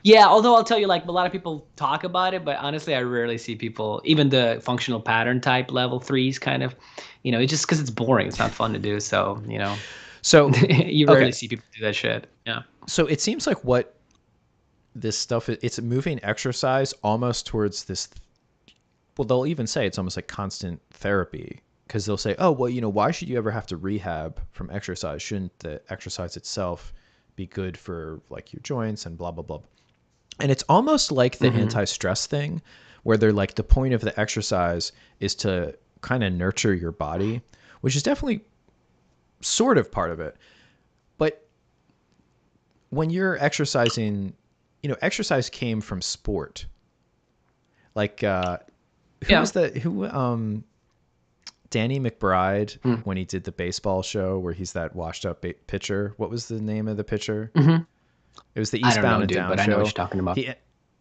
Yeah, although I'll tell you, like, a lot of people talk about it, but honestly, I rarely see people, even the functional pattern type level 3s, kind of, it's just because it's boring. It's not fun to do. So, So you rarely see people do that shit. Yeah. So it seems like what this stuff is, it's moving exercise almost towards this. Well, they'll even say it's almost like constant therapy, because they'll say, oh, well, why should you ever have to rehab from exercise? Shouldn't the exercise itself be good for like your joints and blah, blah, blah. And it's almost like the anti-stress thing, where they're like, the point of the exercise is to kind of nurture your body, which is definitely sort of part of it. But when you're exercising, exercise came from sport. Like, Danny McBride, when he did the baseball show where he's that washed up pitcher. What was the name of the pitcher? It was the Eastbound and Down but show. I know what you're talking about. He's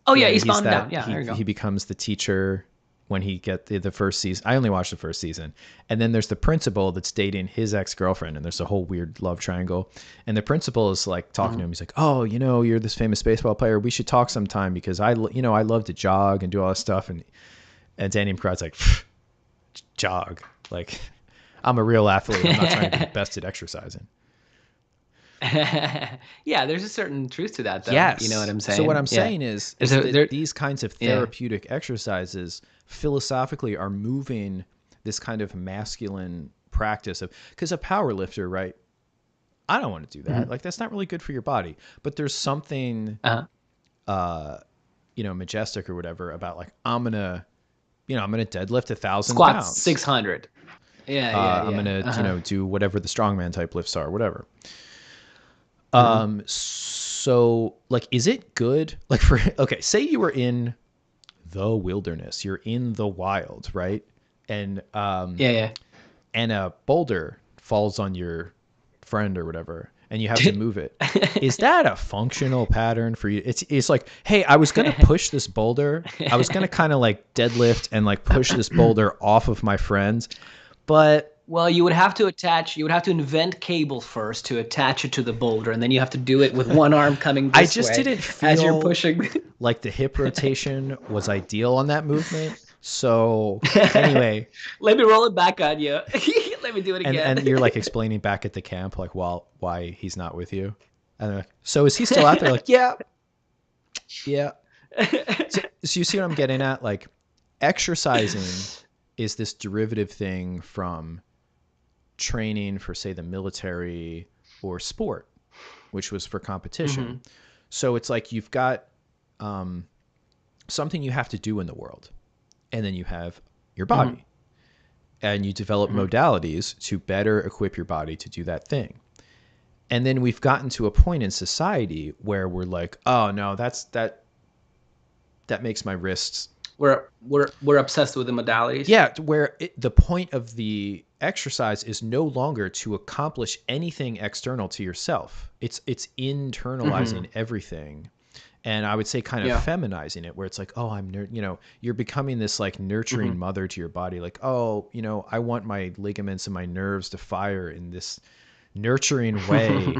Eastbound and Down. Yeah, there you go. He becomes the teacher when he get the first season. I only watched the first season. And then there's the principal that's dating his ex-girlfriend, and there's a whole weird love triangle. And the principal is like talking to him. He's like, oh, you're this famous baseball player. We should talk sometime, because I love to jog and do all this stuff. And Danny McBride's like, jog. Like, I'm a real athlete. I'm not trying to be the best at exercising. Yeah, there's a certain truth to that, though. Yes. You know what I'm saying? So what I'm saying is that these kinds of therapeutic exercises philosophically are moving this kind of masculine practice of, because a power lifter, right? I don't want to do that. Like, that's not really good for your body. But there's something, majestic or whatever about, like, I'm gonna deadlift 1,000 pounds. Squats 600. Yeah. I'm gonna do whatever the strongman type lifts are, whatever. So, like, is it good? Like, say you were in the wilderness. You're in the wild, right? And Yeah, and a boulder falls on your friend or whatever, and you have to move it. Is that a functional pattern for you? It's like, hey, I was gonna push this boulder. I was gonna kind of like deadlift and like push this boulder off of my friend, but Well, you would have to invent cable first to attach it to the boulder, and then you have to do it with one arm coming I this just way didn't as you're feel pushing. like the hip rotation was ideal on that movement. So anyway, Let me roll it back on you. Let me do it again. and you're like explaining back at the camp like why he's not with you. And they're like, so is he still out there? Like, yeah. So you see what I'm getting at? Like, exercising is this derivative thing from training for, say, the military or sport, which was for competition. Mm-hmm. So it's like you've got something you have to do in the world, and then you have your body. Mm-hmm. And you develop modalities to better equip your body to do that thing. And then we've gotten to a point in society where we're like, oh no, that makes my wrists. We're obsessed with the modalities. Yeah, where the point of the exercise is no longer to accomplish anything external to yourself. It's internalizing everything. And I would say kind of feminizing it, where it's like, oh, you're becoming this like nurturing mother to your body. Like, oh, I want my ligaments and my nerves to fire in this nurturing way.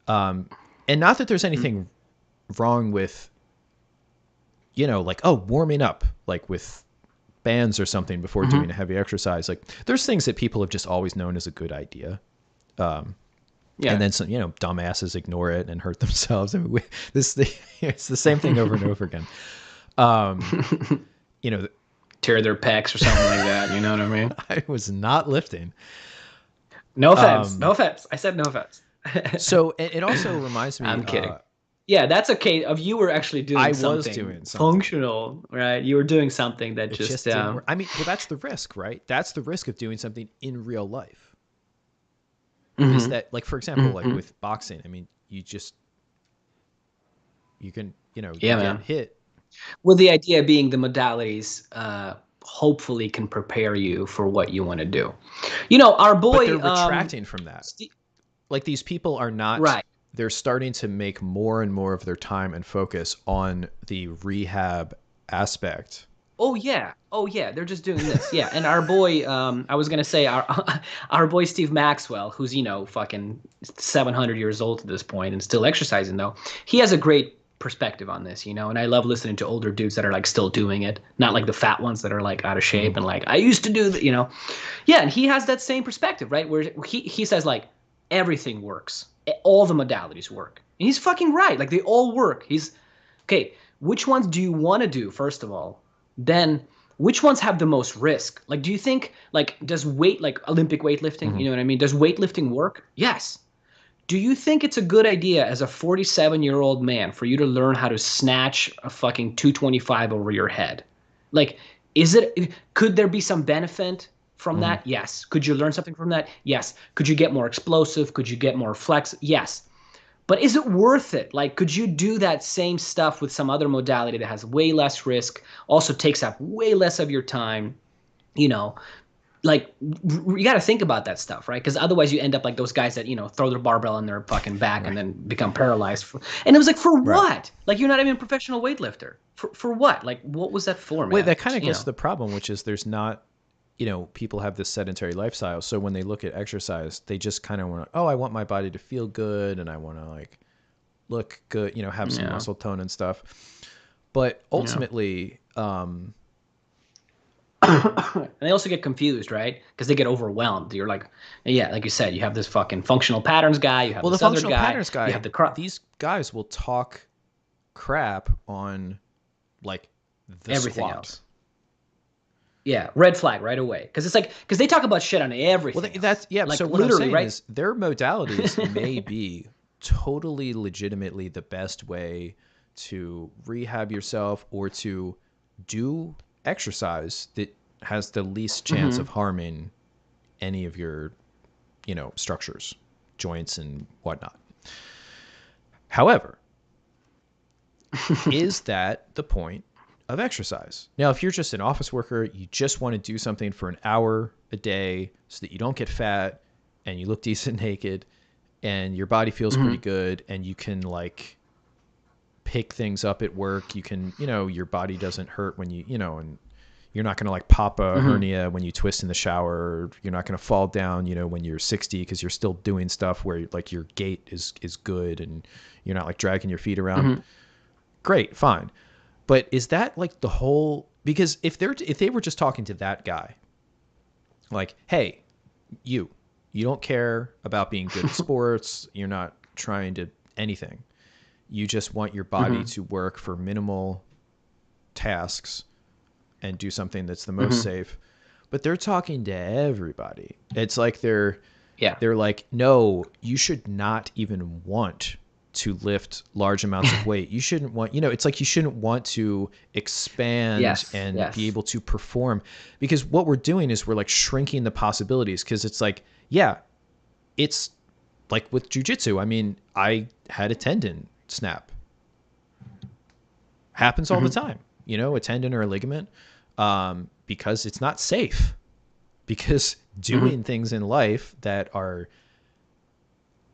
And not that there's anything wrong with, like, oh, warming up, like with bands or something before doing a heavy exercise. Like, there's things that people have just always known as a good idea. And then some, dumbasses ignore it and hurt themselves. I mean, it's the same thing over and over again. Tear their pecs or something like that. You know what I mean? I was not lifting. No offense. No offense. I said no offense. So it also reminds me. I'm kidding. Yeah, that's a case of you were actually doing something functional, right? You were doing something that just didn't work. I mean, well, that's the risk, right? That's the risk of doing something in real life. Is that, like, for example, like with boxing, I mean, you can, get hit. Well, the idea being the modalities hopefully can prepare you for what you want to do. Our boy... But they're retracting from that. Like, these people are not... Right. They're starting to make more and more of their time and focus on the rehab aspect. Oh yeah, they're just doing this. Yeah, and our boy, I was gonna say our boy Steve Maxwell, who's fucking 700 years old at this point and still exercising though. He has a great perspective on this, and I love listening to older dudes that are like still doing it, not like the fat ones that are like out of shape and like I used to do that, Yeah, and he has that same perspective, right? Where he says like everything works, all the modalities work, and he's fucking right. Like they all work. He's okay. Which ones do you want to do first of all? Then which ones have the most risk? Like, do you think, like, does Olympic weightlifting, you know what I mean? Does weightlifting work? Yes. Do you think it's a good idea as a 47-year-old man for you to learn how to snatch a fucking 225 over your head? Like, could there be some benefit from that? Yes. Could you learn something from that? Yes. Could you get more explosive? Could you get more flex? Yes. But is it worth it? Like, could you do that same stuff with some other modality that has way less risk, also takes up way less of your time? Like, you got to think about that stuff, right? Because otherwise you end up like those guys that, throw their barbell on their fucking back and then become paralyzed. And it was like, for what? Like, you're not even a professional weightlifter. For what? Like, what was that for, man? Wait, that kind of gets to the problem, which is there's not... people have this sedentary lifestyle. So when they look at exercise, they just kind of want to, I want my body to feel good and I want to like look good, have some muscle tone and stuff. But ultimately, and they also get confused, right? Because they get overwhelmed. You're like, like you said, you have this fucking functional patterns guy. You have this other guy. Patterns guy. You have the these guys will talk crap on like the everything squat. Else. Yeah, red flag right away. Because they talk about shit on everything. Well, that's Like, so what I'm saying is their modalities may be totally legitimately the best way to rehab yourself or to do exercise that has the least chance of harming any of your, structures, joints and whatnot. However, is that the point of exercise. Now, if you're just an office worker, you just want to do something for an hour a day so that you don't get fat and you look decent naked and your body feels pretty good and you can like pick things up at work. You can, your body doesn't hurt when and you're not going to like pop a hernia when you twist in the shower. You're not going to fall down, when you're 60 because you're still doing stuff where like your gait is good and you're not like dragging your feet around. Great, fine. But is that like the whole, because if they were just talking to that guy, like, hey, you don't care about being good at sports. You're not trying to anything. You just want your body to work for minimal tasks and do something that's the most safe. But they're talking to everybody. It's like they're like, no, you should not even want to lift large amounts of weight. You shouldn't want, it's like you shouldn't want to expand and be able to perform, because what we're doing is we're like shrinking the possibilities. Because it's like, it's like with jujitsu. I mean, I had a tendon snap. Happens all the time, a tendon or a ligament, because it's not safe. Because doing things in life that are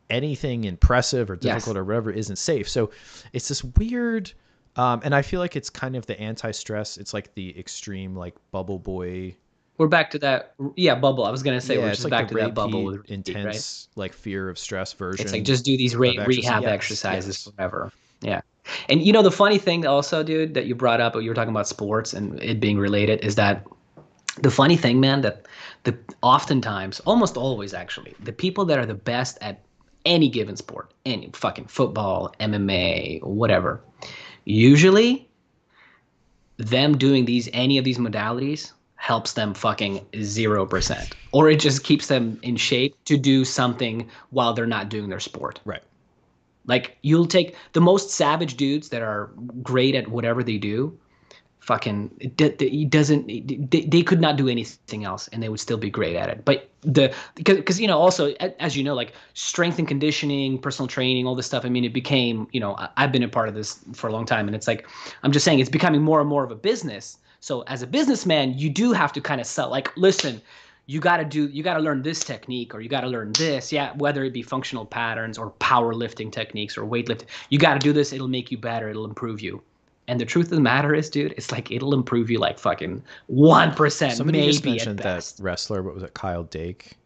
anything impressive or difficult or whatever isn't safe. So it's this weird, and I feel like it's kind of the anti-stress. It's like the extreme, like bubble boy. We're back to that. Yeah, bubble. I was going to say, we're just like back to that bubble with intense, right? Like fear of stress version. It's like, just do these rehab exercises forever. Yeah. And the funny thing also, dude, that you brought up, you were talking about sports and it being related, is that the funny thing, man, that oftentimes, almost always actually, the people that are the best at any given sport, any fucking football, MMA, whatever, usually them doing any of these modalities helps them fucking 0%, or it just keeps them in shape to do something while they're not doing their sport. Right. Like, you'll take the most savage dudes that are great at whatever they do, fucking they could not do anything else and they would still be great at it. But because also, as like strength and conditioning, personal training, all this stuff, I mean, it became, I've been a part of this for a long time, and it's like, I'm just saying, it's becoming more and more of a business. So as a businessman, you do have to kind of sell, like, listen, you got to learn this technique, or you got to learn this, whether it be functional patterns or powerlifting techniques or weightlifting, you got to do this. It'll make you better, it'll improve you. And the truth of the matter is, dude, it's like, it'll improve you like fucking 1%. Somebody maybe just mentioned at best. That wrestler, what was it, Kyle Dake?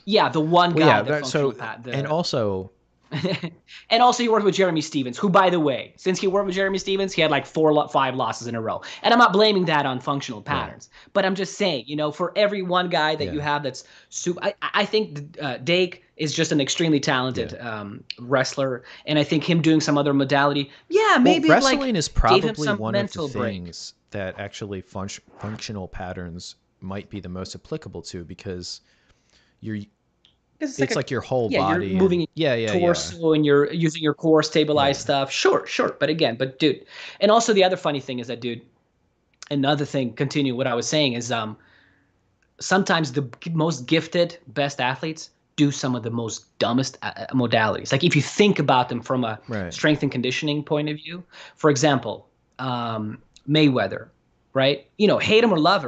Yeah, the one guy. And also, and also he worked with Jeremy Stevens, who, by the way, since he worked with Jeremy Stevens, he had like 5 losses in a row. And I'm not blaming that on functional patterns, but I'm just saying, for every one guy that you have that's super, I think Dake is just an extremely talented wrestler, and I think him doing some other modality, maybe wrestling is probably one of the break. things that actually functional patterns might be the most applicable to, because it's like your whole body. You're moving torso and you're using your core stabilized stuff. Sure. But dude, and also the other funny thing is that, dude, another thing, continue what I was saying, is sometimes the most gifted, best athletes do some of the most dumbest modalities. Like, if you think about them from a strength and conditioning point of view, for example, Mayweather, right? Hate him or love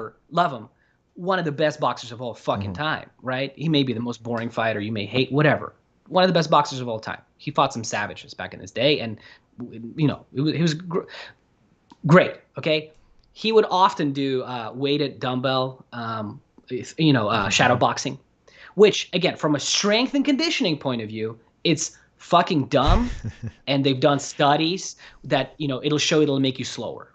him, one of the best boxers of all fucking time, right? He may be the most boring fighter, you may hate, whatever. One of the best boxers of all time. He fought some savages back in his day, and he was great, okay? He would often do weighted dumbbell, shadow boxing, which, again, from a strength and conditioning point of view, it's fucking dumb. And they've done studies that, it'll make you slower.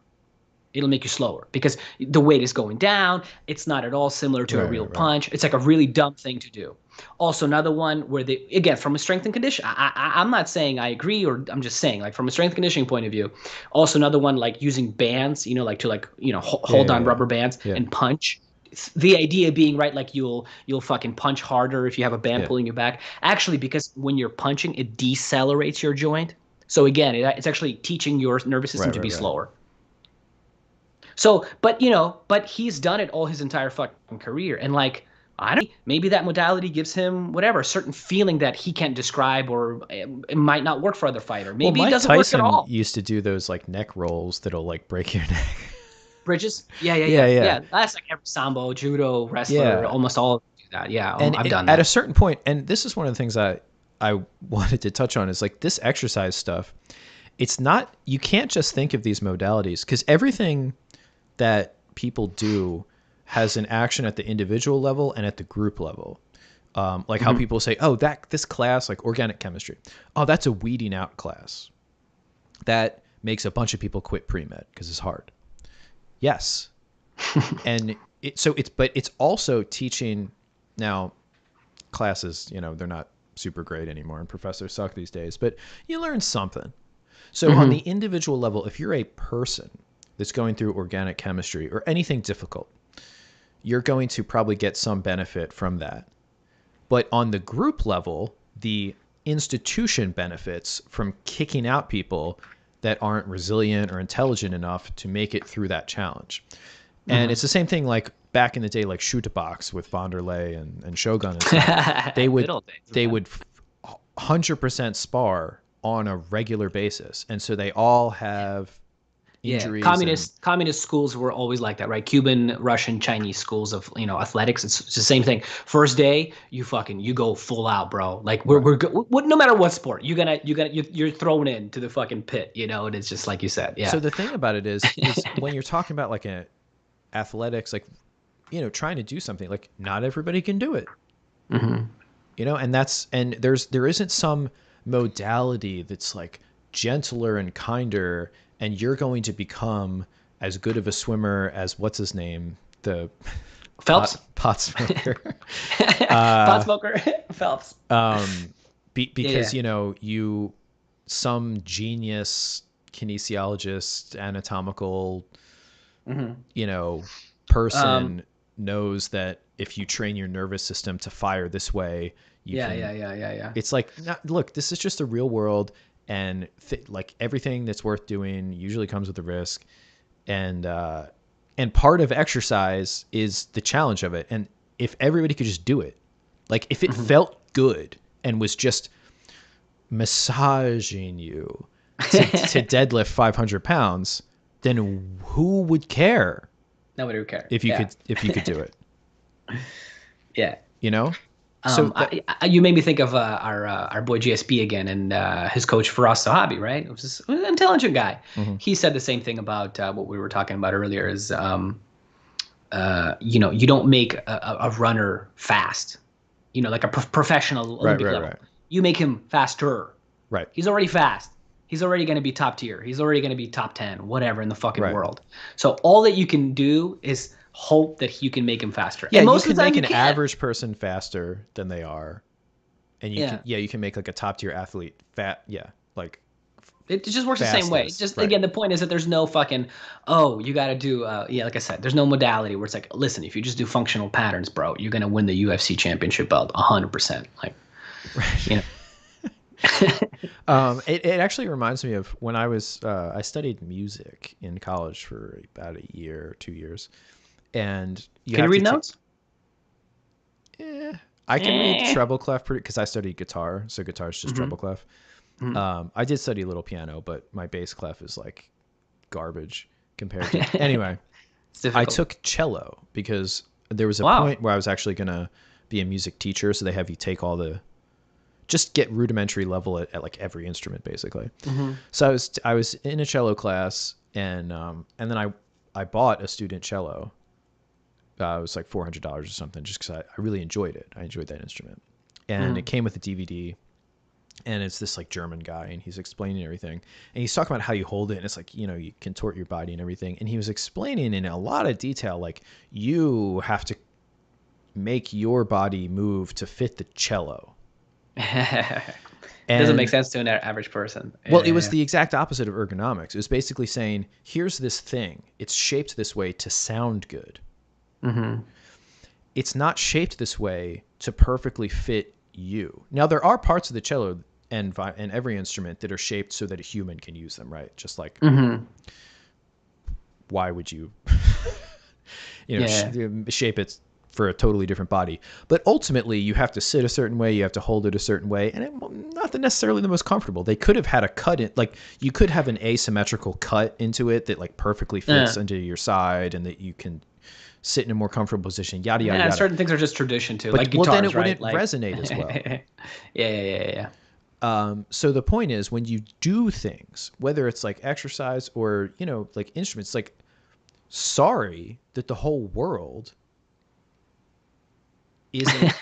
It'll make you slower because the weight is going down. It's not at all similar to a real punch. It's like a really dumb thing to do. Also, another one where again, from a strength and condition, I'm not saying I agree, or I'm just saying, like, from a strength and conditioning point of view. Also, another one, like using bands, hold on rubber bands and punch. The idea being, right, like you'll fucking punch harder if you have a band pulling you back. Actually, because when you're punching, it decelerates your joint. So again, it's actually teaching your nervous system to be slower. So, but he's done it all his entire fucking career. And like, I don't. Maybe that modality gives him whatever, a certain feeling that he can't describe, or it might not work for other fighter. Well, Maybe it Mike doesn't work at Tyson all. used to do those like neck rolls that'll like break your neck. Bridges? Yeah, yeah, Yeah, yeah, yeah, yeah. That's like every sambo, judo, wrestler, yeah. almost all of them do that. Yeah, And I've done at a that. certain point, and this is one of the things I wanted to touch on is like this exercise stuff. It's not, you can't just think of these modalities because everything that people do has an action at the individual level and at the group level. Like how Hmm. people say, oh, this class, like organic chemistry, oh, that's a weeding out class. That makes a bunch of people quit pre-med because it's hard. Yes. And but it's also teaching now classes, they're not super great anymore and professors suck these days, but you learn something. So on the Hmm. individual level, if you're a person that's going through organic chemistry or anything difficult, you're going to probably get some benefit from that. But on the group level, the institution benefits from kicking out people that aren't resilient or intelligent enough to make it through that challenge. And Hmm. it's the same thing like back in the day, like shoot a box with Vanderlei and Shogun and stuff. They Good would old days, they man. would 100% spar on a regular basis, and so they all have Yeah, injuries and communist schools were always like that, right? Cuban, Russian, Chinese schools of athletics. It's the same thing. First day, you go full out, bro. Like right. no matter what sport, you're thrown into the fucking pit, and it's just like you said, So yeah. the thing about it is when you're talking about like a athletics, like trying to do something, like not everybody can do it. Hmm. And there isn't some modality that's like gentler and kinder and you're going to become as good of a swimmer as what's his name, the Phelps, pot smoker. pot smoker, Phelps. Yeah, Because yeah. you some genius kinesiologist, anatomical, Hmm. you know Um, person knows that if you train your nervous system to fire this way, you yeah, can. yeah, yeah, yeah, yeah. It's like, look, this is just the real world, and like everything that's worth doing usually comes with a risk, and part of exercise is the challenge of it. And if everybody could just do it, like if it Hmm. felt good and was just massaging you to deadlift 500 pounds, then who would care Nobody would care. if you Yeah, could do it, yeah. you know? So that, You made me think of our boy GSP again, and his coach Faraz Sahabi, right? It was an intelligent guy. mhm. He said the same thing about what we were talking about earlier. Is you don't make a runner fast. Like a professional Right, Olympic right, level. right, You make him faster. right, He's already fast. He's already going to be top tier. He's already going to be top 10, whatever in the fucking right. world. So all that you can do is hope that you can make him faster. Yeah, And you most of can the time make you an can't. average person faster than they are, and Yeah. you can make like a top tier athlete like It just works the same way. fastest, Just right? again, the point is that there's no fucking, oh, you got to do, yeah, like I said, there's no modality where it's like, listen, if you just do functional patterns, bro, you're gonna win the UFC championship belt 100%. Like, you know, It actually reminds me of when I studied music in college for about a year, 2 years, and you can you have to read take. notes? I can read Eh. treble clef because I studied guitar, so guitar is just Mm-hmm. treble clef. Mm-hmm. I did study a little piano, but my bass clef is like garbage compared to. Anyway, It's I difficult. took cello because there was a Wow. point where I was actually gonna be a music teacher, so they have you take all the just get rudimentary level at like every instrument basically. Mm-hmm. So I was in a cello class, and then I bought a student cello. It was like $400 or something, just because I really enjoyed it. I enjoyed that instrument, and Mm-hmm. it came with a DVD. And it's this like German guy, and he's explaining everything, and he's talking about how you hold it, and it's like you contort your body and everything. And he was explaining in a lot of detail, like you have to make your body move to fit the cello. It doesn't make And sense to an average person. well, Yeah, it yeah, was yeah. the exact opposite of ergonomics. It was basically saying, here's this thing. It's shaped this way to sound good. Mm-hmm. It's not shaped this way to perfectly fit you. Now, there are parts of the cello and every instrument that are shaped so that a human can use them, right? Just like, Mm-hmm. why would you, Yeah. shape it for a totally different body. But ultimately, you have to sit a certain way, you have to hold it a certain way, and not necessarily the most comfortable. They could have had a cut in, like you could have an asymmetrical cut into it that like perfectly fits into your side, and that you can sit in a more comfortable position. Yada yada Yeah, yada. certain things are just tradition too, But like well, then guitars, it right? wouldn't Like, resonate as well. yeah. So the point is, when you do things, whether it's like exercise or like instruments, like sorry that the whole world isn't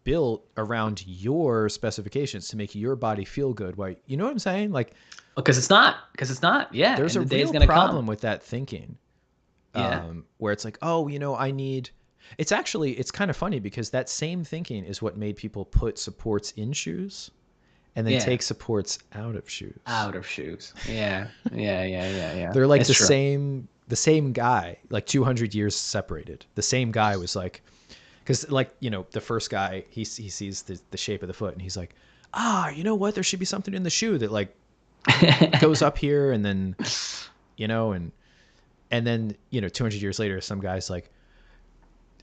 built around your specifications to make your body feel good. Why, you know what I'm saying? Like, Because it's not. Because it's not. Yeah, there's and a the day is real gonna problem come. with that thinking, Yeah. where it's like, oh, I need. It's kind of funny because that same thinking is what made people put supports in shoes and then Yeah. take supports out of shoes. Out of shoes. Yeah. They're like It's true. the same guy, like 200 years separated. The same guy was like, because like the first guy he sees the shape of the foot and he's like, you know what? There should be something in the shoe that like goes up here and then and then 200 years later some guy's like,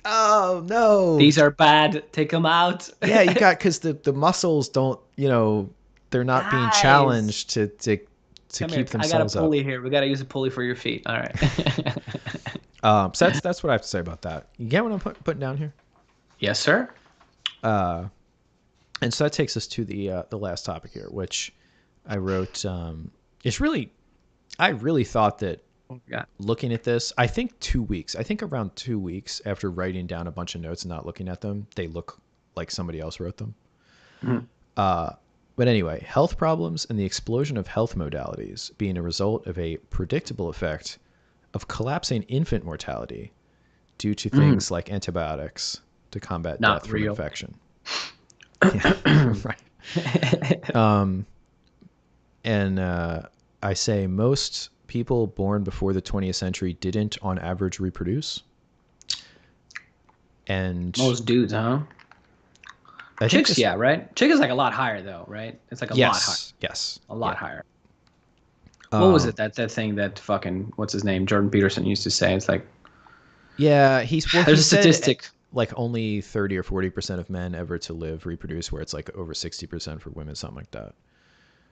oh no, These are bad. Take them out. yeah, you got, because the muscles don't, they're not being Guys, challenged to come here. keep I got a themselves up. pulley here. We got to use a pulley for your feet. All right. So that's what I have to say about that. You get what I'm putting down here? Yes, sir. And so that takes us to the last topic here, which I wrote. It's really, I really thought that Yeah. looking at this, I think around 2 weeks after writing down a bunch of notes and not looking at them, they look like somebody else wrote them. Mhm. But anyway, health problems and the explosion of health modalities being a result of a predictable effect of collapsing infant mortality due to things like antibiotics to combat death Not from real. infection. Yeah, right. And I say most people born before the 20th century didn't, on average, reproduce. And Most dudes, huh? I think Chicks, this, yeah, right? Chick is like a lot higher though, right? It's like a lot higher. yes, A yeah. lot higher. What was it that thing that fucking what's his name Jordan Peterson used to say? It's like Yeah, there's he a said statistic. like only 30 or 40% of men ever to live reproduce, where it's like over 60% for women, something like that.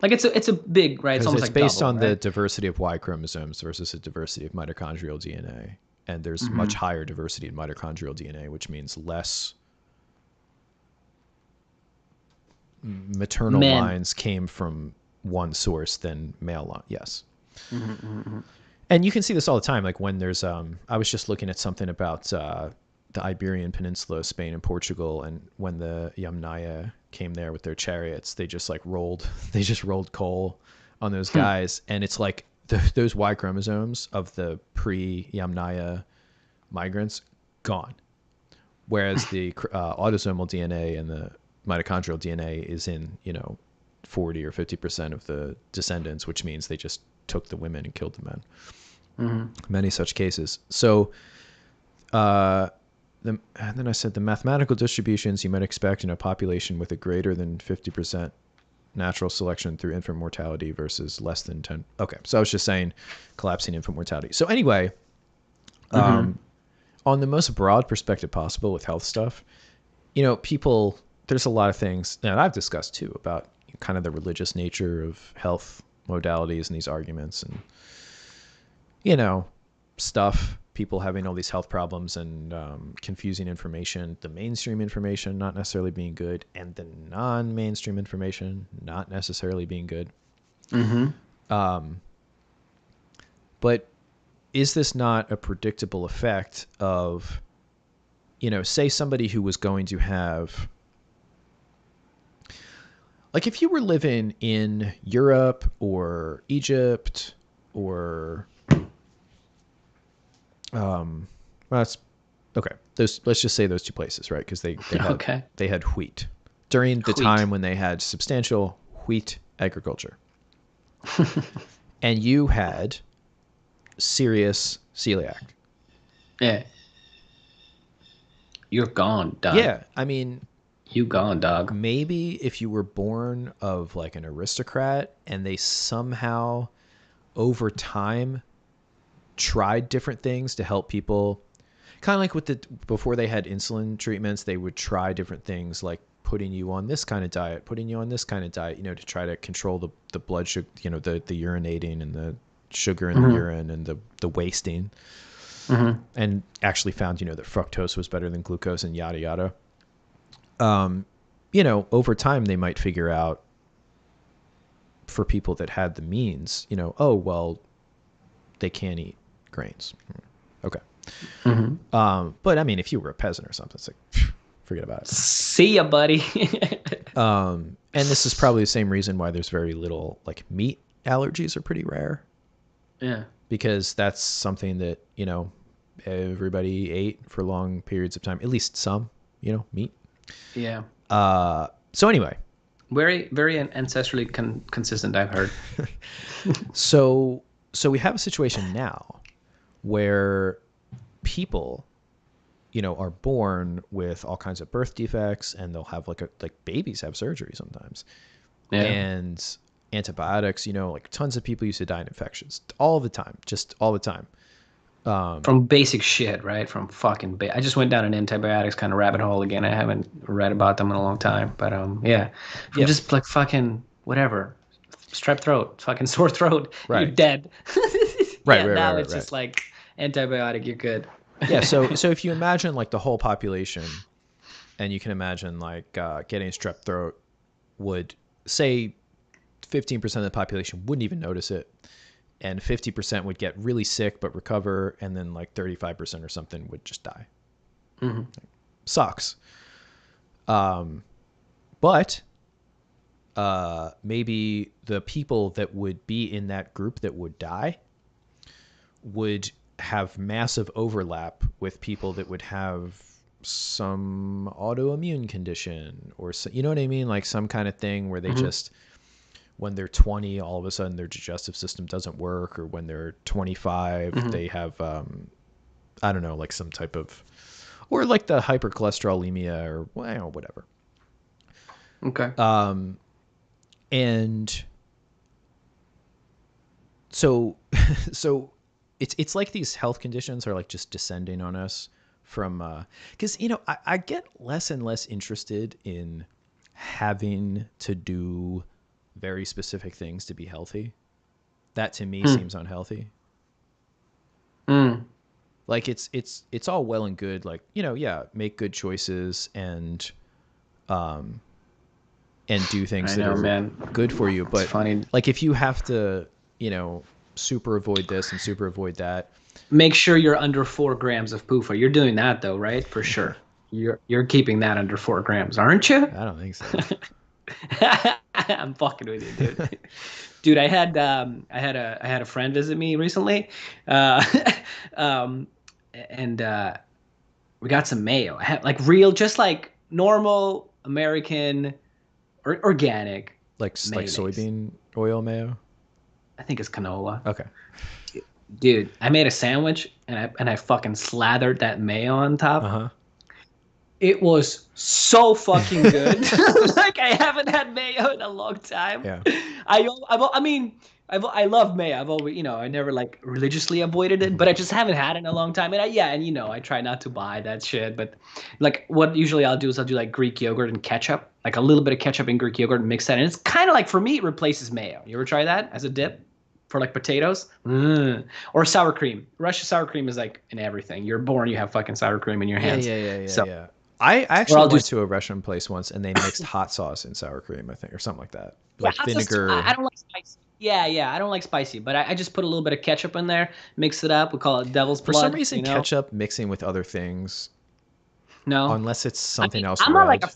Like it's a big, right? It's Because almost it's like based double, on the right? diversity of Y chromosomes versus the diversity of mitochondrial DNA. And there's much higher diversity in mitochondrial DNA, which means less maternal Men. lines came from one source than male line. Yes. Mm-hmm. And you can see this all the time. Like when there's, I was just looking at something about the Iberian Peninsula, Spain and Portugal, and when the Yamnaya came there with their chariots, they just rolled coal on those guys, and it's like those Y chromosomes of the pre-Yamnaya migrants gone, whereas the autosomal DNA and the mitochondrial DNA is in 40 or 50% of the descendants, which means they just took the women and killed the men. Many such cases. So, and then I said the mathematical distributions you might expect in a population with a greater than 50% natural selection through infant mortality versus less than 10. Okay, so I was just saying collapsing infant mortality. So anyway, on the most broad perspective possible with health stuff, people, there's a lot of things that I've discussed too about kind of the religious nature of health modalities and these arguments and stuff, people having all these health problems and confusing information, the mainstream information not necessarily being good, and the non-mainstream information not necessarily being good. But is this not a predictable effect of, say somebody who was going to have, like if you were living in Europe or Egypt or well, that's okay. Let's just say those two places, right? Because Okay. they had wheat during the Wheat. time when they had substantial wheat agriculture, and you had serious celiac. Yeah. You're gone, dog. Yeah, I mean, You gone, dog. maybe if you were born of like an aristocrat and they somehow over time tried different things to help people, kind of like with before they had insulin treatments, they would try different things like putting you on this kind of diet, putting you on this kind of diet, to try to control the blood sugar, the urinating and the sugar in the urine and the wasting. And actually found, that fructose was better than glucose and yada, yada. Over time they might figure out for people that had the means, oh, well, they can't eat grains. Okay. But I mean, if you were a peasant or something, it's like, forget about it. See ya, buddy. And this is probably the same reason why there's very little, like, meat allergies are pretty rare. Yeah. Because that's something that, everybody ate for long periods of time, at least some, meat. Yeah. So anyway. Very, very ancestrally consistent, I've heard. So we have a situation now where people, are born with all kinds of birth defects, and they'll have like babies have surgery sometimes. Yeah. And antibiotics, like tons of people used to die in infections all the time, just all the time. From basic shit, right? From fucking I just went down an antibiotics kind of rabbit hole again. I haven't read about them in a long time, but yeah. From just like fucking whatever. Strep throat, fucking sore throat, right. You're dead. Right. Now it's just like antibiotic, you're good. Yeah, so if you imagine like the whole population, and you can imagine like getting strep throat, would say 15% of the population wouldn't even notice it, and 50% would get really sick but recover, and then like 35% or something would just die. Sucks. But maybe the people that would be in that group that would die would have massive overlap with people that would have some autoimmune condition, or you know what I mean, like some kind of thing where they just, when they're 20, all of a sudden their digestive system doesn't work, or when they're 25 they have I don't know, like some type of, or like the hypercholesterolemia or whatever. Okay. And so it's like these health conditions are like just descending on us from, because, I get less and less interested in having to do very specific things to be healthy. That to me seems unhealthy. Like it's all well and good, like, make good choices and do things that are good for you. But like if you have to, super avoid this and super avoid that. Make sure you're under 4 grams of PUFA. You're doing that though, right? For sure. You're keeping that under 4 grams, aren't you? I don't think so. I'm fucking with you, dude. Dude, I had a friend visit me recently, and we got some mayo. I had like real, just like normal American or organic, like soybean oil mayo. I think it's canola. Okay. Dude, I made a sandwich and I fucking slathered that mayo on top. It was so fucking good. Like I haven't had mayo in a long time. Yeah. I love mayo. I've always, I never like religiously avoided it, but I just haven't had it in a long time. And I try not to buy that shit. But like what usually I'll do is I'll do like Greek yogurt and ketchup, like a little bit of ketchup and Greek yogurt and mix that. And it's kind of like, for me, it replaces mayo. You ever try that as a dip for like potatoes? Or sour cream. Russian sour cream is like in everything. You're born, you have fucking sour cream in your hands. Yeah. I actually went to a Russian place once and they mixed hot sauce and sour cream, I think, or something like that. Like vinegar. I don't like spicy. Yeah, I don't like spicy, but I just put a little bit of ketchup in there, mix it up. We call it devil's blood. For some reason, ketchup mixing with other things. No. Unless it's something else. I'm not like a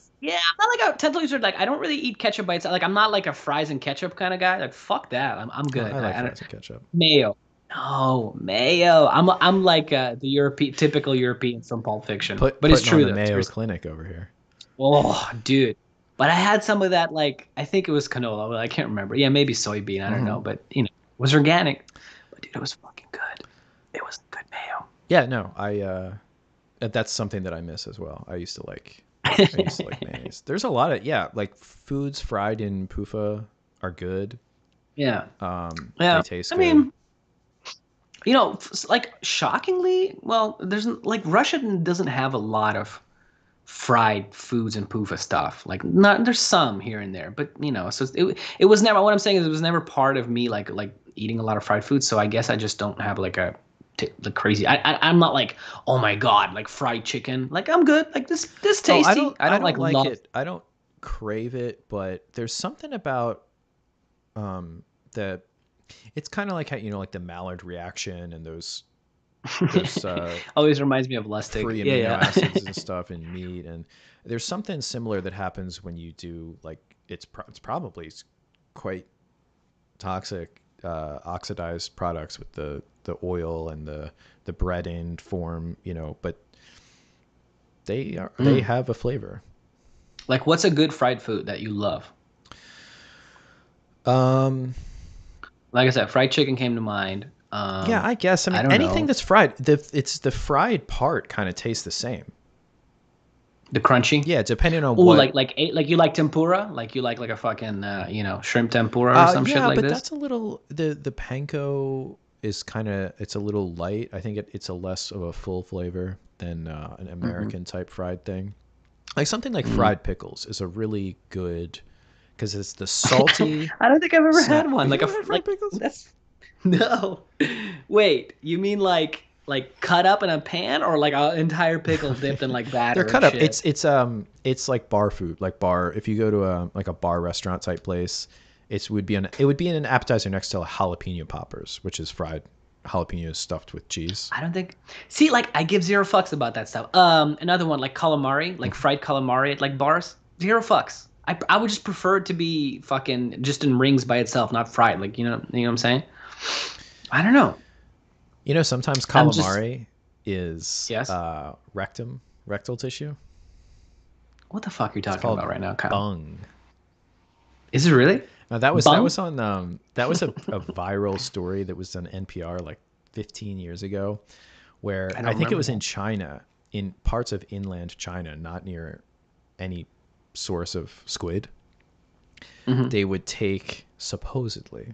tenth lizard. Like I don't really eat ketchup by itself. Like I'm not like a fries and ketchup kind of guy. Like fuck that. I'm good. I like fries and ketchup. Mayo. No, mayo. I'm like the typical European from Pulp Fiction. but it's true. The Mayo Clinic over here. Oh, dude. But I had some of that, like, I think it was canola, but I can't remember. Yeah, maybe soybean. I don't know. But, it was organic. But, dude, it was fucking good. It was good mayo. Yeah, no, that's something that I miss as well. I used to like mayonnaise. There's a lot of, like, foods fried in PUFA are good. Yeah. They taste good. like shockingly, well, there's like Russia doesn't have a lot of fried foods and poofa stuff. Like not there's some here and there, but so it was never. What I'm saying is it was never part of me like eating a lot of fried food. So I guess I just don't have like the crazy. I'm not like, oh my god, like fried chicken. Like I'm good. Like this Oh, tasty. I I don't don't like like love. it. I don't crave it, but there's something about the it's kind of like how like the Maillard reaction and those Always reminds me of lustig. free Yeah, amino yeah. acids and stuff in meat, and there's something similar that happens when you do like it's probably quite toxic oxidized products with the oil and the breading form, but they Mm. have a flavor. Like what's a good fried food that you love? Um, Like I said, fried chicken came to mind. yeah, I guess. I I mean, don't anything know. that's fried, it's the fried part kind of tastes the same. The crunchy. Yeah, depending on Oh, what. like you like tempura? Like you like a fucking shrimp tempura or some shit Yeah, like but this? that's a little the panko is kind of it's a little light. I think it's a less of a full flavor than an Hmm. American type fried thing. Like something like Mm. fried pickles is a really good because it's the salty I don't think I've ever snap. had one. Have you Like ever had fried like pickles? that's no. Wait, you mean like cut up in a pan or like an entire pickle dipped in like They're batter and cut up. shit? It's like bar food, like bar. If you go to a bar restaurant type place, it would be in an appetizer next to jalapeno poppers, which is fried jalapenos stuffed with cheese. I don't think. See, like I give zero fucks about that stuff. Another one like calamari, like fried calamari at like bars, zero fucks. I would just prefer it to be fucking just in rings by itself, not fried. Like you know what I'm saying? I don't know. Sometimes I'm just calamari is yes. rectal tissue. What the fuck are you It's talking called about right now, Kyle? bung. Is it really? Now that Bung? was on that was a viral story that was on NPR like 15 years ago, where I I don't think it remember was in that. China, in parts of inland China, not near any source of squid. Hmm. They would take supposedly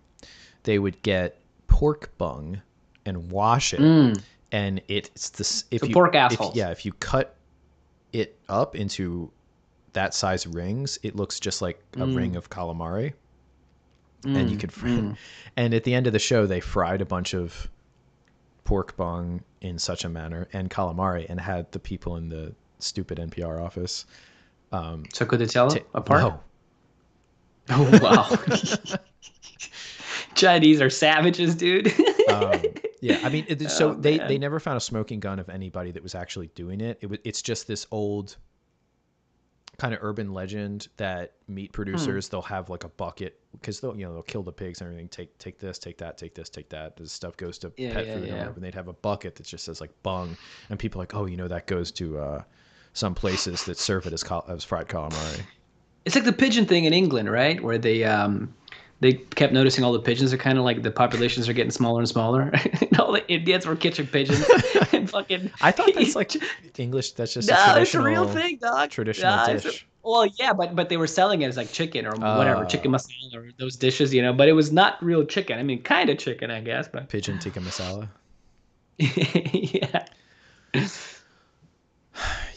they would get pork bung and wash it, Mm. and it's this So pork if assholes. yeah if you cut it up into that size rings, it looks just like a ring Mm. of calamari, and you Mm. could Mm. and at the end of the show they fried a bunch of pork bung in such a manner and calamari and had the people in the stupid NPR office So could they tell apart? no. Oh wow. Chinese are savages, dude. Yeah, I mean, so Oh they man. never found a smoking gun of anybody that was actually doing it. It's just this old kind of urban legend that meat Hmm. producers they'll have like a bucket because they'll kill the pigs and everything. Take this, take that, take this, take that. This stuff goes to Yeah, pet yeah, food or yeah. whatever. And they'd have a bucket that just says like bung, and people are like, oh, that goes to some places that serve it as fried calamari. It's like the pigeon thing in England, right? Where they kept noticing all the pigeons are kind of like the populations are getting smaller and smaller. And all the Indians were kitchen pigeons and fucking. I thought that's like English. That's just a No, it's a real thing, dog. traditional Nah, dish. well, yeah, but they were selling it as like chicken or whatever, chicken Uh, masala or those dishes, But it was not real chicken. I mean, kind of chicken, I guess, but Pigeon tikka masala. yeah.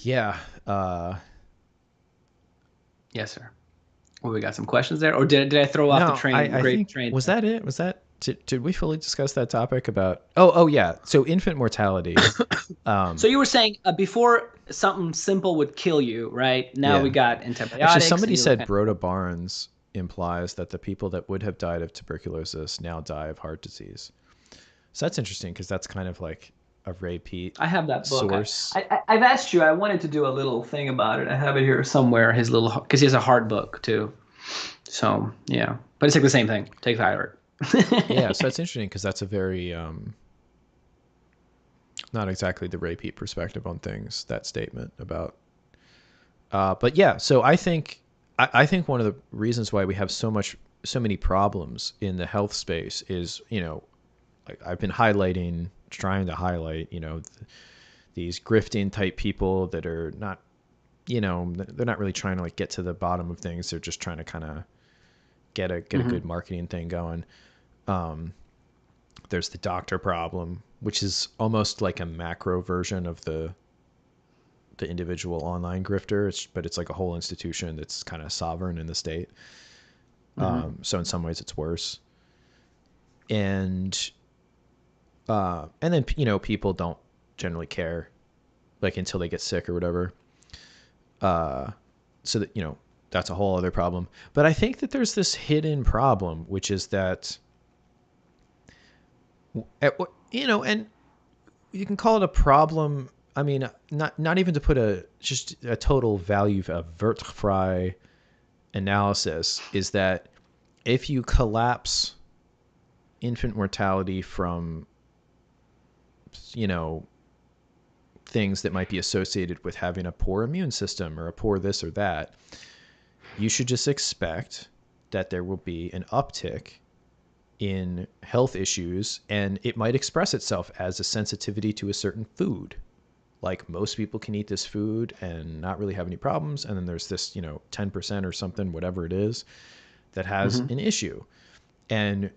Yeah. Yes, sir. Well, we got some questions there, or did I throw off the No, train? I Great think train was there. that it? Was that did we fully discuss that topic about? Oh yeah. So infant mortality. So you were saying before something simple would kill you, right? Now we Yeah. got Actually, antibiotics, and somebody you were said kind of Broda Barnes implies that the people that would have died of tuberculosis now die of heart disease. So that's interesting because that's kind of like a Ray Pete I have that book. source. I've asked you. I wanted to do a little thing about it. I have it here somewhere. His little because he has a hard book too. So yeah, but it's like the same thing. Take thyroid. Yeah, so that's interesting because that's a very not exactly the Ray Pete perspective on things. That statement about, but yeah. So I think one of the reasons why we have so many problems in the health space is like I've been trying to highlight these grifting type people that are not they're not really trying to like get to the bottom of things. They're just trying to kind of get a Hmm. good marketing thing going. Um, There's the doctor problem, which is almost like a macro version of the individual online grifter. But it's like a whole institution that's kind of sovereign in the state. So in some ways it's worse. And then, people don't generally care, like, until they get sick or whatever. So that, that's a whole other problem. But I think that there's this hidden problem, which is that, and you can call it a problem. I mean, not even to put just a total value of Wertfrei analysis, is that if you collapse infant mortality from, things that might be associated with having a poor immune system or a poor this or that, you should just expect that there will be an uptick in health issues, and it might express itself as a sensitivity to a certain food. Like, most people can eat this food and not really have any problems, and then there's this 10% or something, whatever it is, that has an issue. And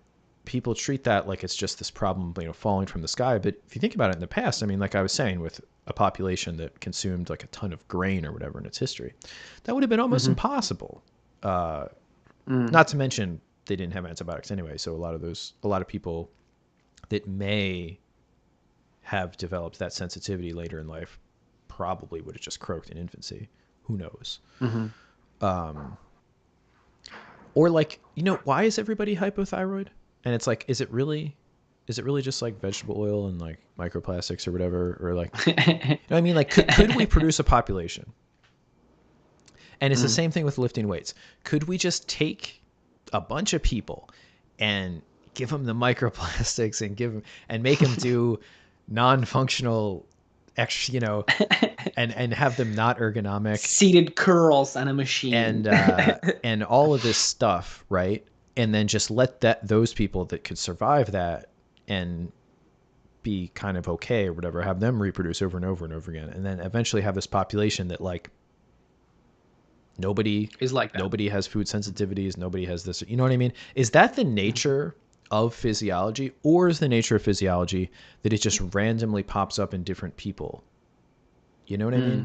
people treat that like it's just this problem, falling from the sky. But if you think about it in the past, I mean, like I was saying, with a population that consumed like a ton of grain or whatever in its history, that would have been almost impossible. Not to mention they didn't have antibiotics anyway. So a lot of people that may have developed that sensitivity later in life probably would have just croaked in infancy. Who knows? Or like, why is everybody hypothyroid? And it's like, is it really just like vegetable oil and like microplastics or whatever? Or like, what I mean? Like, could we produce a population? And it's the same thing with lifting weights. Could we just take a bunch of people and give them the microplastics and make them do non-functional extra, and have them not ergonomic, seated curls on a machine, and all of this stuff, right? And then just let those people that could survive that and be kind of okay or whatever, have them reproduce over and over and over again, and then eventually have this population that, like, nobody is like that. Nobody has food sensitivities, nobody has this, you know what I mean? Is that the nature of physiology, or is the nature of physiology that it just randomly pops up in different people? You know what I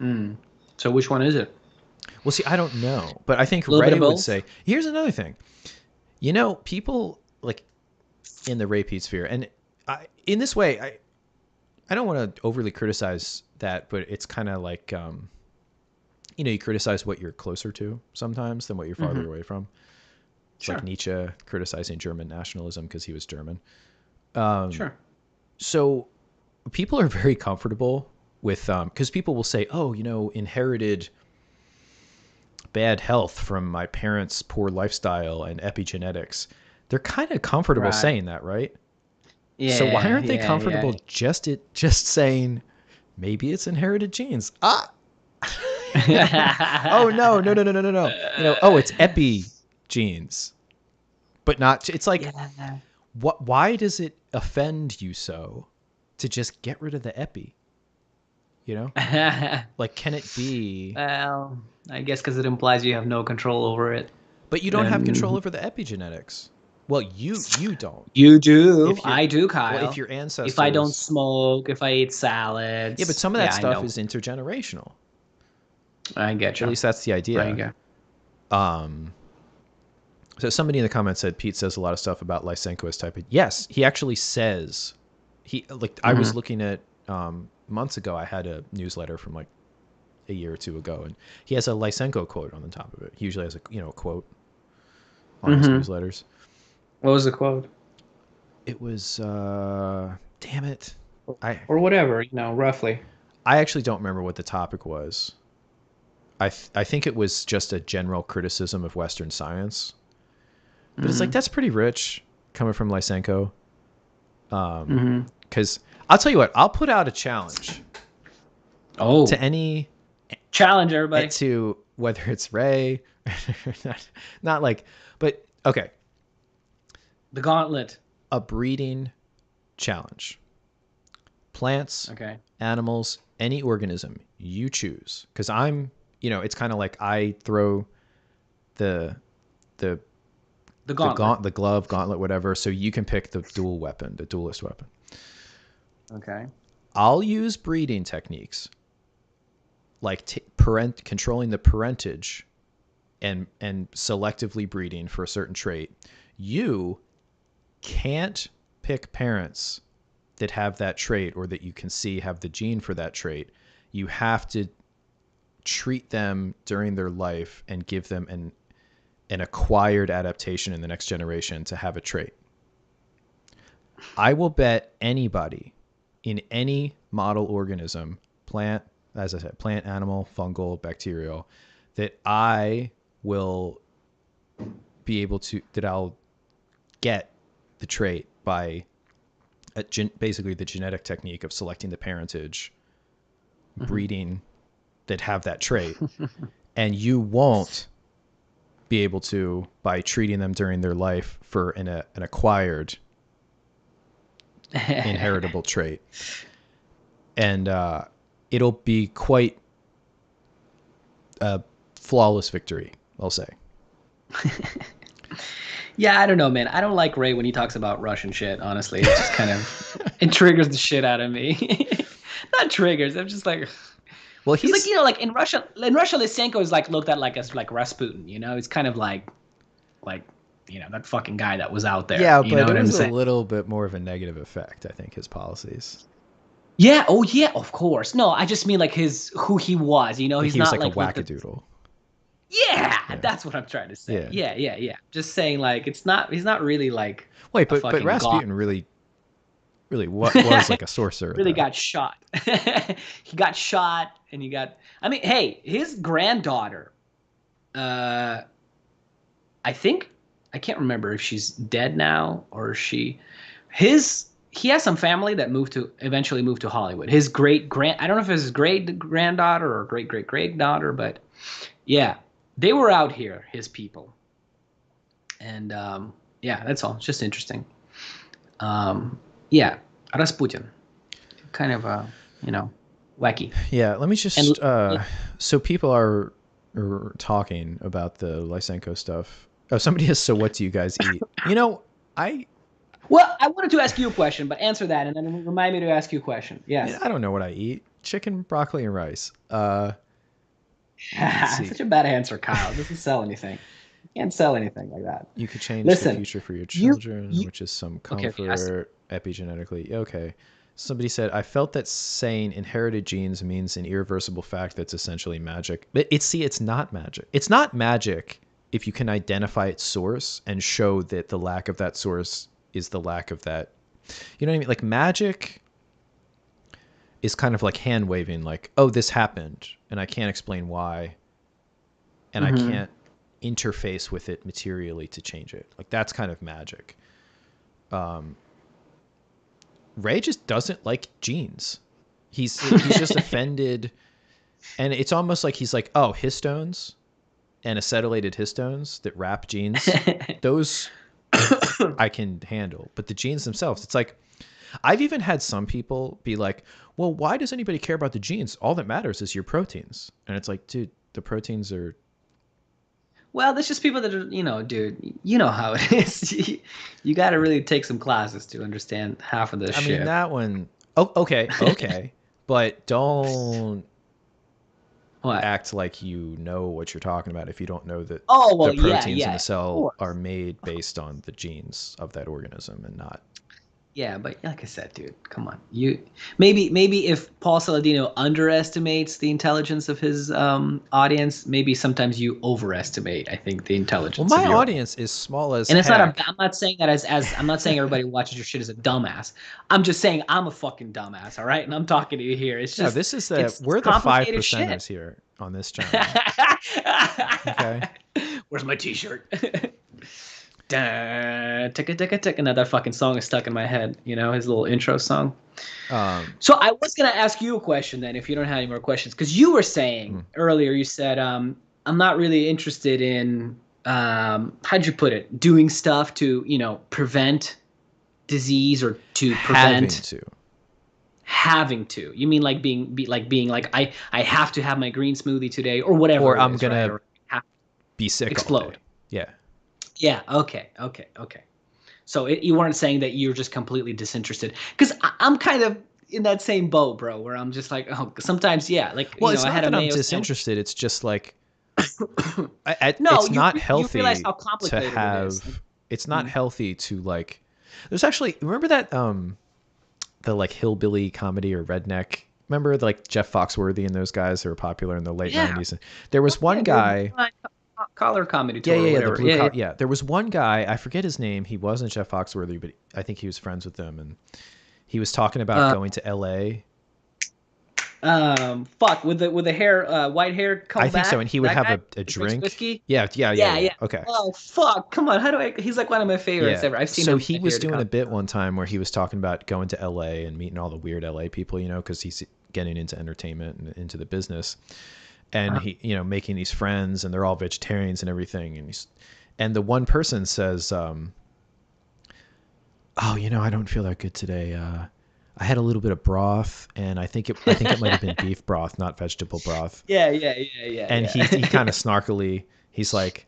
mean? So which one is it? Well, see, I don't know, but I think A little bit Ray of would both? say, here's another thing. People like in the Ray-Pete sphere, and in this way, I don't want to overly criticize that, but it's kind of like, you criticize what you're closer to sometimes than what you're farther away from. It's like Nietzsche criticizing German nationalism because he was German. Sure. So people are very comfortable with, because people will say, oh, inherited bad health from my parents' poor lifestyle and epigenetics. They're kind of comfortable saying that, right? Yeah. So why aren't they comfortable just saying maybe it's inherited genes? Oh no. Oh, it's epi genes, but not. It's like, what? Why does it offend you so to just get rid of the epi? Like, can it be? Well, I guess because it implies you have no control over it. But you don't have control over the epigenetics. Well, you don't. You do. I do, Kyle. Well, if your ancestors. If I don't smoke, if I eat salads. Yeah, but some of that stuff is intergenerational. I get you. At least that's the idea. I get. So somebody in the comments said Pete says a lot of stuff about Lysenko as type. Yes, he actually says. I was looking at months ago. I had a newsletter from like a year or two ago, and he has a Lysenko quote on the top of it. He usually has a quote on his newsletters. What was the quote? It was damn it. Or whatever, roughly. I actually don't remember what the topic was. I think it was just a general criticism of Western science. But it's like, that's pretty rich coming from Lysenko. Because I'll tell you what, I'll put out a challenge. To any... Challenge, everybody. To whether it's Ray, not like... But, okay. The gauntlet. A breeding challenge. Plants, animals, any organism you choose. Because I'm, it's kind of like I throw the The gauntlet. the glove, gauntlet, whatever. So you can pick the dual weapon, the duelist weapon. Okay. I'll use breeding techniques like controlling the parentage and selectively breeding for a certain trait. You can't pick parents that have that trait or that you can see have the gene for that trait. You have to treat them during their life and give them an acquired adaptation in the next generation to have a trait. I will bet anybody in any model organism, plant, as I said, plant, animal, fungal, bacterial, that I will be able to, that I'll get the trait by basically the genetic technique of selecting the parentage, breeding that have that trait. And you won't be able to by treating them during their life for an acquired inheritable trait. And it'll be quite a flawless victory, I'll say. Yeah, I don't know, man. I don't like Ray when he talks about Russian shit, honestly. It just kind of, it triggers the shit out of me. Not triggers. I'm just like, well, he's like, you know, like in Russia, Lysenko is like looked at like as like Rasputin, you know? It's kind of like, you know, that fucking guy that was out there. Yeah, you but know it was a little bit more of a negative effect, I think, his policies. Yeah. Oh, yeah. Of course. No, I just mean like who he was. You know, he's he was not like a like wackadoodle. Yeah, that's what I'm trying to say. Yeah. Just saying, like, he's not really like. Wait, but Rasputin really was like a sorcerer. Really got shot. He got shot, and he got. I mean, hey, his granddaughter. I think I can't remember if she's dead now or he has some family that eventually moved to Hollywood. His I don't know if it was his great granddaughter or great daughter, but yeah. They were out here, his people. And yeah, that's all. It's just interesting. Yeah, Rasputin. Kind of, you know, wacky. Yeah, let me just... so people are talking about the Lysenko stuff. Oh, somebody has, so what do you guys eat? You know, Well, I wanted to ask you a question, but answer that and then remind me to ask you a question. Yes. I don't know what I eat. Chicken, broccoli, and rice. Such a bad answer, Kyle. It doesn't sell anything. You can't sell anything like that. You could change the future for your children, which is some comfort epigenetically. Okay. Somebody said, I felt that saying inherited genes means an irreversible fact that's essentially magic. But it's not magic. It's not magic if you can identify its source and show that the lack of that source is the lack of that. You know what I mean? Like magic is kind of like hand waving, like, oh, this happened and I can't explain why. And I can't interface with it materially to change it. Like that's kind of magic. Ray just doesn't like genes. He's just offended. And it's almost like he's like, oh, histones and acetylated histones that wrap genes, those I can handle. But the genes themselves, it's like, I've even had some people be like, well, why does anybody care about the genes? All that matters is your proteins. And it's like, dude, the proteins are... Well, there's just people that are, you know, dude, you know how it is. You got to really take some classes to understand half of this shit. I mean, that one... Oh, okay. But don't act like you know what you're talking about if you don't know that the proteins in the cell are made based on the genes of that organism and not... Yeah, but like I said, dude, come on. You maybe if Paul Saladino underestimates the intelligence of his audience, maybe sometimes you overestimate, I think, the intelligence. Well, my audience is small as and it's heck. I'm not saying that as I'm not saying everybody who watches your shit is a dumbass. I'm just saying I'm a fucking dumbass, all right? And I'm talking to you here. It's just this is we're the 5%ers here on this channel. Okay. Where's my t-shirt? Tick, and that fucking song is stuck in my head, you know, his little intro song. So I was gonna ask you a question then, if you don't have any more questions, because you were saying earlier, you said I'm not really interested in how'd you put it, doing stuff to, you know, prevent disease or to prevent having to. You mean like being like I have to have my green smoothie today or whatever, or I'm gonna be sick, explode. Yeah. Yeah. Okay. Okay. Okay. So you weren't saying that you're just completely disinterested, because I'm kind of in that same boat, bro, where I'm just like, oh, sometimes, yeah, like, Well, it's I not had a that I'm mayo sandwich. disinterested. It's just like No, it's you, not you realize healthy how to complicated it is. Like, have. It's not mm, healthy to like. There's actually remember that the like hillbilly comedy or redneck. Remember like Jeff Foxworthy and those guys who were popular in the late yeah, '90s. And there oh, was one yeah, your guy. collar comedy Yeah, tour yeah, or yeah. The whatever. blue Yeah, yeah. collar. Yeah, there was one guy. I forget his name. He wasn't Jeff Foxworthy, but I think he was friends with them, and he was talking about Uh, going to L.A. fuck, with the hair, white hair I comb think so, back. and he would That have guy a who drinks drink. whiskey. Yeah, yeah, yeah, Yeah, yeah. yeah. Okay. Oh fuck, come on. How do I? He's like one of my favorites Yeah. ever. I've seen So him he live was here at the doing a comedy bit store. one time where he was talking about going to LA and meeting all the weird LA people, because he's getting into entertainment and into the business. And Uh-huh. he, making these friends and they're all vegetarians and everything. And the one person says, oh, I don't feel that good today. I had a little bit of broth and I think it might have been beef broth, not vegetable broth. Yeah, yeah, yeah, yeah, And he yeah. kind of snarkily, he's like,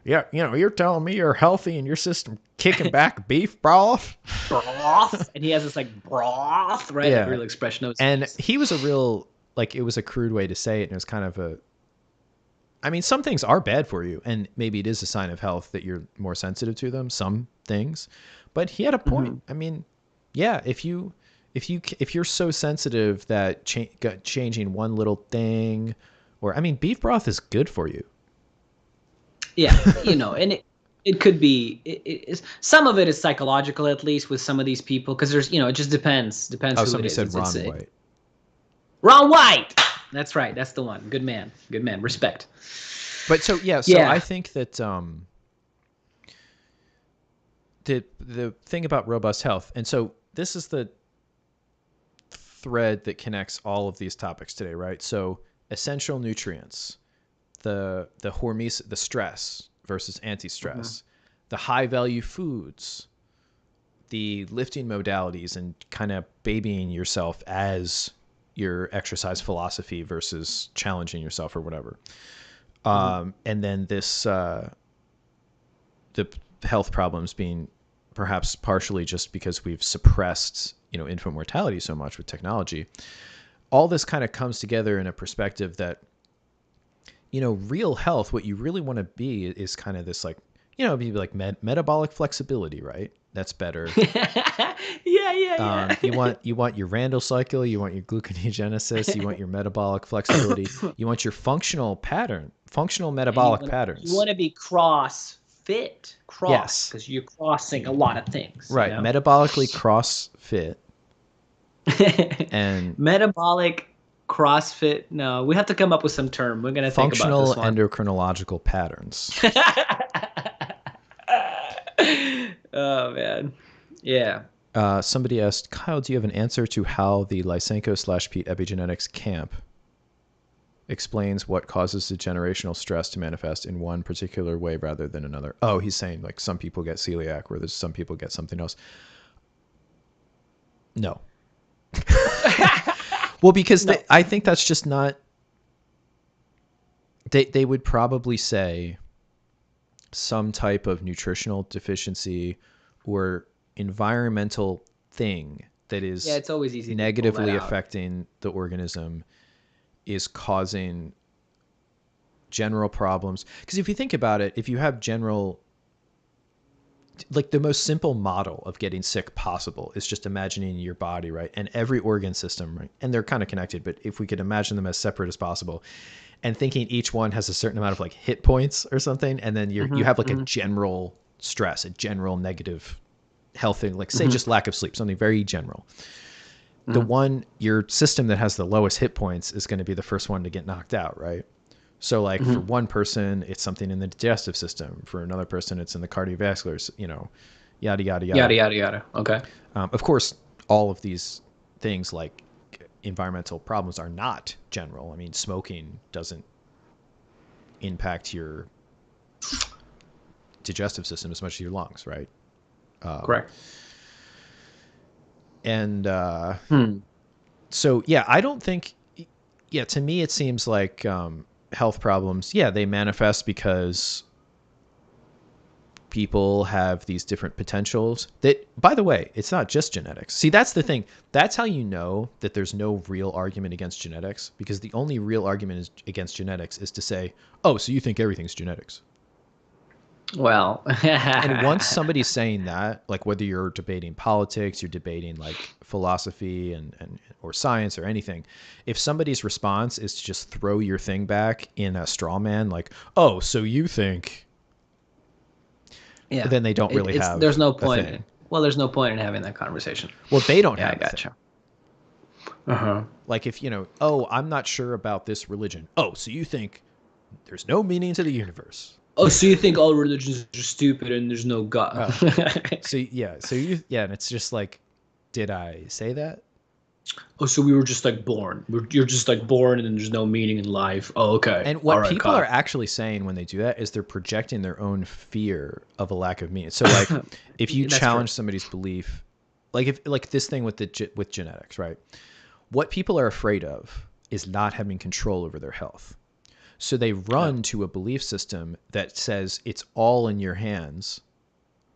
yeah, you're telling me you're healthy and your system kicking back beef broth. Broth, and he has this like broth, right? Like Yeah. real expression of his And face. he was a real, like, it was a crude way to say it. And it was kind of I mean, some things are bad for you. And maybe it is a sign of health that you're more sensitive to them, some things. But he had a point. Hmm. I mean, yeah, if you're so sensitive that changing one little thing, or, I mean, beef broth is good for you. Yeah, and it could be some of it is psychological, at least with some of these people, because there's it just depends Oh, who it somebody is. said It's Ron a White. Ron White. That's right. That's the one. Good man. Good man. Respect. But so, yeah, so I Yeah. think that the thing about robust health, and so this is the thread that connects all of these topics today, right? So essential nutrients, the hormesis, the stress versus Hmm. anti-stress, the high value foods, the lifting modalities, and kind of babying yourself as your exercise philosophy versus challenging yourself or whatever. Hmm. And then the health problems being perhaps partially just because we've suppressed infant mortality so much with technology. All this kind of comes together in a perspective that real health, what you really want to be is kind of this, like, be like metabolic flexibility, right? That's better. Yeah, yeah, yeah. You want your Randall cycle, you want your gluconeogenesis, you want your metabolic flexibility, you want your functional And you metabolic want you patterns. want to be cross, Yes, because you're crossing a lot of things, right. Metabolically cross fit and Metabolic CrossFit. No, we have to come up with some term. We're gonna think about functional this one. endocrinological patterns. Oh man, yeah. Somebody asked, Kyle, do you have an answer to how the Lysenko/Pete epigenetics camp explains what causes the generational stress to manifest in one particular way rather than another? Oh, he's saying like some people get celiac, where there's some people get something else. No. Well, because No. I think that's just not. They would probably say some type of nutritional deficiency or environmental thing that Yeah, is it's always easy to pull that negatively out. affecting the organism is causing general problems. Because if you think about it, if you have general, like, the most simple model of getting sick possible is just imagining your body, right? And every organ system, right? And they're kind of connected, but if we could imagine them as separate as possible and thinking each one has a certain amount of like hit points or something, and then you Hmm. have like a Hmm. general stress, a general negative health thing, like say Hmm. just lack of sleep, something very general. The Hmm. one, your system that has the lowest hit points is going to be the first one to get knocked out, right? So like for Hmm. one person, it's something in the digestive system. For another person, it's in the cardiovascular, yada, yada, Yada yada. yada yada. Okay. Of course, all of these things like environmental problems are not general. I mean, smoking doesn't impact your digestive system as much as your lungs, right? Correct. And Hmm. so, yeah, I don't think, yeah, to me, it seems like health problems, yeah, they manifest because people have these different potentials that, by the way, it's not just genetics. See, that's the thing. That's how you know that there's no real argument against genetics, because the only real argument against genetics is to say, oh, so you think everything's genetics. Well, And once somebody's saying that, like whether you're debating politics, you're debating like philosophy and or science or anything, if somebody's response is to just throw your thing back in a straw man, like, oh, so you think, yeah, then they don't really have. There's no point. Well, there's no point in having that conversation. Well, they don't Yeah, have. I gotcha. Uh-huh. Like if oh, I'm not sure about this religion. Oh, so you think there's no meaning to the universe? Oh, so you think all religions are stupid and there's no God? So and it's just like, did I say that? Oh, so we were just like born. You're just like born and there's no meaning in life. Oh, okay. And what people are actually saying when they do that is they're projecting their own fear of a lack of meaning. So like, if you challenge somebody's belief, like this thing with with genetics, right? What people are afraid of is not having control over their health. So they run to a belief system that says it's all in your hands.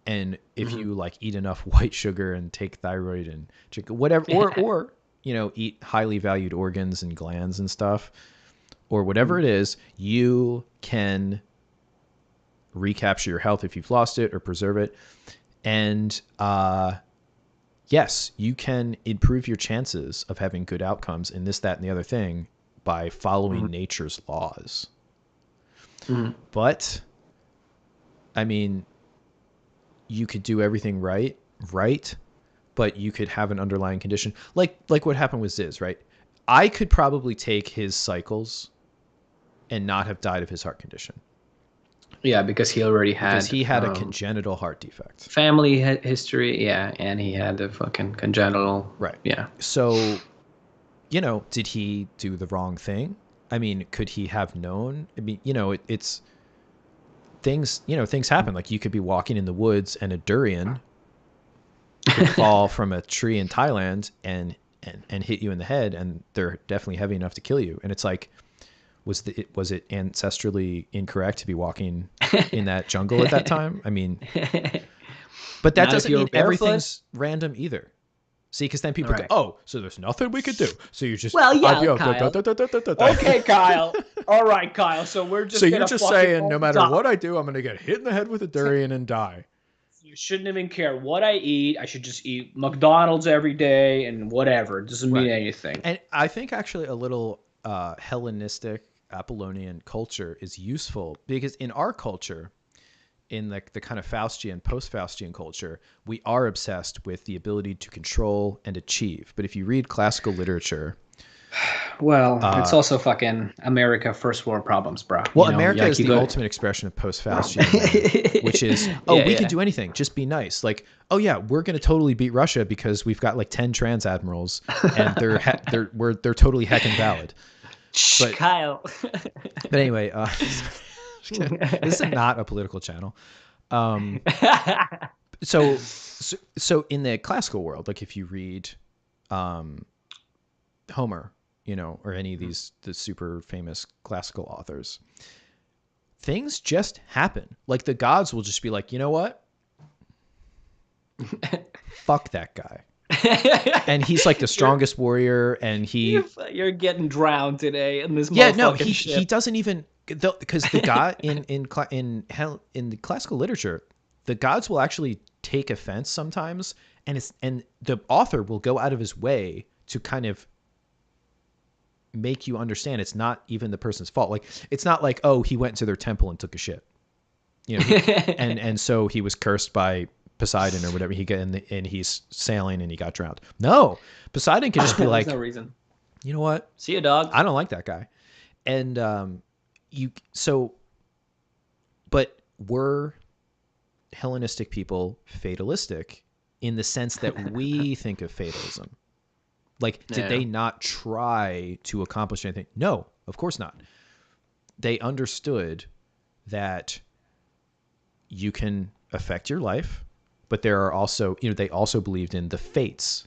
And if you like eat enough white sugar and take thyroid and chicken, whatever, or eat highly valued organs and glands and stuff, or whatever it is, you can recapture your health if you've lost it or preserve it. And yes, you can improve your chances of having good outcomes in this, that, and the other thing by following nature's laws. But I mean, you could do everything right, but you could have an underlying condition like what happened with Ziz, right? I could probably take his cycles and not have died of his heart condition. Yeah, because he already had. Because he had a congenital heart defect. Family history, yeah, and he had a fucking congenital. Right. Yeah. So, did he do the wrong thing? I mean, could he have known? I mean, it's things. Things happen. Like you could be walking in the woods and a durian could fall from a tree in Thailand and hit you in the head, and they're definitely heavy enough to kill you. And it's like, was it ancestrally incorrect to be walking in that jungle at that time? I mean, but that doesn't mean everything's random either. See, because then people go, oh, so there's nothing we could do. So you just Kyle. Okay, Kyle. All right, Kyle. So we're just. So you're just saying, no matter what I do, I'm going to get hit in the head with a durian and die. You shouldn't even care what I eat. I should just eat McDonald's every day and whatever. It doesn't mean anything. And I think actually a little Hellenistic Apollonian culture is useful, because in our culture, in the kind of Faustian, post-Faustian culture, we are obsessed with the ability to control and achieve. But if you read classical literature, well, it's also fucking America, first world problems, bro. Well, America is the ultimate expression of post-Faustian, which is, we can do anything, just be nice. Like, oh yeah, we're gonna totally beat Russia because we've got like 10 trans admirals, and they're totally heckin' valid. But, Kyle. But anyway, this is not a political channel. So in the classical world, like if you read Homer, or any of the super famous classical authors, things just happen. Like the gods will just be like, you know what? Fuck that guy. And he's like the strongest warrior, and you're getting drowned today in this. Yeah, no, he doesn't even, because the god in the classical literature, the gods will actually take offense sometimes, and the author will go out of his way to kind of make you understand it's not even the person's fault. Like it's not like, oh, he went to their temple and took a shit, and so he was cursed by Poseidon or whatever. And he's sailing and he got drowned. No, Poseidon can just be like, no reason. You know what? See you, dog. I don't like that guy. And but were Hellenistic people fatalistic in the sense that we think of fatalism? Like, did they not try to accomplish anything? No, of course not. They understood that you can affect your life, but there are also, they also believed in the fates.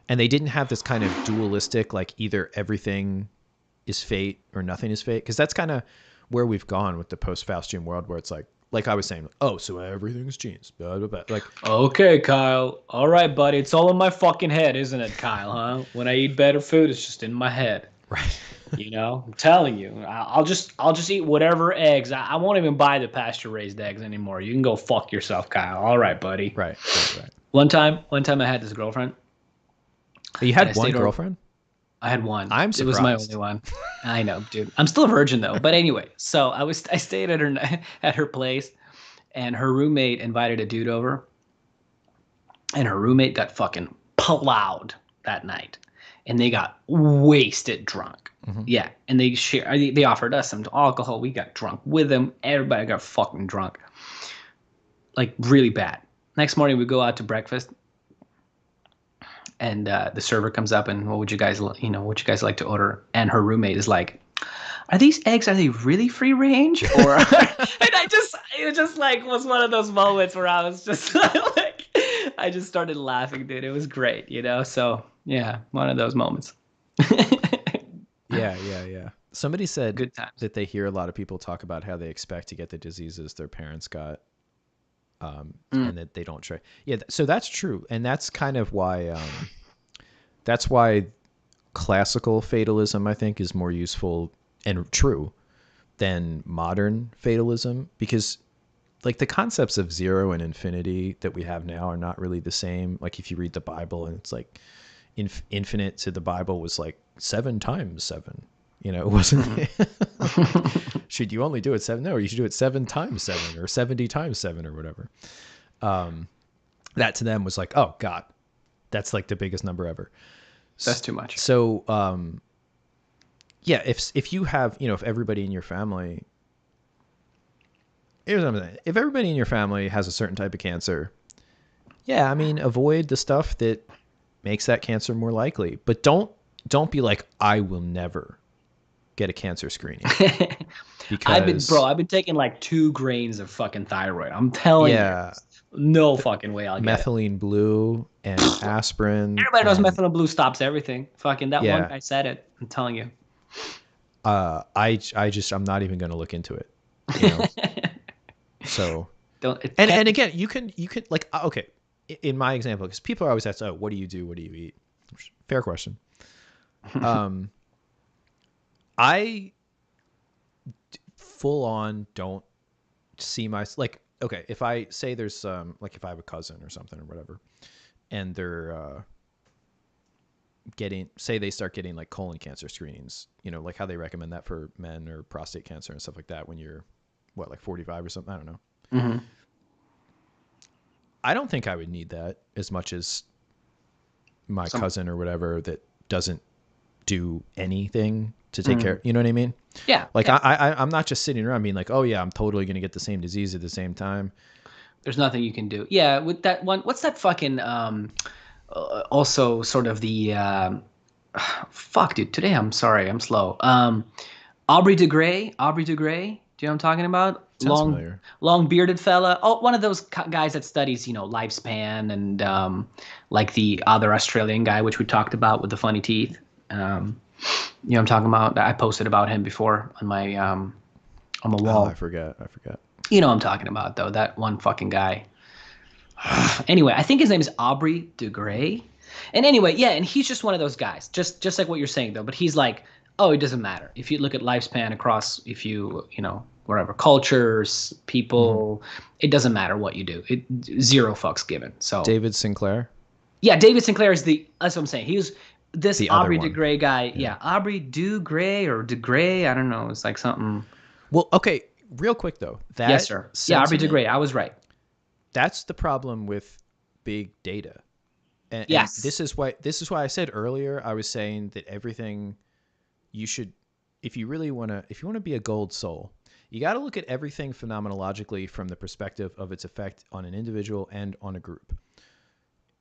And they didn't have this kind of dualistic, like either everything is fate or nothing is fate. Because that's kind of where we've gone with the post-Faustian world, where it's like, like I was saying, oh, so everything's genes. Blah, blah, blah. Like, Okay, Kyle. All right, buddy. It's all in my fucking head, isn't it, Kyle? Huh? When I eat better food, it's just in my head. right. You know, I'm telling you, I'll just eat whatever eggs. I won't even buy the pasture raised eggs anymore. You can go fuck yourself, Kyle. All right, buddy. Right. Right. One time I had this girlfriend. You And had one girlfriend? I had one. I'm It was my surprised. only one. I know, dude. I'm still a virgin though. But anyway, so I stayed at her place, and her roommate invited a dude over, and her roommate got fucking plowed that night, and they got wasted drunk. Mm-hmm. Yeah, and they offered us some alcohol. We got drunk with them. Everybody got fucking drunk, like really bad. Next morning we go out to breakfast, and the server comes up and what would you guys like to order? And her roommate is like, are these eggs, are they really free range? Or and it just like was one of those moments where I was just like, I just started laughing, dude. It was great, so yeah, one of those moments. Yeah. Somebody said Good times. that they hear a lot of people talk about how they expect to get the diseases their parents got, and that they don't try. Yeah, so that's true, and that's kind of why. That's why classical fatalism, I think, is more useful and true than modern fatalism, because like the concepts of zero and infinity that we have now are not really the same. Like if you read the Bible and it's like infinite to the Bible was like 7 times 7. It wasn't. Should you only do it 7? No, you should do it 7 times 7 or 70 times 7 or whatever. That to them was like, oh God, that's like the biggest number ever. That's too much. So, yeah, if you have, if everybody in your family, here's what I'm saying. If everybody in your family has a certain type of cancer, yeah, I mean, avoid the stuff that makes that cancer more likely, but don't be like, I will never get a cancer screening. Because I've been taking like 2 grains of fucking thyroid. I'm telling you. No fucking way I'll get methylene blue and aspirin. Everybody knows methylene blue stops everything. Fucking that Yeah. one guy said it. I'm telling you. I'm not even going to look into it. So and again, you can like, okay, in my example, because people are always asked, oh, what do you do? What do you eat? Fair question. I full on don't see like, okay, if I say there's like if I have a cousin or something or whatever, and they're they start getting like colon cancer screenings, like how they recommend that for men, or prostate cancer and stuff like that when you're like 45 or something, I don't know. Mm-hmm. I don't think I would need that as much as my cousin or whatever that doesn't do anything to take care. You know what I mean? Yeah. Like yeah. I'm not just sitting around being like, oh yeah, I'm totally going to get the same disease at the same time. There's nothing you can do. Yeah. With that one, what's that fucking, also sort of the, fuck dude, today I'm sorry, I'm slow. Aubrey de Grey. Do you know what I'm talking about? Sounds familiar. Long bearded fella. Oh, one of those guys that studies, lifespan, and like the other Australian guy, which we talked about with the funny teeth. You know what I'm talking about? I posted about him before on my on the wall. Oh, I forgot. You know what I'm talking about, though. That one fucking guy. Anyway, I think his name is Aubrey de Grey. And anyway, yeah, and he's just one of those guys, just like what you're saying, though. But he's like, oh, it doesn't matter. If you look at lifespan across, whatever, cultures, people, it doesn't matter what you do. Zero fucks given. So David Sinclair? Yeah, David Sinclair is that's what I'm saying. He was this the Aubrey de Grey guy. Yeah, Aubrey de Grey or de Grey. I don't know. It's like something. Well, okay, real quick, though. Yes, sir. Yeah, Aubrey de Grey. I was right. That's the problem with big data. And this is why I said earlier, I was saying that everything you should, if you want to be a gold soul, you got to look at everything phenomenologically from the perspective of its effect on an individual and on a group,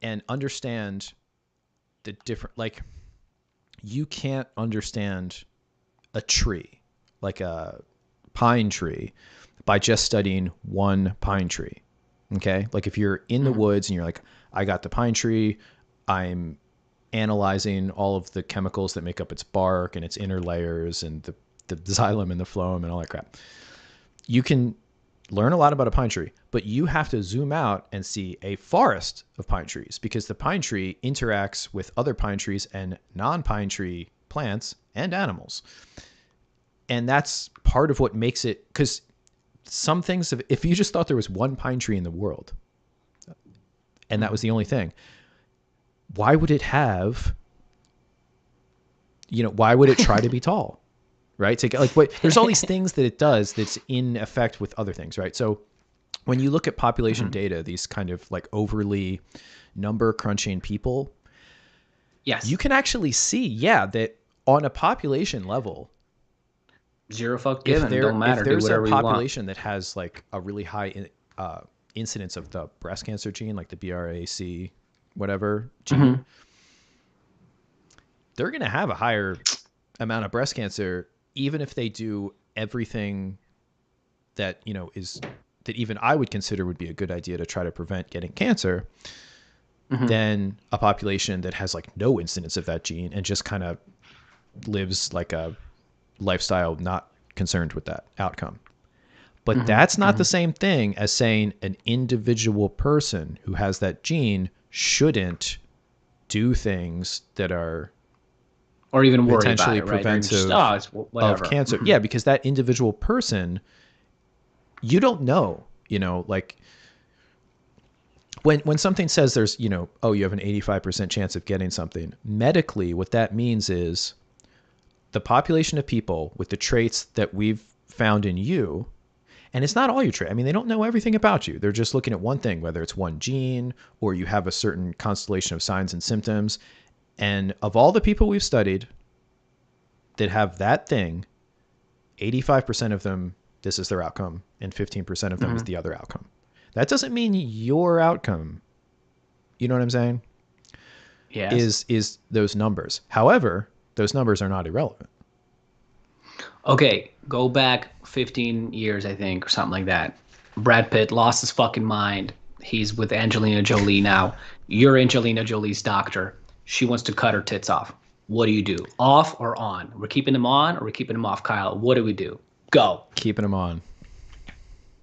and understand the different, like, you can't understand a tree, like a pine tree, by just studying one pine tree. Okay. Like if you're in the woods and you're like, I got the pine tree, I'm analyzing all of the chemicals that make up its bark and its inner layers and the xylem and the phloem and all that crap. You can learn a lot about a pine tree, but you have to zoom out and see a forest of pine trees, because the pine tree interacts with other pine trees and non-pine tree plants and animals. And that's part of what makes it, because some things, if you just thought there was one pine tree in the world and that was the only thing, why would it have, why would it try to be tall? Right? So like, there's all these things that it does that's in effect with other things, right? So when you look at population data, these kind of like overly number crunching people, Yes. you can actually see, that on a population level, zero fuck given, don't matter. If there's do a whatever population that has like a really high incidence of the breast cancer gene, like the BRAC whatever gene, they're going to have a higher amount of breast cancer, even if they do everything that, that even I would consider would be a good idea to try to prevent getting cancer, than a population that has like no incidence of that gene and just kind of lives like a lifestyle not concerned with that outcome. But that's not the same thing as saying an individual person who has that gene shouldn't do things that are or even worry potentially about it, right? preventive of cancer. Yeah, because that individual person, you don't know, like when something says there's, oh, you have an 85% chance of getting something, medically, what that means is the population of people with the traits that we've found in you, and it's not all your traits. I mean, they don't know everything about you. They're just looking at one thing, whether it's one gene or you have a certain constellation of signs and symptoms. And of all the people we've studied that have that thing, 85% of them, this is their outcome, and 15% of them is the other outcome. That doesn't mean your outcome, you know what I'm saying? Yes. Is those numbers. However, those numbers are not irrelevant. Okay, go back 15 years, I think, or something like that. Brad Pitt lost his fucking mind. He's with Angelina Jolie now. You're Angelina Jolie's doctor. She wants to cut her tits off. What do you do? Off or on? We're keeping them on or we're keeping them off, Kyle? What do we do? Go. Keeping them on.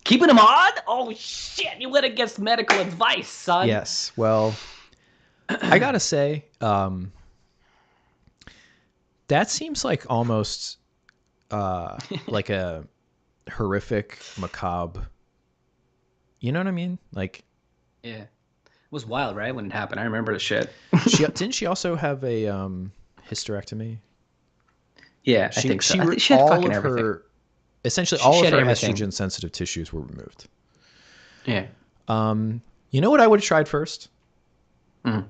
Keeping them on? Oh, shit. You went against medical advice, son. Yes. Well, I got to say, that seems like almost like a horrific, macabre. You know what I mean? Like, yeah. It was wild, right? When it happened. I remember the shit. Didn't she also have a hysterectomy? Yeah, I think so. She had fucking everything. Essentially, all of her estrogen-sensitive tissues were removed. Yeah. You know what I would have tried first? I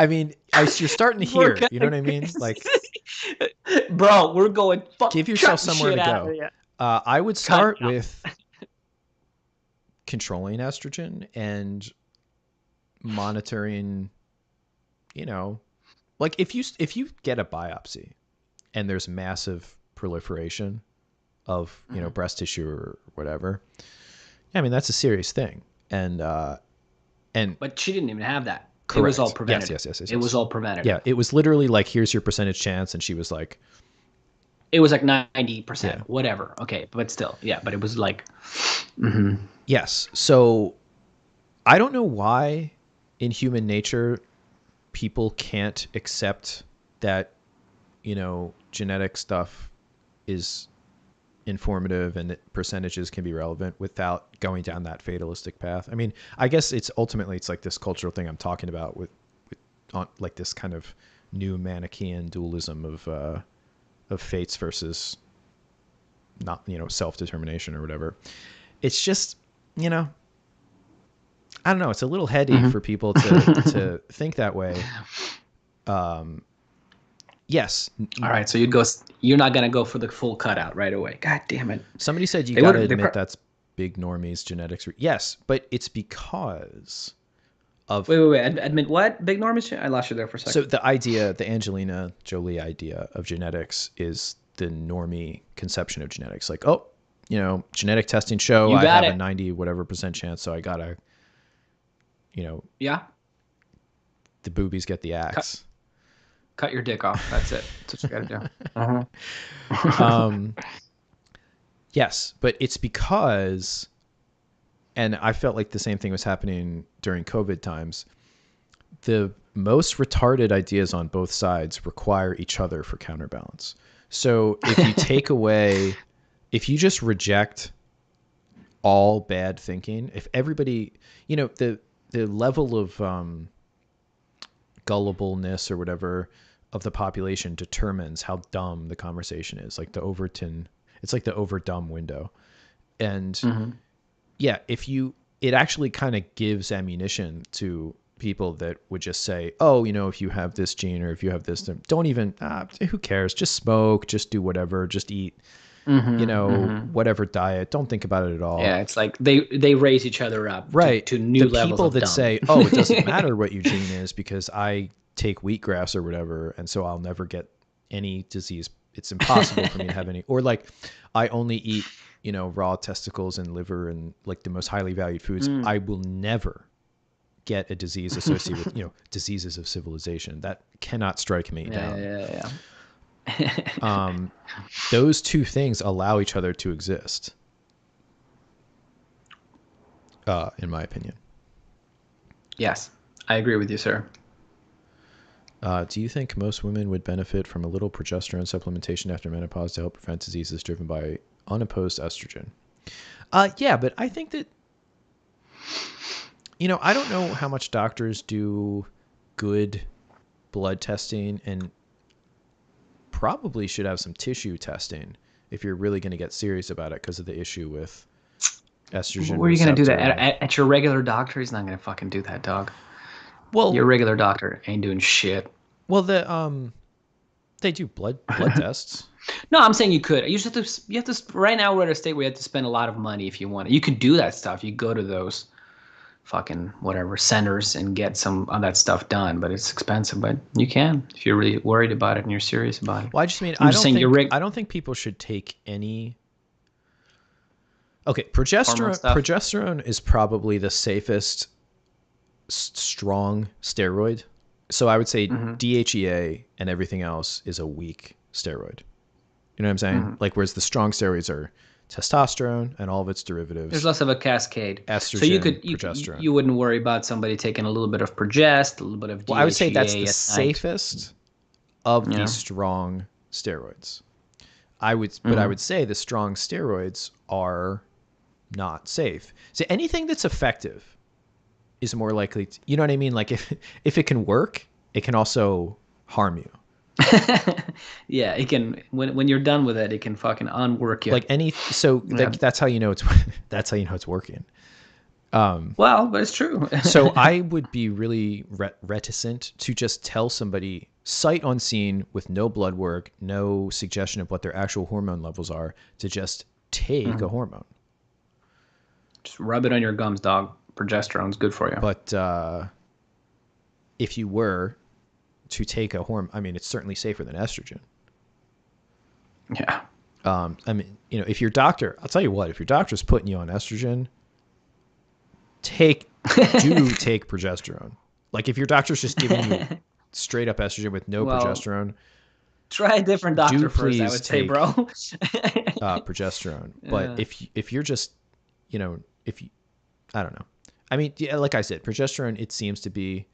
mean, you're starting to hear. You know what I mean? Like, bro, we're going. Give yourself somewhere to go. I would start with controlling estrogen and monitoring. Like if you get a biopsy and there's massive proliferation of breast tissue or whatever, I mean that's a serious thing. And but she didn't even have that. Correct. It was all prevented. Yes. It was all prevented. Yeah, it was literally like, here's your percentage chance, and she was like, it was like 90%, whatever. Okay, but still, yeah. But it was like, yes. So I don't know why in human nature people can't accept that genetic stuff is informative and that percentages can be relevant without going down that fatalistic path. I mean, I guess it's like this cultural thing I'm talking about with on like this kind of new Manichaean dualism of fates versus not, self-determination or whatever. It's just, I don't know. It's a little heady for people to think that way. Yes. All right. So you're not going to go for the full cutout right away. God damn it. Somebody said you got to admit that's big normies genetics. Yes, but it's because of... Wait. Admit what? Big normies? I lost you there for a second. So the Angelina Jolie idea of genetics is the normie conception of genetics. Like, oh, genetic testing show I have a 90 whatever percent chance, so I got to, yeah, the boobies get the axe. Cut your dick off. That's it. That's what you got to do. Yes, but it's because, and I felt like the same thing was happening during COVID times, the most retarded ideas on both sides require each other for counterbalance. So if you take away, if you just reject all bad thinking, if everybody, the level of gullibleness or whatever of the population determines how dumb the conversation is. Like it's like the over dumb window. And yeah, it actually kind of gives ammunition to people that would just say, oh, if you have this gene or if you have this, don't even, who cares? Just smoke, just do whatever, just eat, whatever diet. Don't think about it at all. Yeah, it's like they raise each other up right to new the levels people of that dumb. say, oh, it doesn't matter what your gene is because I take wheatgrass or whatever, and so I'll never get any disease. It's impossible for me to have any. Or like, I only eat, raw testicles and liver and like the most highly valued foods. I will never get a disease associated with, diseases of civilization. That cannot strike me down. Yeah. Those two things allow each other to exist, in my opinion. Yes, I agree with you, sir. Do you think most women would benefit from a little progesterone supplementation after menopause to help prevent diseases driven by unopposed estrogen? Yeah, but I think that, I don't know how much doctors do good blood testing, and probably should have some tissue testing if you're really going to get serious about it because of the issue with estrogen. Where are you going to do that? At your regular doctor? He's not going to fucking do that, dog. Well, your regular doctor ain't doing shit. Well, they do blood tests. No, I'm saying you could. You have to. Right now, we're at a state where you have to spend a lot of money if you want it. You could do that stuff. You go to those fucking whatever centers and get some of that stuff done, but it's expensive. But you can if you're really worried about it and you're serious about it. Well, I just mean I don't think people should take any. Okay, progesterone is probably the safest strong steroid. So I would say DHEA and everything else is a weak steroid. You know what I'm saying? Like, whereas the strong steroids are testosterone and all of its derivatives. There's less of a cascade. Estrogen, so progesterone. You wouldn't worry about somebody taking a little bit of progest, a little bit of DHEA. Well, I would say that's the safest of the strong steroids. But I would say the strong steroids are not safe. So anything that's effective is more likely to, you know what I mean? Like if it can work, it can also harm you. Yeah, it can. When you're done with it, it can fucking unwork you. Like that's how you know it's working. Well, but it's true. So I would be really reticent to just tell somebody sight unseen with no blood work, no suggestion of what their actual hormone levels are, to just take a hormone. Just rub it on your gums, dog. Progesterone's good for you. But if you were to take a hormone, I mean, it's certainly safer than estrogen. Yeah. I mean, if your doctor, I'll tell you what, if your doctor's putting you on estrogen, take progesterone. Like if your doctor's just giving you straight up estrogen with no progesterone, try a different doctor first, I would say, bro. Progesterone. But if you're just, I don't know. I mean, yeah, like I said, progesterone, it seems to be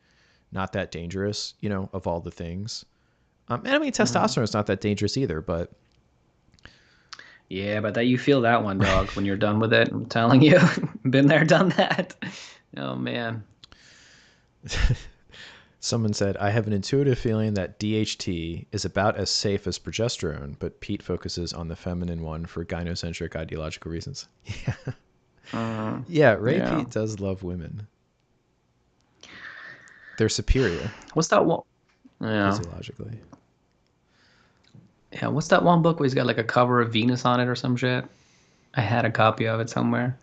not that dangerous, of all the things. And I mean, testosterone is not that dangerous either, but. Yeah, but that you feel that one, dog, when you're done with it. I'm telling you, been there, done that. Oh, man. Someone said, I have an intuitive feeling that DHT is about as safe as progesterone, but Pete focuses on the feminine one for gynocentric ideological reasons. Yeah. Pete does love women. They're superior. What's that one? Yeah. Physiologically. Yeah, what's that one book where he's got like a cover of Venus on it or some shit? I had a copy of it somewhere.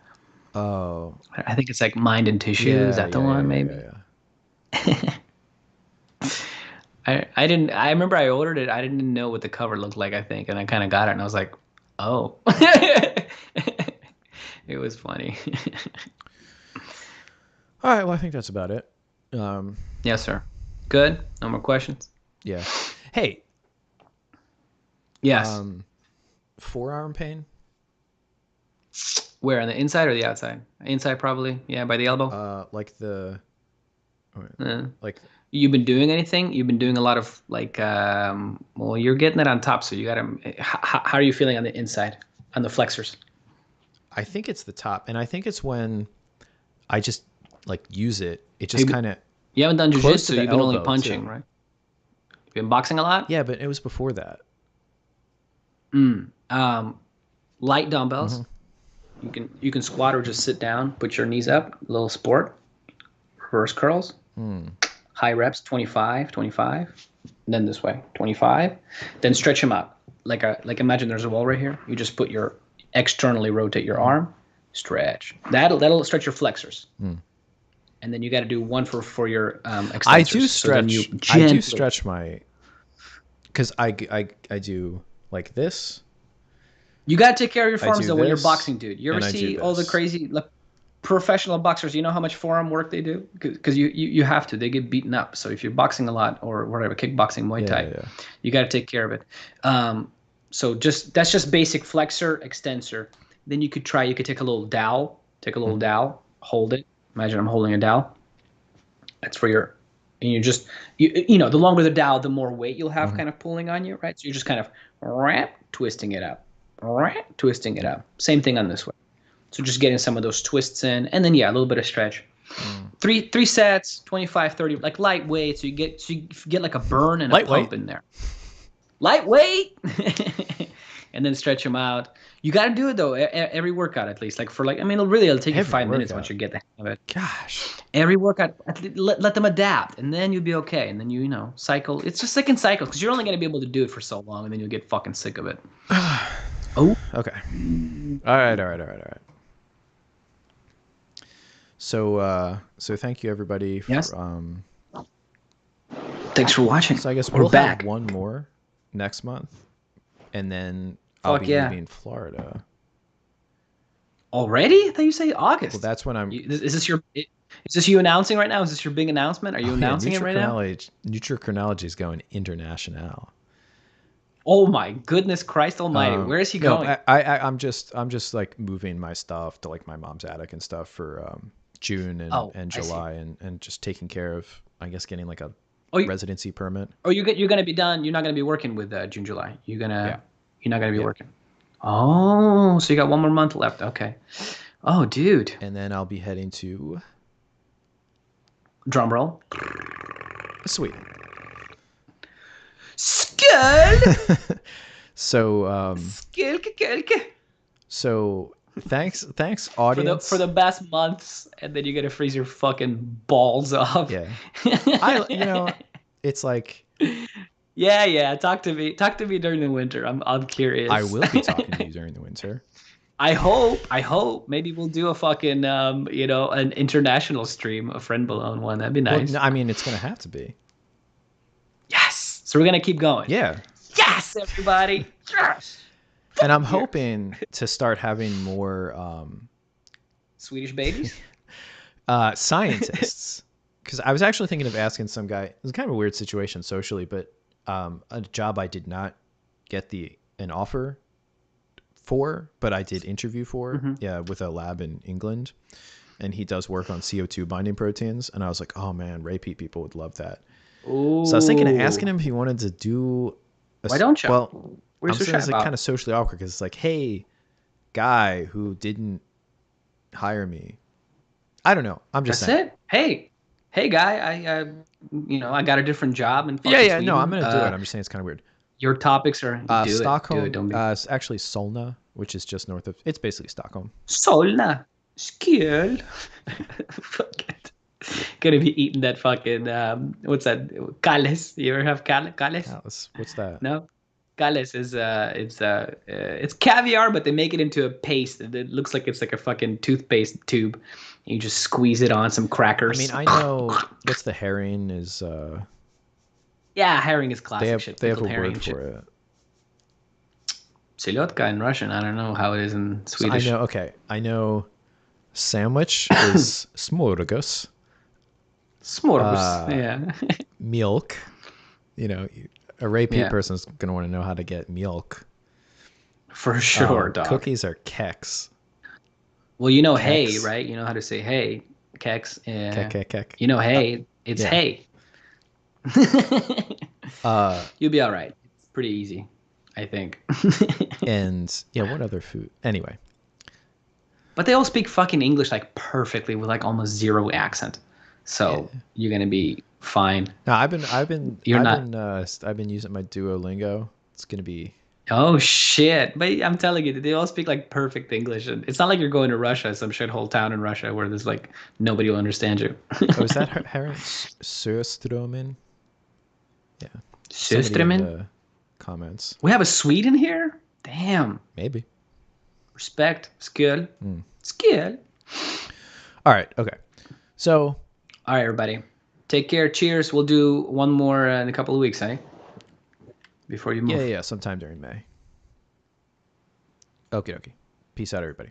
Oh. I think it's like Mind and Tissue. Is that the one, maybe? Yeah. I remember I ordered it. I didn't know what the cover looked like, I think. And I kind of got it and I was like, oh. It was funny. All right. Well, I think that's about it. Yes, sir. Good. No more questions. Yeah. Hey. Yes. Forearm pain. Where, on the inside or the outside? Inside probably. Yeah, by the elbow. Like the, Uh, like, you've been doing anything? You've been doing a lot of like, well, you're getting it on top, so you gotta. How are you feeling on the inside, on the flexors? I think it's the top, and I think it's when I just like use it. It just You, kind of you haven't done close to jujitsu. the You've been only elbow punching, too. right? You've been boxing a lot. Yeah, but it was before that. Light dumbbells. Hmm. You can squat or just sit down. Put your knees up. Little sport. Reverse curls. High reps. 25, 25. And then this way. 25. Then stretch them out. Like imagine there's a wall right here. You just put your externally rotate your arm. Stretch. That'll stretch your flexors. And then you got to do one for your extensors. I do stretch. So I do stretch my, because I do like this. You got to take care of your forms do though when you're this, boxing, dude. You ever and I do see all the this. crazy like, professional boxers? You know how much forearm work they do? Because you have to. They get beaten up. So if you're boxing a lot or whatever, kickboxing, Muay Thai, you got to take care of it. So that's just basic flexor, extensor. Then you could take a little dowel. Take a little dowel, hold it. Imagine I'm holding a dowel. That's for your, and you know, the longer the dowel, the more weight you'll have kind of pulling on you, right? So you're just kind of twisting it up, twisting it up. Same thing on this way. So just getting some of those twists in, and then a little bit of stretch. Three sets, 25, 30, like lightweight. So you get like a burn and a pump in there. Lightweight, and then stretch them out. You got to do it though. Every workout at least, like it'll take you 5 minutes once you get the hang of it. Gosh. Every workout, let them adapt, and then you'll be okay. And then you cycle. It's just like in cycles, because you're only going to be able to do it for so long, and then you'll get fucking sick of it. Oh. Okay. All right. So thank you everybody. Yes. Thanks for watching. So I guess we're back. Have one more next month, and then I'll be leaving Florida. Already? I thought you say August. Well, that's when I'm. Is this you announcing right now? Is this your big announcement? Are you announcing it right now? Nutrichronology is going international. Oh my goodness Christ Almighty! Where is he going? No, I'm just like moving my stuff to like my mom's attic and stuff for June and July, and just taking care of, I guess, getting like a residency permit. Oh, you're gonna be done. You're not gonna be working with June, July. You're not gonna be working. Oh, so you got 1 more month left. Okay. Oh, dude. And then I'll be heading to. Drum roll. Sweden. Skull. So. So thanks audience for the best months, and then you're gonna freeze your fucking balls off. Yeah. It's like. Yeah. Talk to me during the winter. I'm curious. I will be talking to you during the winter. I hope. Maybe we'll do a fucking an international stream, a Frenbolone one. That'd be nice. Well, I mean, it's gonna have to be. Yes. So we're gonna keep going. Yeah. Yes, everybody. Yes. And I'm hoping to start having more Swedish babies, scientists. Because I was actually thinking of asking some guy. It was kind of a weird situation socially, but a job I did not get an offer for, but I did interview for, with a lab in England, and he does work on CO2 binding proteins. And I was like, oh man, repeat people would love that. Ooh. So I was thinking of asking him if he wanted to do. Why don't you? Well, I'm saying it's like kind of socially awkward because it's like, hey, guy who didn't hire me. I don't know. I'm just saying. That's it. Hey, guy. I got a different job in. Yeah. No, I'm gonna do it. I'm just saying it's kind of weird. Your topics are Stockholm. Do it. Don't be. It's actually Solna, which is just north of. It's basically Stockholm. Solna, Skål. Fuck it. Gonna be eating that fucking what's that? Kalles. You ever have Kalles? What's that? No. Kalles is it's caviar, but they make it into a paste. It looks like it's like a fucking toothpaste tube. You just squeeze it on some crackers. I mean, I know what's the herring is. Yeah, herring is classic shit. They have a herring word for it. Selyotka in Russian. I don't know how it is in Swedish. So I know sandwich is smorgas. Smorgas, yeah. Milk. A repeat person's going to want to know how to get milk. For sure, dog. Cookies are keks. Well, you know, hey, Kex. right? You know how to say hey, kex. Kek, kek, kek. You know, hey, it's Yeah. hey. Uh, You'll be all right. It's pretty easy, I think. and yeah, what other food? Anyway, But they all speak fucking English like perfectly with like almost zero accent. yeah. So you're gonna be fine. No, You're not. I've been using my Duolingo. It's gonna be. Oh shit! But I'm telling you, they all speak like perfect English, and it's not like you're going to Russia, some shithole town in Russia where there's like nobody will understand you. Oh, is that Herren Söstromen? Yeah. Somebody in Systemin? the comments. We have a Swede in here. Damn. Maybe. Respect. It's good. It's good. All right. Okay. So. All right, everybody. Take care. Cheers. We'll do one more in a couple of weeks, eh? Before you move. Yeah. Sometime during May. Okay. Peace out, everybody.